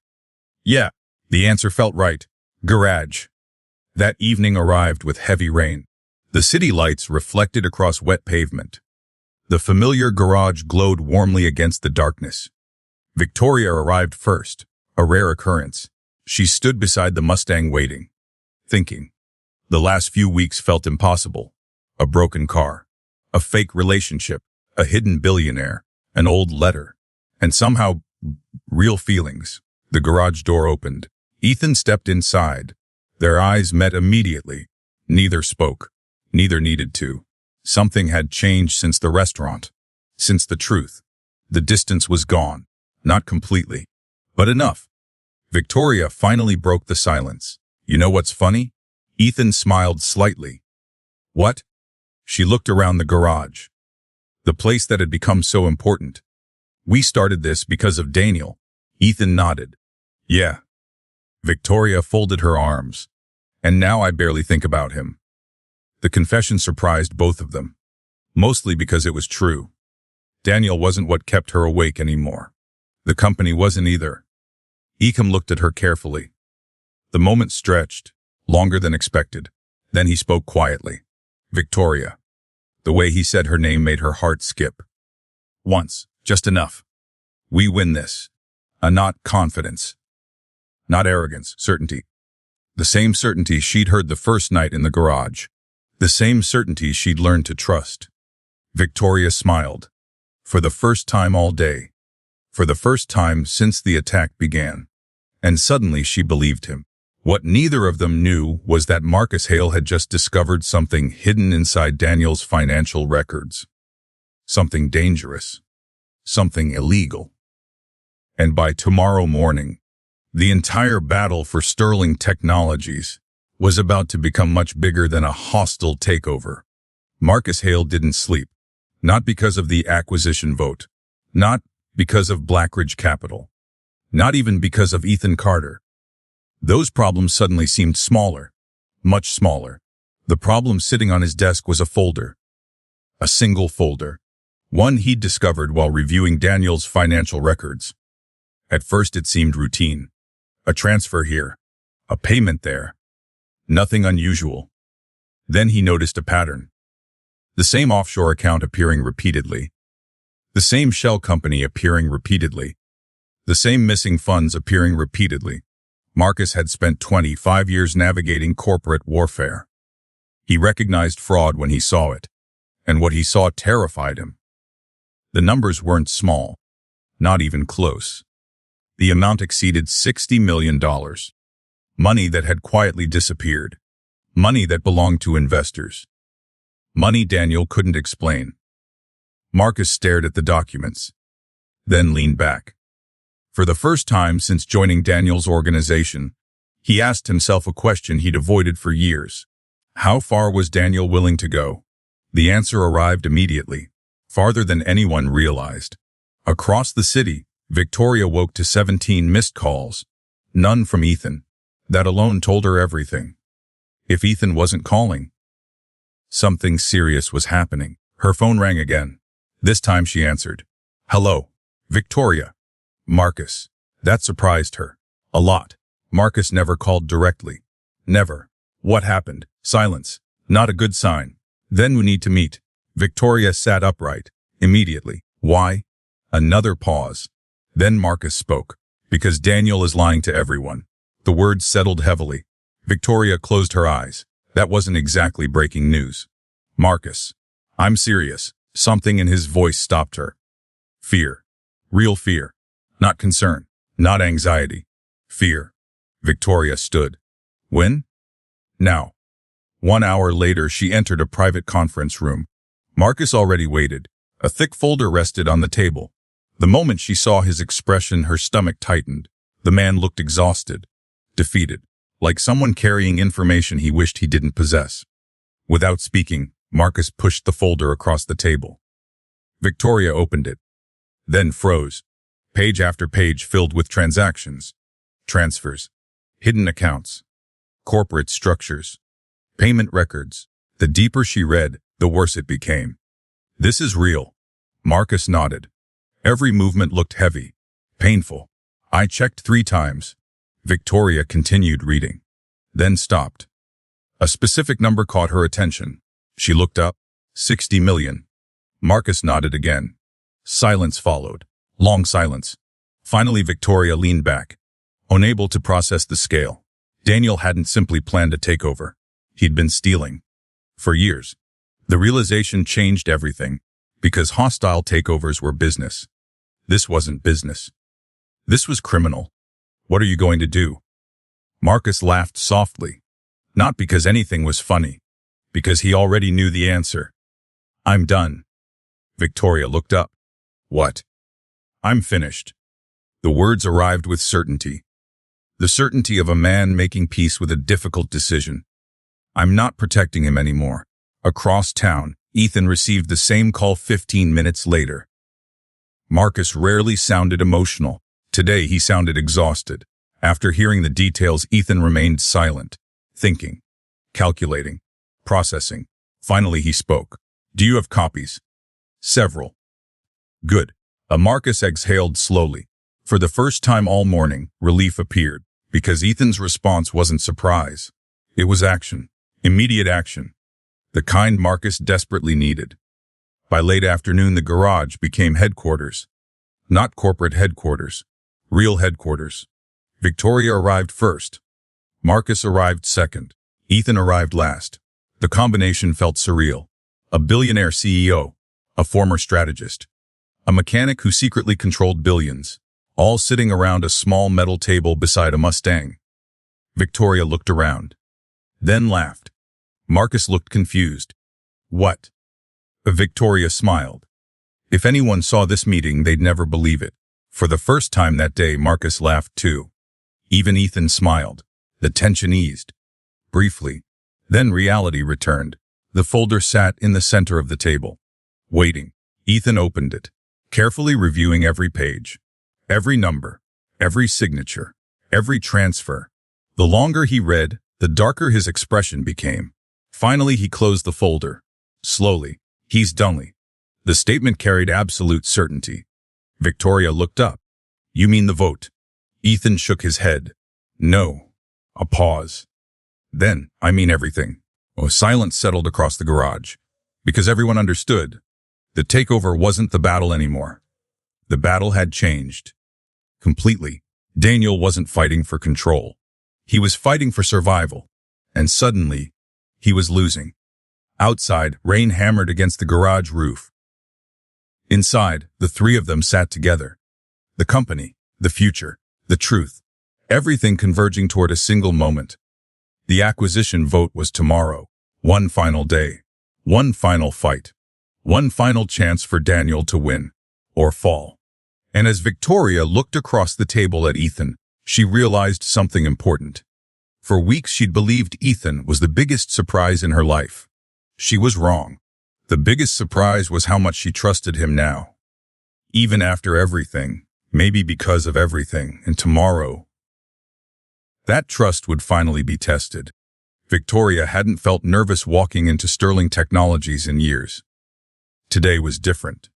Yeah. The answer felt right. Garage. That evening arrived with heavy rain. The city lights reflected across wet pavement. The familiar garage glowed warmly against the darkness. Victoria arrived first, a rare occurrence. She stood beside the Mustang waiting, thinking. The last few weeks felt impossible. A broken car, a fake relationship, a hidden billionaire, an old letter, and somehow real feelings. The garage door opened. Ethan stepped inside. Their eyes met immediately. Neither spoke. Neither needed to. Something had changed since the restaurant. Since the truth. The distance was gone. Not completely. But enough. Victoria finally broke the silence. You know what's funny? Ethan smiled slightly. What? She looked around the garage. The place that had become so important. We started this because of Daniel. Ethan nodded. Yeah. Victoria folded her arms. And now I barely think about him. The confession surprised both of them. Mostly because it was true. Daniel wasn't what kept her awake anymore. The company wasn't either. Ecom looked at her carefully. The moment stretched, longer than expected. Then he spoke quietly. Victoria. The way he said her name made her heart skip. Once, just enough. We win this. Not confidence. Not arrogance, certainty. The same certainty she'd heard the first night in the garage. The same certainty she'd learned to trust. Victoria smiled. For the first time all day. For the first time since the attack began. And suddenly she believed him. What neither of them knew was that Marcus Hale had just discovered something hidden inside Daniel's financial records. Something dangerous. Something illegal. And by tomorrow morning, the entire battle for Sterling Technologies was about to become much bigger than a hostile takeover. Marcus Hale didn't sleep. Not because of the acquisition vote. Not because of Blackridge Capital. Not even because of Ethan Carter. Those problems suddenly seemed smaller. Much smaller. The problem sitting on his desk was a folder. A single folder. One he'd discovered while reviewing Daniel's financial records. At first it seemed routine. A transfer here. A payment there. Nothing unusual. Then he noticed a pattern. The same offshore account appearing repeatedly. The same shell company appearing repeatedly. The same missing funds appearing repeatedly. Marcus had spent 25 years navigating corporate warfare. He recognized fraud when he saw it. And what he saw terrified him. The numbers weren't small. Not even close. The amount exceeded $60 million. Money that had quietly disappeared. Money that belonged to investors. Money Daniel couldn't explain. Marcus stared at the documents. Then leaned back. For the first time since joining Daniel's organization, he asked himself a question he'd avoided for years. How far was Daniel willing to go? The answer arrived immediately. Farther than anyone realized. Across the city, Victoria woke to 17 missed calls. None from Ethan. That alone told her everything. If Ethan wasn't calling, something serious was happening. Her phone rang again. This time she answered. Hello, Victoria. Marcus. That surprised her. A lot. Marcus never called directly. Never. What happened? Silence. Not a good sign. Then we need to meet. Victoria sat upright. Immediately. Why? Another pause. Then Marcus spoke. Because Daniel is lying to everyone. The words settled heavily. Victoria closed her eyes. That wasn't exactly breaking news. Marcus. I'm serious. Something in his voice stopped her. Fear. Real fear. Not concern. Not anxiety. Fear. Victoria stood. When? Now. 1 hour later she entered a private conference room. Marcus already waited. A thick folder rested on the table. The moment she saw his expression, her stomach tightened. The man looked exhausted. Defeated. Like someone carrying information he wished he didn't possess. Without speaking, Marcus pushed the folder across the table. Victoria opened it. Then froze. Page after page filled with transactions. Transfers. Hidden accounts. Corporate structures. Payment records. The deeper she read, the worse it became. This is real. Marcus nodded. Every movement looked heavy. Painful. I checked 3 times. Victoria continued reading. Then stopped. A specific number caught her attention. She looked up. 60 million. Marcus nodded again. Silence followed. Long silence. Finally Victoria leaned back. Unable to process the scale. Daniel hadn't simply planned a takeover. He'd been stealing. For years. The realization changed everything. Because hostile takeovers were business. This wasn't business. This was criminal. What are you going to do? Marcus laughed softly, not because anything was funny, because he already knew the answer. I'm done. Victoria looked up. What? I'm finished. The words arrived with certainty. The certainty of a man making peace with a difficult decision. I'm not protecting him anymore. Across town, Ethan received the same call 15 minutes later. Marcus rarely sounded emotional. Today he sounded exhausted. After hearing the details, Ethan remained silent, thinking, calculating, processing. Finally he spoke. Do you have copies? Several. Good. Marcus exhaled slowly. For the first time all morning, relief appeared, because Ethan's response wasn't surprise. It was action. Immediate action. The kind Marcus desperately needed. By late afternoon, the garage became headquarters. Not corporate headquarters. Real headquarters. Victoria arrived first. Marcus arrived second. Ethan arrived last. The combination felt surreal. A billionaire CEO. A former strategist. A mechanic who secretly controlled billions. All sitting around a small metal table beside a Mustang. Victoria looked around. Then laughed. Marcus looked confused. What? Victoria smiled. If anyone saw this meeting, they'd never believe it. For the first time that day, Marcus laughed too. Even Ethan smiled. The tension eased. Briefly. Then reality returned. The folder sat in the center of the table. Waiting. Ethan opened it, carefully reviewing every page. Every number. Every signature. Every transfer. The longer he read, the darker his expression became. Finally, he closed the folder. Slowly. He's done. The statement carried absolute certainty. Victoria looked up. You mean the vote? Ethan shook his head. No. A pause. Then, I mean everything. Silence settled across the garage. Because everyone understood. The takeover wasn't the battle anymore. The battle had changed. Completely. Daniel wasn't fighting for control. He was fighting for survival. And suddenly, he was losing. Outside, rain hammered against the garage roof. Inside, the three of them sat together. The company, the future, the truth. Everything converging toward a single moment. The acquisition vote was tomorrow. One final day. One final fight. One final chance for Daniel to win. Or fall. And as Victoria looked across the table at Ethan, she realized something important. For weeks she'd believed Ethan was the biggest surprise in her life. She was wrong. The biggest surprise was how much she trusted him now. Even after everything, maybe because of everything, and tomorrow. That trust would finally be tested. Victoria hadn't felt nervous walking into Sterling Technologies in years. Today was different.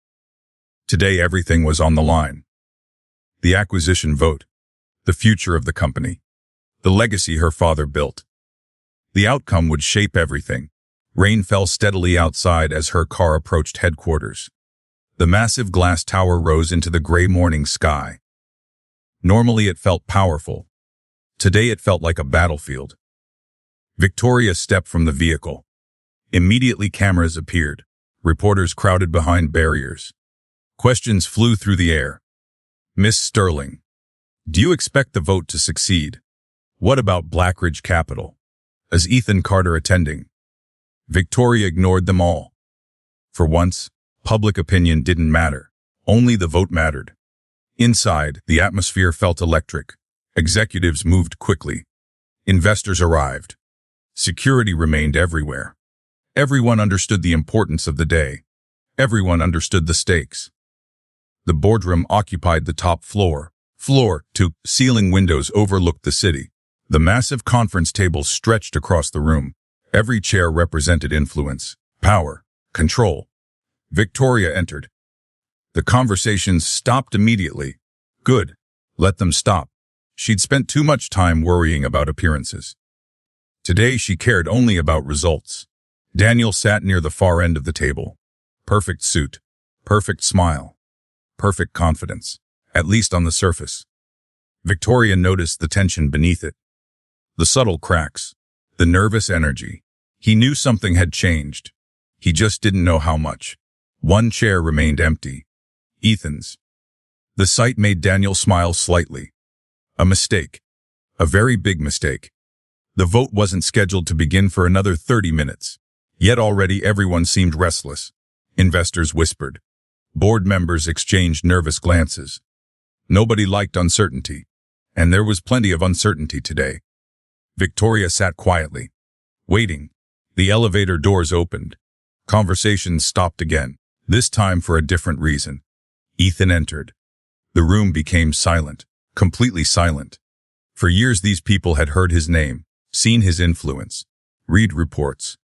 Today everything was on the line. The acquisition vote. The future of the company. The legacy her father built. The outcome would shape everything. Rain fell steadily outside as her car approached headquarters. The massive glass tower rose into the gray morning sky. Normally it felt powerful. Today it felt like a battlefield. Victoria stepped from the vehicle. Immediately cameras appeared. Reporters crowded behind barriers. Questions flew through the air. Miss Sterling, do you expect the vote to succeed? What about Blackridge Capital? Is Ethan Carter attending? Victoria ignored them all. For once, public opinion didn't matter. Only the vote mattered. Inside, the atmosphere felt electric. Executives moved quickly. Investors arrived. Security remained everywhere. Everyone understood the importance of the day. Everyone understood the stakes. The boardroom occupied the top floor. Floor-to-ceiling windows overlooked the city. The massive conference tables stretched across the room. Every chair represented influence, power, control. Victoria entered. The conversations stopped immediately. Good. Let them stop. She'd spent too much time worrying about appearances. Today she cared only about results. Daniel sat near the far end of the table. Perfect suit. Perfect smile. Perfect confidence. At least on the surface. Victoria noticed the tension beneath it. The subtle cracks. The nervous energy. He knew something had changed. He just didn't know how much. One chair remained empty. Ethan's. The sight made Daniel smile slightly. A mistake. A very big mistake. The vote wasn't scheduled to begin for another 30 minutes. Yet already everyone seemed restless. Investors whispered. Board members exchanged nervous glances. Nobody liked uncertainty, and there was plenty of uncertainty today. Victoria sat quietly, waiting. The elevator doors opened. Conversations stopped again, this time for a different reason. Ethan entered. The room became silent, completely silent. For years these people had heard his name, seen his influence, read reports,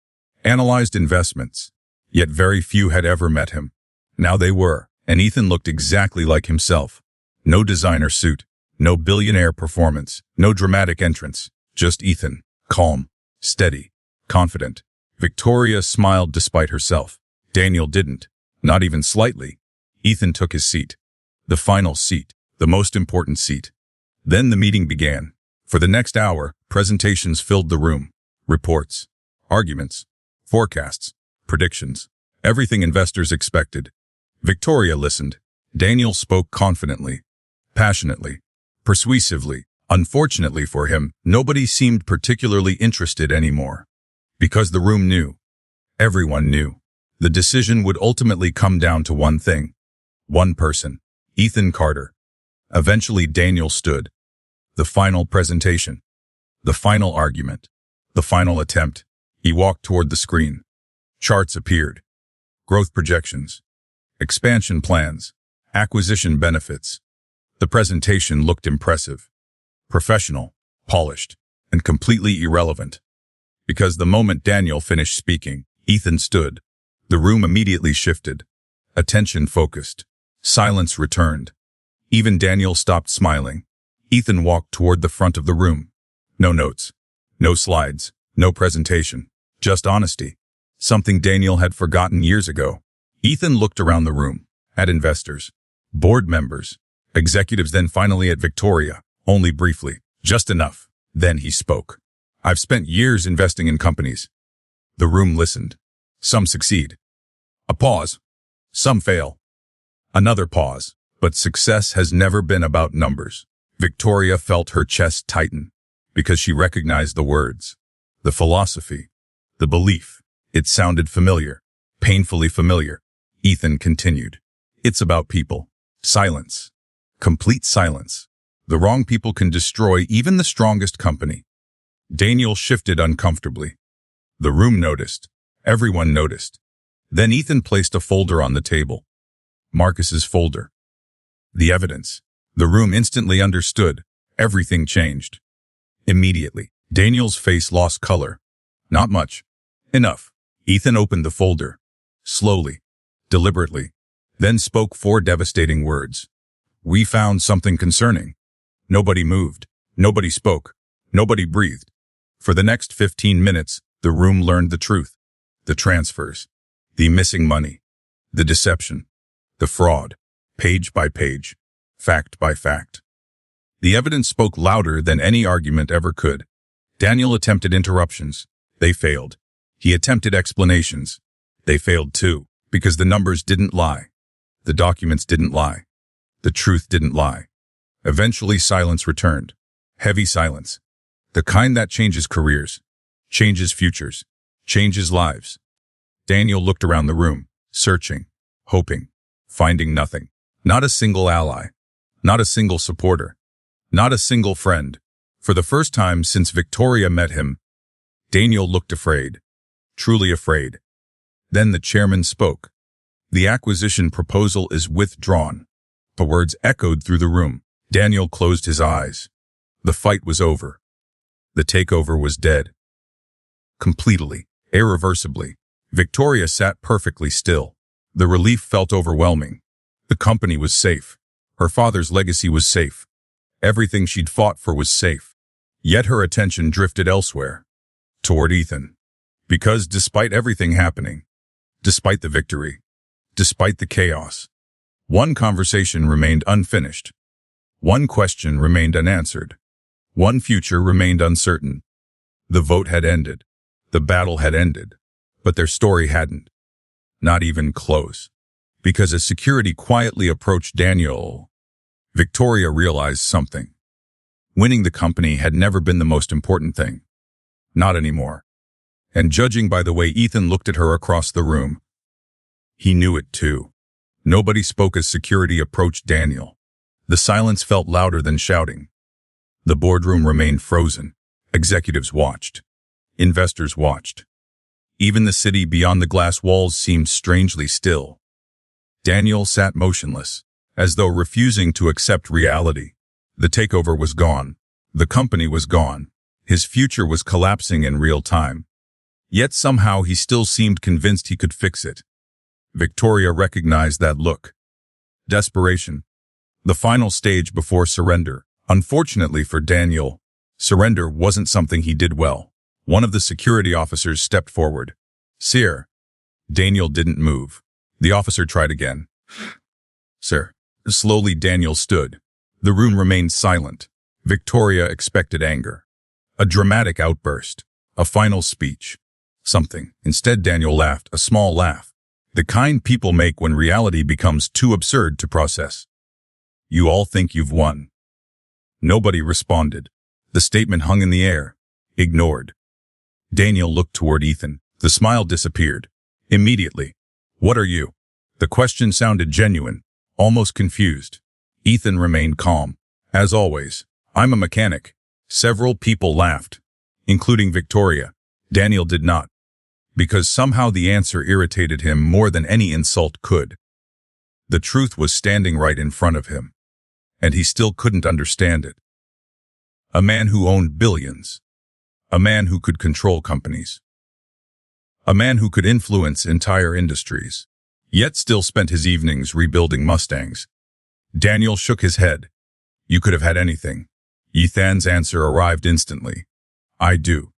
analyzed investments, yet very few had ever met him. Now they were, and Ethan looked exactly like himself. No designer suit, no billionaire performance, no dramatic entrance, just Ethan, calm, steady, confident. Victoria smiled despite herself. Daniel didn't, not even slightly. Ethan took his seat. The final seat, the most important seat. Then the meeting began. For the next hour, presentations filled the room. Reports, arguments, forecasts, predictions, everything investors expected. Victoria listened. Daniel spoke confidently, passionately, persuasively. Unfortunately for him, nobody seemed particularly interested anymore. Because the room knew, everyone knew, the decision would ultimately come down to one thing. One person, Ethan Carter. Eventually Daniel stood. The final presentation. The final argument. The final attempt. He walked toward the screen. Charts appeared. Growth projections. Expansion plans. Acquisition benefits. The presentation looked impressive. Professional, polished, and completely irrelevant. Because the moment Daniel finished speaking, Ethan stood. The room immediately shifted. Attention focused. Silence returned. Even Daniel stopped smiling. Ethan walked toward the front of the room. No notes. No slides. No presentation. Just honesty. Something Daniel had forgotten years ago. Ethan looked around the room, at investors, board members, executives, then finally at Victoria, only briefly, just enough. Then he spoke. I've spent years investing in companies. The room listened. Some succeed. A pause. Some fail. Another pause. But success has never been about numbers. Victoria felt her chest tighten, because she recognized the words, the philosophy, the belief. It sounded familiar, painfully familiar. Ethan continued. It's about people. Silence. Complete silence. The wrong people can destroy even the strongest company. Daniel shifted uncomfortably. The room noticed. Everyone noticed. Then Ethan placed a folder on the table. Marcus's folder. The evidence. The room instantly understood. Everything changed. Immediately, Daniel's face lost color. Not much. Enough. Ethan opened the folder. Slowly. Deliberately. Then spoke 4 devastating words. We found something concerning. Nobody moved. Nobody spoke. Nobody breathed. For the next 15 minutes, the room learned the truth. The transfers. The missing money. The deception. The fraud. Page by page. Fact by fact. The evidence spoke louder than any argument ever could. Daniel attempted interruptions. They failed. He attempted explanations. They failed too, because the numbers didn't lie. The documents didn't lie. The truth didn't lie. Eventually silence returned. Heavy silence. The kind that changes careers, changes futures, changes lives. Daniel looked around the room, searching, hoping, finding nothing. Not a single ally. Not a single supporter. Not a single friend. For the first time since Victoria met him, Daniel looked afraid. Truly afraid. Then the chairman spoke. The acquisition proposal is withdrawn. The words echoed through the room. Daniel closed his eyes. The fight was over. The takeover was dead. Completely, irreversibly. Victoria sat perfectly still. The relief felt overwhelming. The company was safe. Her father's legacy was safe. Everything she'd fought for was safe. Yet her attention drifted elsewhere. Toward Ethan. Because despite everything happening, despite the victory, despite the chaos, one conversation remained unfinished. One question remained unanswered. One future remained uncertain. The vote had ended. The battle had ended. But their story hadn't. Not even close. Because as security quietly approached Daniel, Victoria realized something. Winning the company had never been the most important thing. Not anymore. And judging by the way Ethan looked at her across the room, he knew it too. Nobody spoke as security approached Daniel. The silence felt louder than shouting. The boardroom remained frozen. Executives watched. Investors watched. Even the city beyond the glass walls seemed strangely still. Daniel sat motionless, as though refusing to accept reality. The takeover was gone. The company was gone. His future was collapsing in real time. Yet somehow he still seemed convinced he could fix it. Victoria recognized that look. Desperation. The final stage before surrender. Unfortunately for Daniel, surrender wasn't something he did well. One of the security officers stepped forward. "Sir." Daniel didn't move. The officer tried again. "Sir." Slowly Daniel stood. The room remained silent. Victoria expected anger. A dramatic outburst. A final speech. Something. Instead Daniel laughed, a small laugh. The kind people make when reality becomes too absurd to process. "You all think you've won." Nobody responded. The statement hung in the air. Ignored. Daniel looked toward Ethan. The smile disappeared. Immediately. "What are you?" The question sounded genuine, almost confused. Ethan remained calm. "As always, I'm a mechanic." Several people laughed, including Victoria. Daniel did not, because somehow the answer irritated him more than any insult could. The truth was standing right in front of him, and he still couldn't understand it. A man who owned billions. A man who could control companies. A man who could influence entire industries, yet still spent his evenings rebuilding Mustangs. Daniel shook his head. "You could have had anything." Ethan's answer arrived instantly. "I do."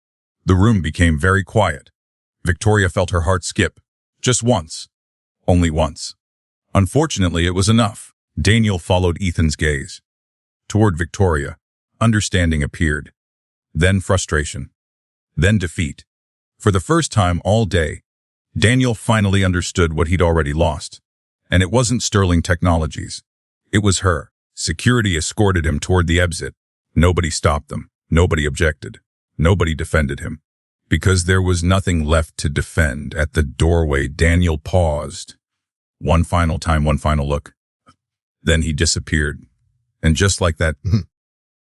The room became very quiet. Victoria felt her heart skip. Just once. Only once. Unfortunately, it was enough. Daniel followed Ethan's gaze. Toward Victoria, understanding appeared. Then frustration. Then defeat. For the first time all day, Daniel finally understood what he'd already lost. And it wasn't Sterling Technologies. It was her. Security escorted him toward the exit. Nobody stopped them. Nobody objected. Nobody defended him. Because there was nothing left to defend. At the doorway, Daniel paused. One final time, one final look. Then he disappeared. And just like that,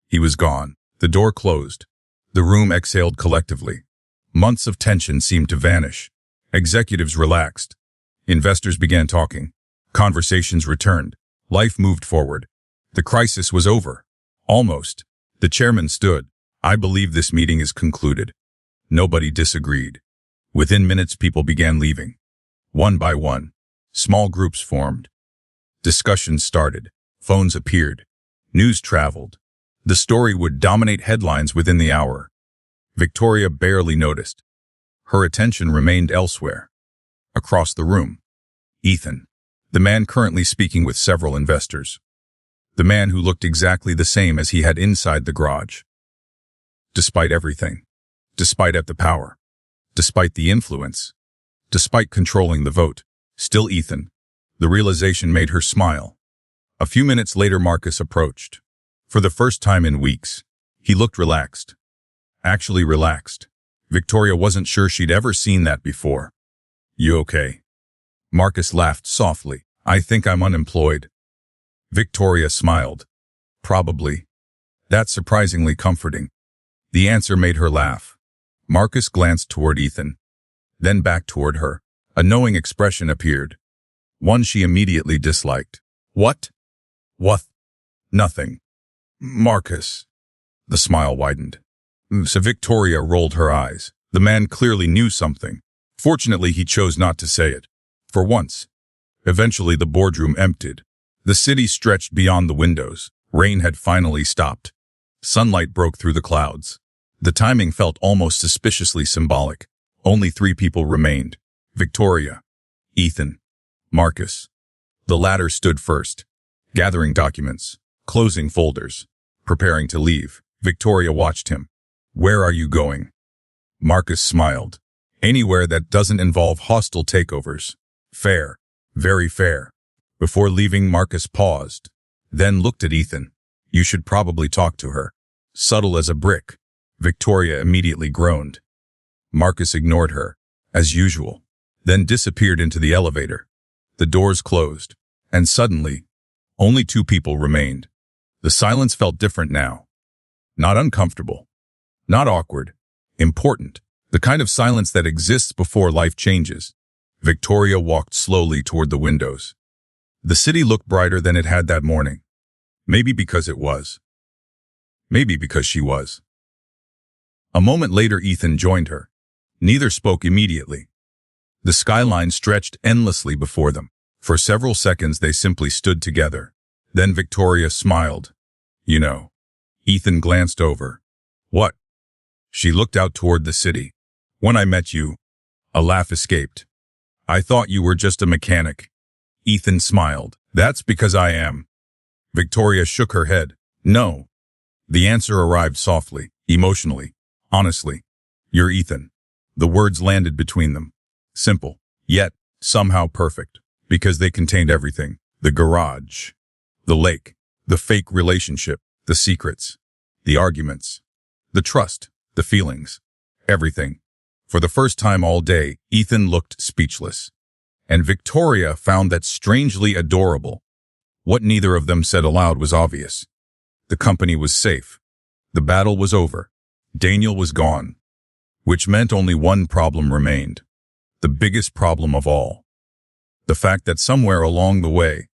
he was gone. The door closed. The room exhaled collectively. Months of tension seemed to vanish. Executives relaxed. Investors began talking. Conversations returned. Life moved forward. The crisis was over. Almost. The chairman stood. "I believe this meeting is concluded." Nobody disagreed. Within minutes, people began leaving. One by one, small groups formed. Discussions started. Phones appeared. News traveled. The story would dominate headlines within the hour. Victoria barely noticed. Her attention remained elsewhere. Across the room. Ethan, the man currently speaking with several investors. The man who looked exactly the same as he had inside the garage. Despite everything. Despite the power. Despite the influence. Despite controlling the vote. Still Ethan. The realization made her smile. A few minutes later Marcus approached. For the first time in weeks, he looked relaxed. Actually relaxed. Victoria wasn't sure she'd ever seen that before. "You okay?" Marcus laughed softly. "I think I'm unemployed." Victoria smiled. "Probably." That's surprisingly comforting. The answer made her laugh. Marcus glanced toward Ethan, then back toward her. A knowing expression appeared. One she immediately disliked. "What?" "What?" "Nothing." "Marcus." The smile widened. So Victoria rolled her eyes. The man clearly knew something. Fortunately, he chose not to say it. For once. Eventually, the boardroom emptied. The city stretched beyond the windows. Rain had finally stopped. Sunlight broke through the clouds. The timing felt almost suspiciously symbolic. Only 3 people remained. Victoria, Ethan, Marcus. The latter stood first, gathering documents, closing folders, preparing to leave. Victoria watched him. "Where are you going?" Marcus smiled. "Anywhere that doesn't involve hostile takeovers. Fair. Very fair." Before leaving, Marcus paused, then looked at Ethan. "You should probably talk to her." subtle as a brick. Victoria immediately groaned. Marcus ignored her, as usual, then disappeared into the elevator. The doors closed, and suddenly, only two people remained. The silence felt different now. Not uncomfortable. Not awkward. Important. The kind of silence that exists before life changes. Victoria walked slowly toward the windows. The city looked brighter than it had that morning. Maybe because it was. Maybe because she was. A moment later, Ethan joined her. Neither spoke immediately. The skyline stretched endlessly before them. For several seconds, they simply stood together. Then Victoria smiled. You know. Ethan glanced over. What? She looked out toward the city. When I met you, a laugh escaped. I thought you were just a mechanic. Ethan smiled. That's because I am. Victoria shook her head. No. The answer arrived softly, emotionally, honestly. You're Ethan. The words landed between them. Simple, yet somehow perfect, because they contained everything. The garage, the lake, the fake relationship, the secrets, the arguments, the trust, the feelings, everything. For the first time all day, Ethan looked speechless. And Victoria found that strangely adorable. What neither of them said aloud was obvious. The company was safe. The battle was over. Daniel was gone. Which meant only one problem remained. The biggest problem of all. The fact that somewhere along the way,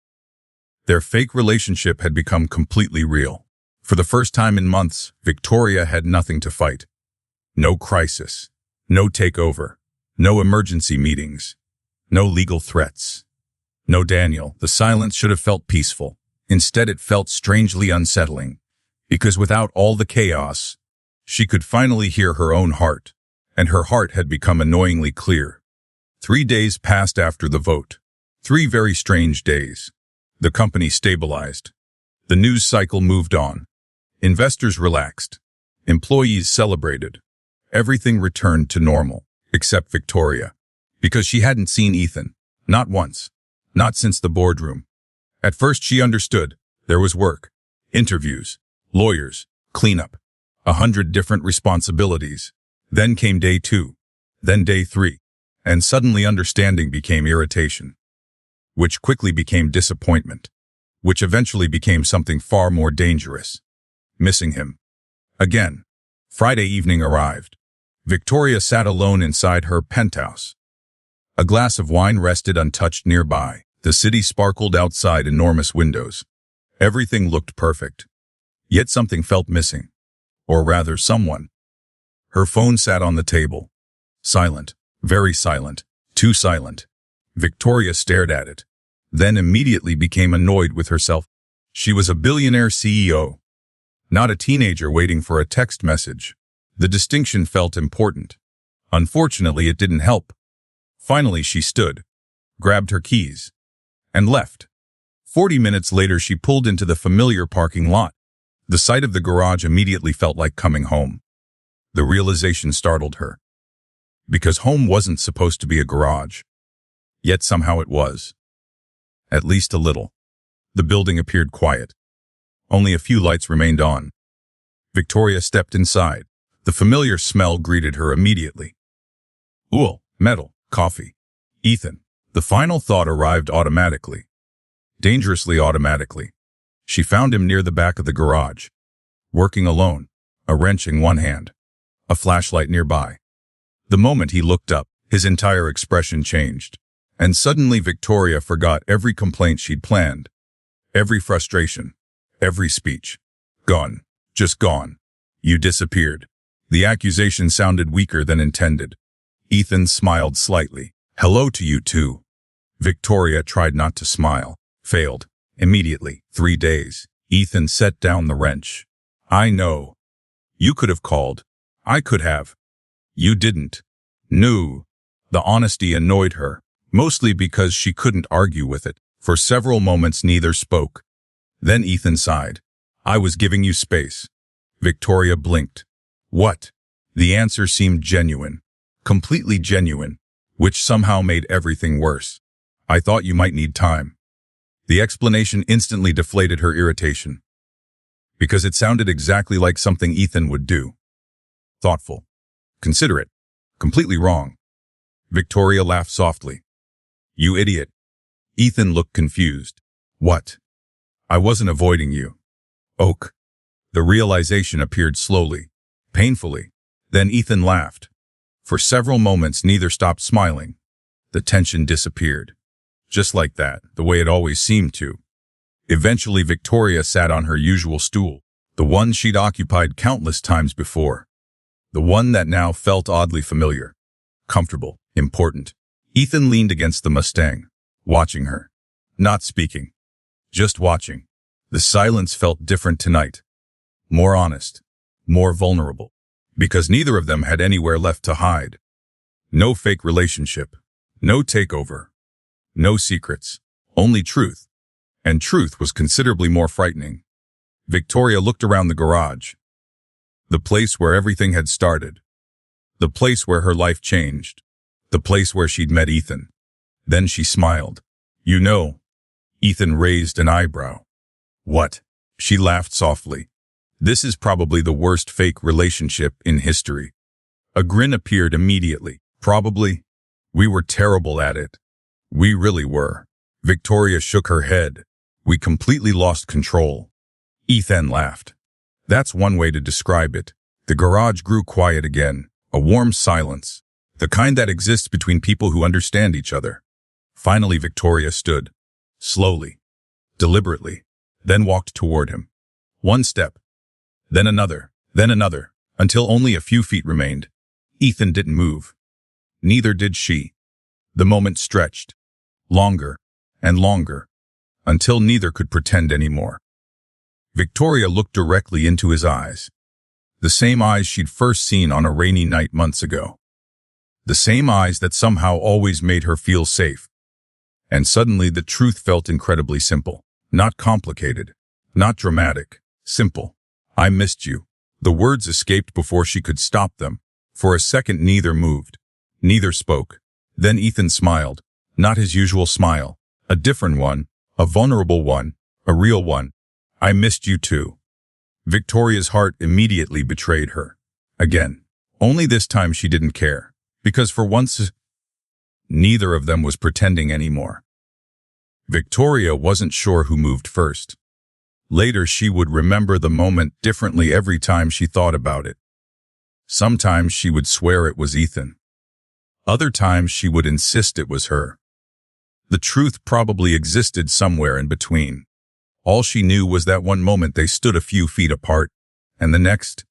their fake relationship had become completely real. For the first time in months, Victoria had nothing to fight. No crisis. No takeover. No emergency meetings. No legal threats. No Daniel. The silence should have felt peaceful. Instead, it felt strangely unsettling. Because without all the chaos, she could finally hear her own heart. And her heart had become annoyingly clear. 3 days passed after the vote. 3 very strange days. The company stabilized. The news cycle moved on. Investors relaxed. Employees celebrated. Everything returned to normal, except Victoria. Because she hadn't seen Ethan. Not once. Not since the boardroom. At first she understood. There was work. Interviews. Lawyers. Cleanup. 100 different responsibilities. Then came day 2. Then day 3. And suddenly understanding became irritation. Which quickly became disappointment. Which eventually became something far more dangerous. Missing him. Again. Friday evening arrived. Victoria sat alone inside her penthouse. A glass of wine rested untouched nearby. The city sparkled outside enormous windows. Everything looked perfect. Yet something felt missing. Or rather, someone. Her phone sat on the table. Silent. Very silent. Too silent. Victoria stared at it. Then immediately became annoyed with herself. She was a billionaire CEO. Not a teenager waiting for a text message. The distinction felt important. Unfortunately, it didn't help. Finally, she stood, grabbed her keys, and left. 40 minutes later, she pulled into the familiar parking lot. The sight of the garage immediately felt like coming home. The realization startled her. Because home wasn't supposed to be a garage. Yet somehow it was. At least a little. The building appeared quiet. Only a few lights remained on. Victoria stepped inside. The familiar smell greeted her immediately. Wool, metal, coffee. Ethan. The final thought arrived automatically. Dangerously automatically. She found him near the back of the garage. Working alone. A wrench in one hand. A flashlight nearby. The moment he looked up, his entire expression changed. And suddenly Victoria forgot every complaint she'd planned. Every frustration. Every speech. Gone. Just gone. You disappeared. The accusation sounded weaker than intended. Ethan smiled slightly. Hello to you too. Victoria tried not to smile. Failed. Immediately. 3 days. Ethan set down the wrench. I know. You could have called. I could have. You didn't. No. The honesty annoyed her, mostly because she couldn't argue with it. For several moments neither spoke. Then Ethan sighed. I was giving you space. Victoria blinked. What? The answer seemed genuine. Completely genuine, which somehow made everything worse. I thought you might need time. The explanation instantly deflated her irritation. Because it sounded exactly like something Ethan would do. Thoughtful. Considerate. Completely wrong. Victoria laughed softly. You idiot. Ethan looked confused. What? I wasn't avoiding you. Oak. The realization appeared slowly, painfully. Then Ethan laughed. For several moments, neither stopped smiling. The tension disappeared. Just like that, the way it always seemed to. Eventually, Victoria sat on her usual stool, the one she'd occupied countless times before. The one that now felt oddly familiar. Comfortable, important. Ethan leaned against the Mustang, watching her. Not speaking. Just watching. The silence felt different tonight. More honest. More vulnerable. Because neither of them had anywhere left to hide. No fake relationship. No takeover. No secrets. Only truth. And truth was considerably more frightening. Victoria looked around the garage. The place where everything had started. The place where her life changed. The place where she'd met Ethan. Then she smiled. You know. Ethan raised an eyebrow. What? She laughed softly. This is probably the worst fake relationship in history. A grin appeared immediately. Probably. We were terrible at it. We really were. Victoria shook her head. We completely lost control. Ethan laughed. That's one way to describe it. The garage grew quiet again, a warm silence, the kind that exists between people who understand each other. Finally, Victoria stood, slowly, deliberately, then walked toward him. One step, then another, until only a few feet remained. Ethan didn't move. Neither did she. The moment stretched, longer and longer, until neither could pretend anymore. Victoria looked directly into his eyes. The same eyes she'd first seen on a rainy night months ago. The same eyes that somehow always made her feel safe. And suddenly the truth felt incredibly simple. Not complicated. Not dramatic. Simple. I missed you. The words escaped before she could stop them. For a second neither moved. Neither spoke. Then Ethan smiled. Not his usual smile. A different one. A vulnerable one. A real one. I missed you too. Victoria's heart immediately betrayed her. Again. Only this time she didn't care. Because for once, neither of them was pretending anymore. Victoria wasn't sure who moved first. Later she would remember the moment differently every time she thought about it. Sometimes she would swear it was Ethan. Other times she would insist it was her. The truth probably existed somewhere in between. All she knew was that one moment they stood a few feet apart, and the next,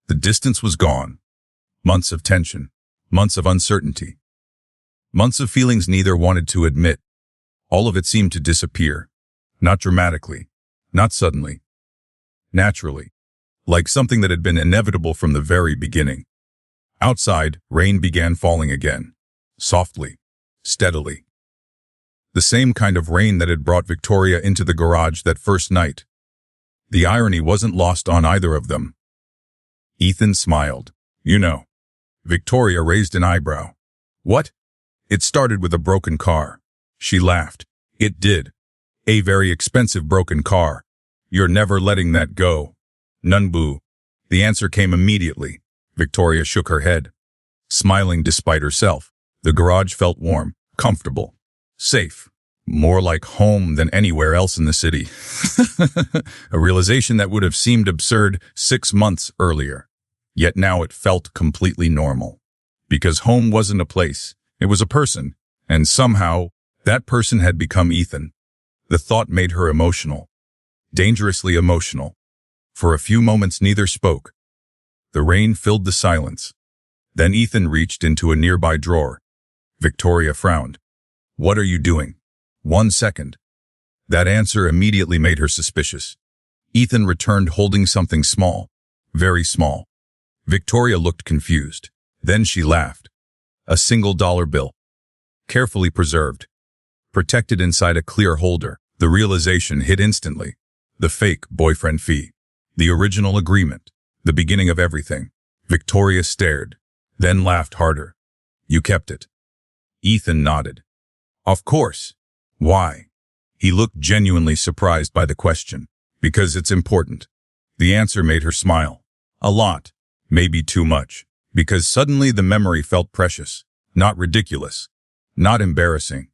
the distance was gone. Months of tension, months of uncertainty, months of feelings neither wanted to admit. All of it seemed to disappear, not dramatically, not suddenly, naturally, like something that had been inevitable from the very beginning. Outside, rain began falling again, softly, steadily. The same kind of rain that had brought Victoria into the garage that first night. The irony wasn't lost on either of them. Ethan smiled. You know. Victoria raised an eyebrow. What? It started with a broken car. She laughed. It did. A very expensive broken car. You're never letting that go. None boo. The answer came immediately. Victoria shook her head, smiling despite herself. The garage felt warm, comfortable. Safe. More like home than anywhere else in the city. A realization that would have seemed absurd 6 months earlier. Yet now it felt completely normal. Because home wasn't a place, it was a person. And somehow, that person had become Ethan. The thought made her emotional. Dangerously emotional. For a few moments neither spoke. The rain filled the silence. Then Ethan reached into a nearby drawer. Victoria frowned. What are you doing? 1 second. That answer immediately made her suspicious. Ethan returned holding something small. Very small. Victoria looked confused. Then she laughed. A $1 bill. Carefully preserved. Protected inside a clear holder. The realization hit instantly. The fake boyfriend fee. The original agreement. The beginning of everything. Victoria stared. Then laughed harder. You kept it. Ethan nodded. Of course. Why? He looked genuinely surprised by the question. Because it's important. The answer made her smile. A lot, maybe too much, because suddenly the memory felt precious, not ridiculous, not embarrassing.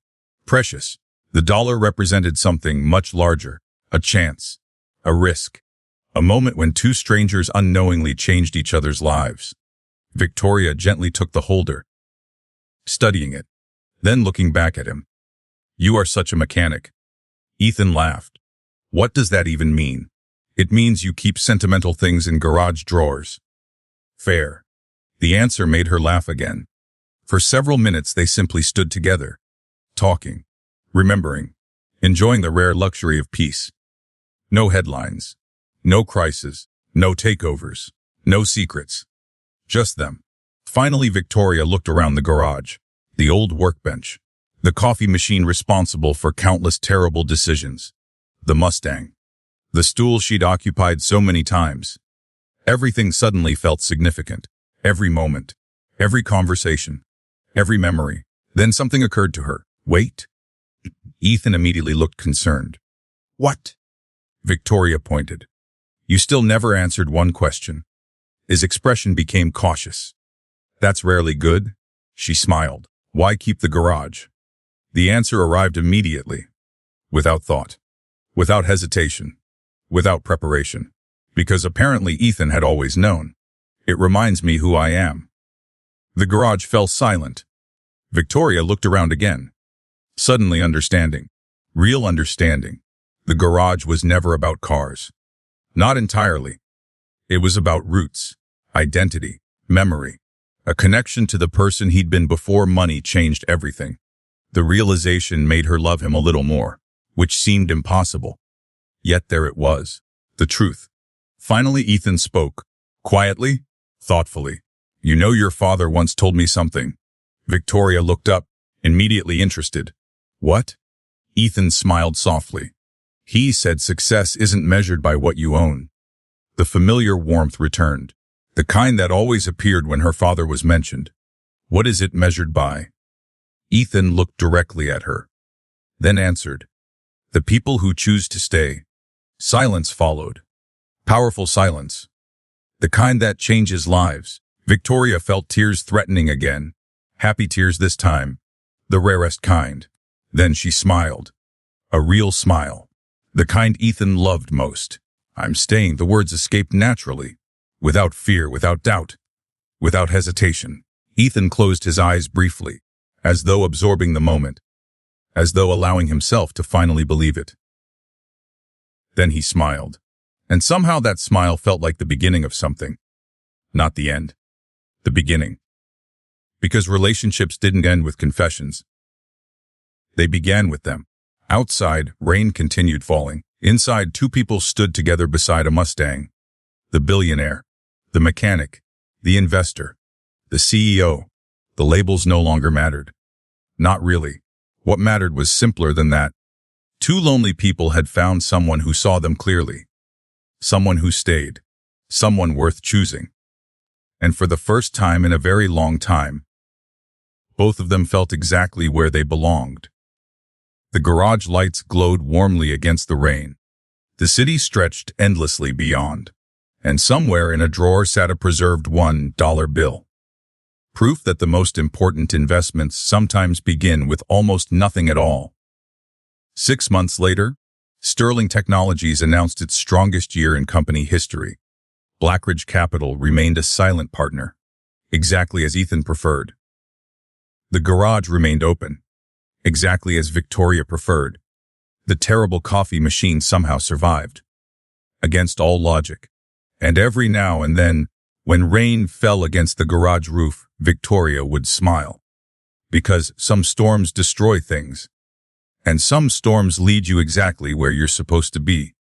Precious. The dollar represented something much larger, a chance, a risk, a moment when two strangers unknowingly changed each other's lives. Victoria gently took the holder, studying it, then looking back at him. "You are such a mechanic." Ethan laughed. "What does that even mean?" "It means you keep sentimental things in garage drawers." "Fair." The answer made her laugh again. For several minutes they simply stood together, talking, remembering, enjoying the rare luxury of peace. No headlines, no crises, no takeovers, no secrets. Just them. Finally, Victoria looked around the garage, the old workbench, the coffee machine responsible for countless terrible decisions, the Mustang, the stool she'd occupied so many times. Everything suddenly felt significant. Every moment, every conversation, every memory. Then something occurred to her. "Wait." Ethan immediately looked concerned. "What?" Victoria pointed. "You still never answered one question." His expression became cautious. "That's rarely good." She smiled. "Why keep the garage?" The answer arrived immediately, without thought, without hesitation, without preparation. Because apparently Ethan had always known. "It reminds me who I am." The garage fell silent. Victoria looked around again, suddenly understanding. Real understanding. The garage was never about cars. Not entirely. It was about roots, identity, memory, a connection to the person he'd been before money changed everything. The realization made her love him a little more, which seemed impossible. Yet there it was, the truth. Finally Ethan spoke, quietly, thoughtfully. "You know, your father once told me something." Victoria looked up, immediately interested. "What?" Ethan smiled softly. "He said success isn't measured by what you own." The familiar warmth returned, the kind that always appeared when her father was mentioned. "What is it measured by?" Ethan looked directly at her, then answered, "The people who choose to stay." Silence followed. Powerful silence. The kind that changes lives. Victoria felt tears threatening again. Happy tears this time. The rarest kind. Then she smiled. A real smile. The kind Ethan loved most. "I'm staying." The words escaped naturally. Without fear, without doubt, without hesitation. Ethan closed his eyes briefly, as though absorbing the moment, as though allowing himself to finally believe it. Then he smiled. And somehow that smile felt like the beginning of something. Not the end. The beginning. Because relationships didn't end with confessions. They began with them. Outside, rain continued falling. Inside, two people stood together beside a Mustang. The billionaire, the mechanic, the investor, the CEO. The labels no longer mattered. Not really. What mattered was simpler than that. Two lonely people had found someone who saw them clearly. Someone who stayed. Someone worth choosing. And for the first time in a very long time, both of them felt exactly where they belonged. The garage lights glowed warmly against the rain. The city stretched endlessly beyond. And somewhere in a drawer sat a preserved $1 bill. Proof that the most important investments sometimes begin with almost nothing at all. 6 months later, Sterling Technologies announced its strongest year in company history. Blackridge Capital remained a silent partner, exactly as Ethan preferred. The garage remained open, exactly as Victoria preferred. The terrible coffee machine somehow survived, against all logic. And every now and then, when rain fell against the garage roof, Victoria would smile. Because some storms destroy things, and some storms lead you exactly where you're supposed to be.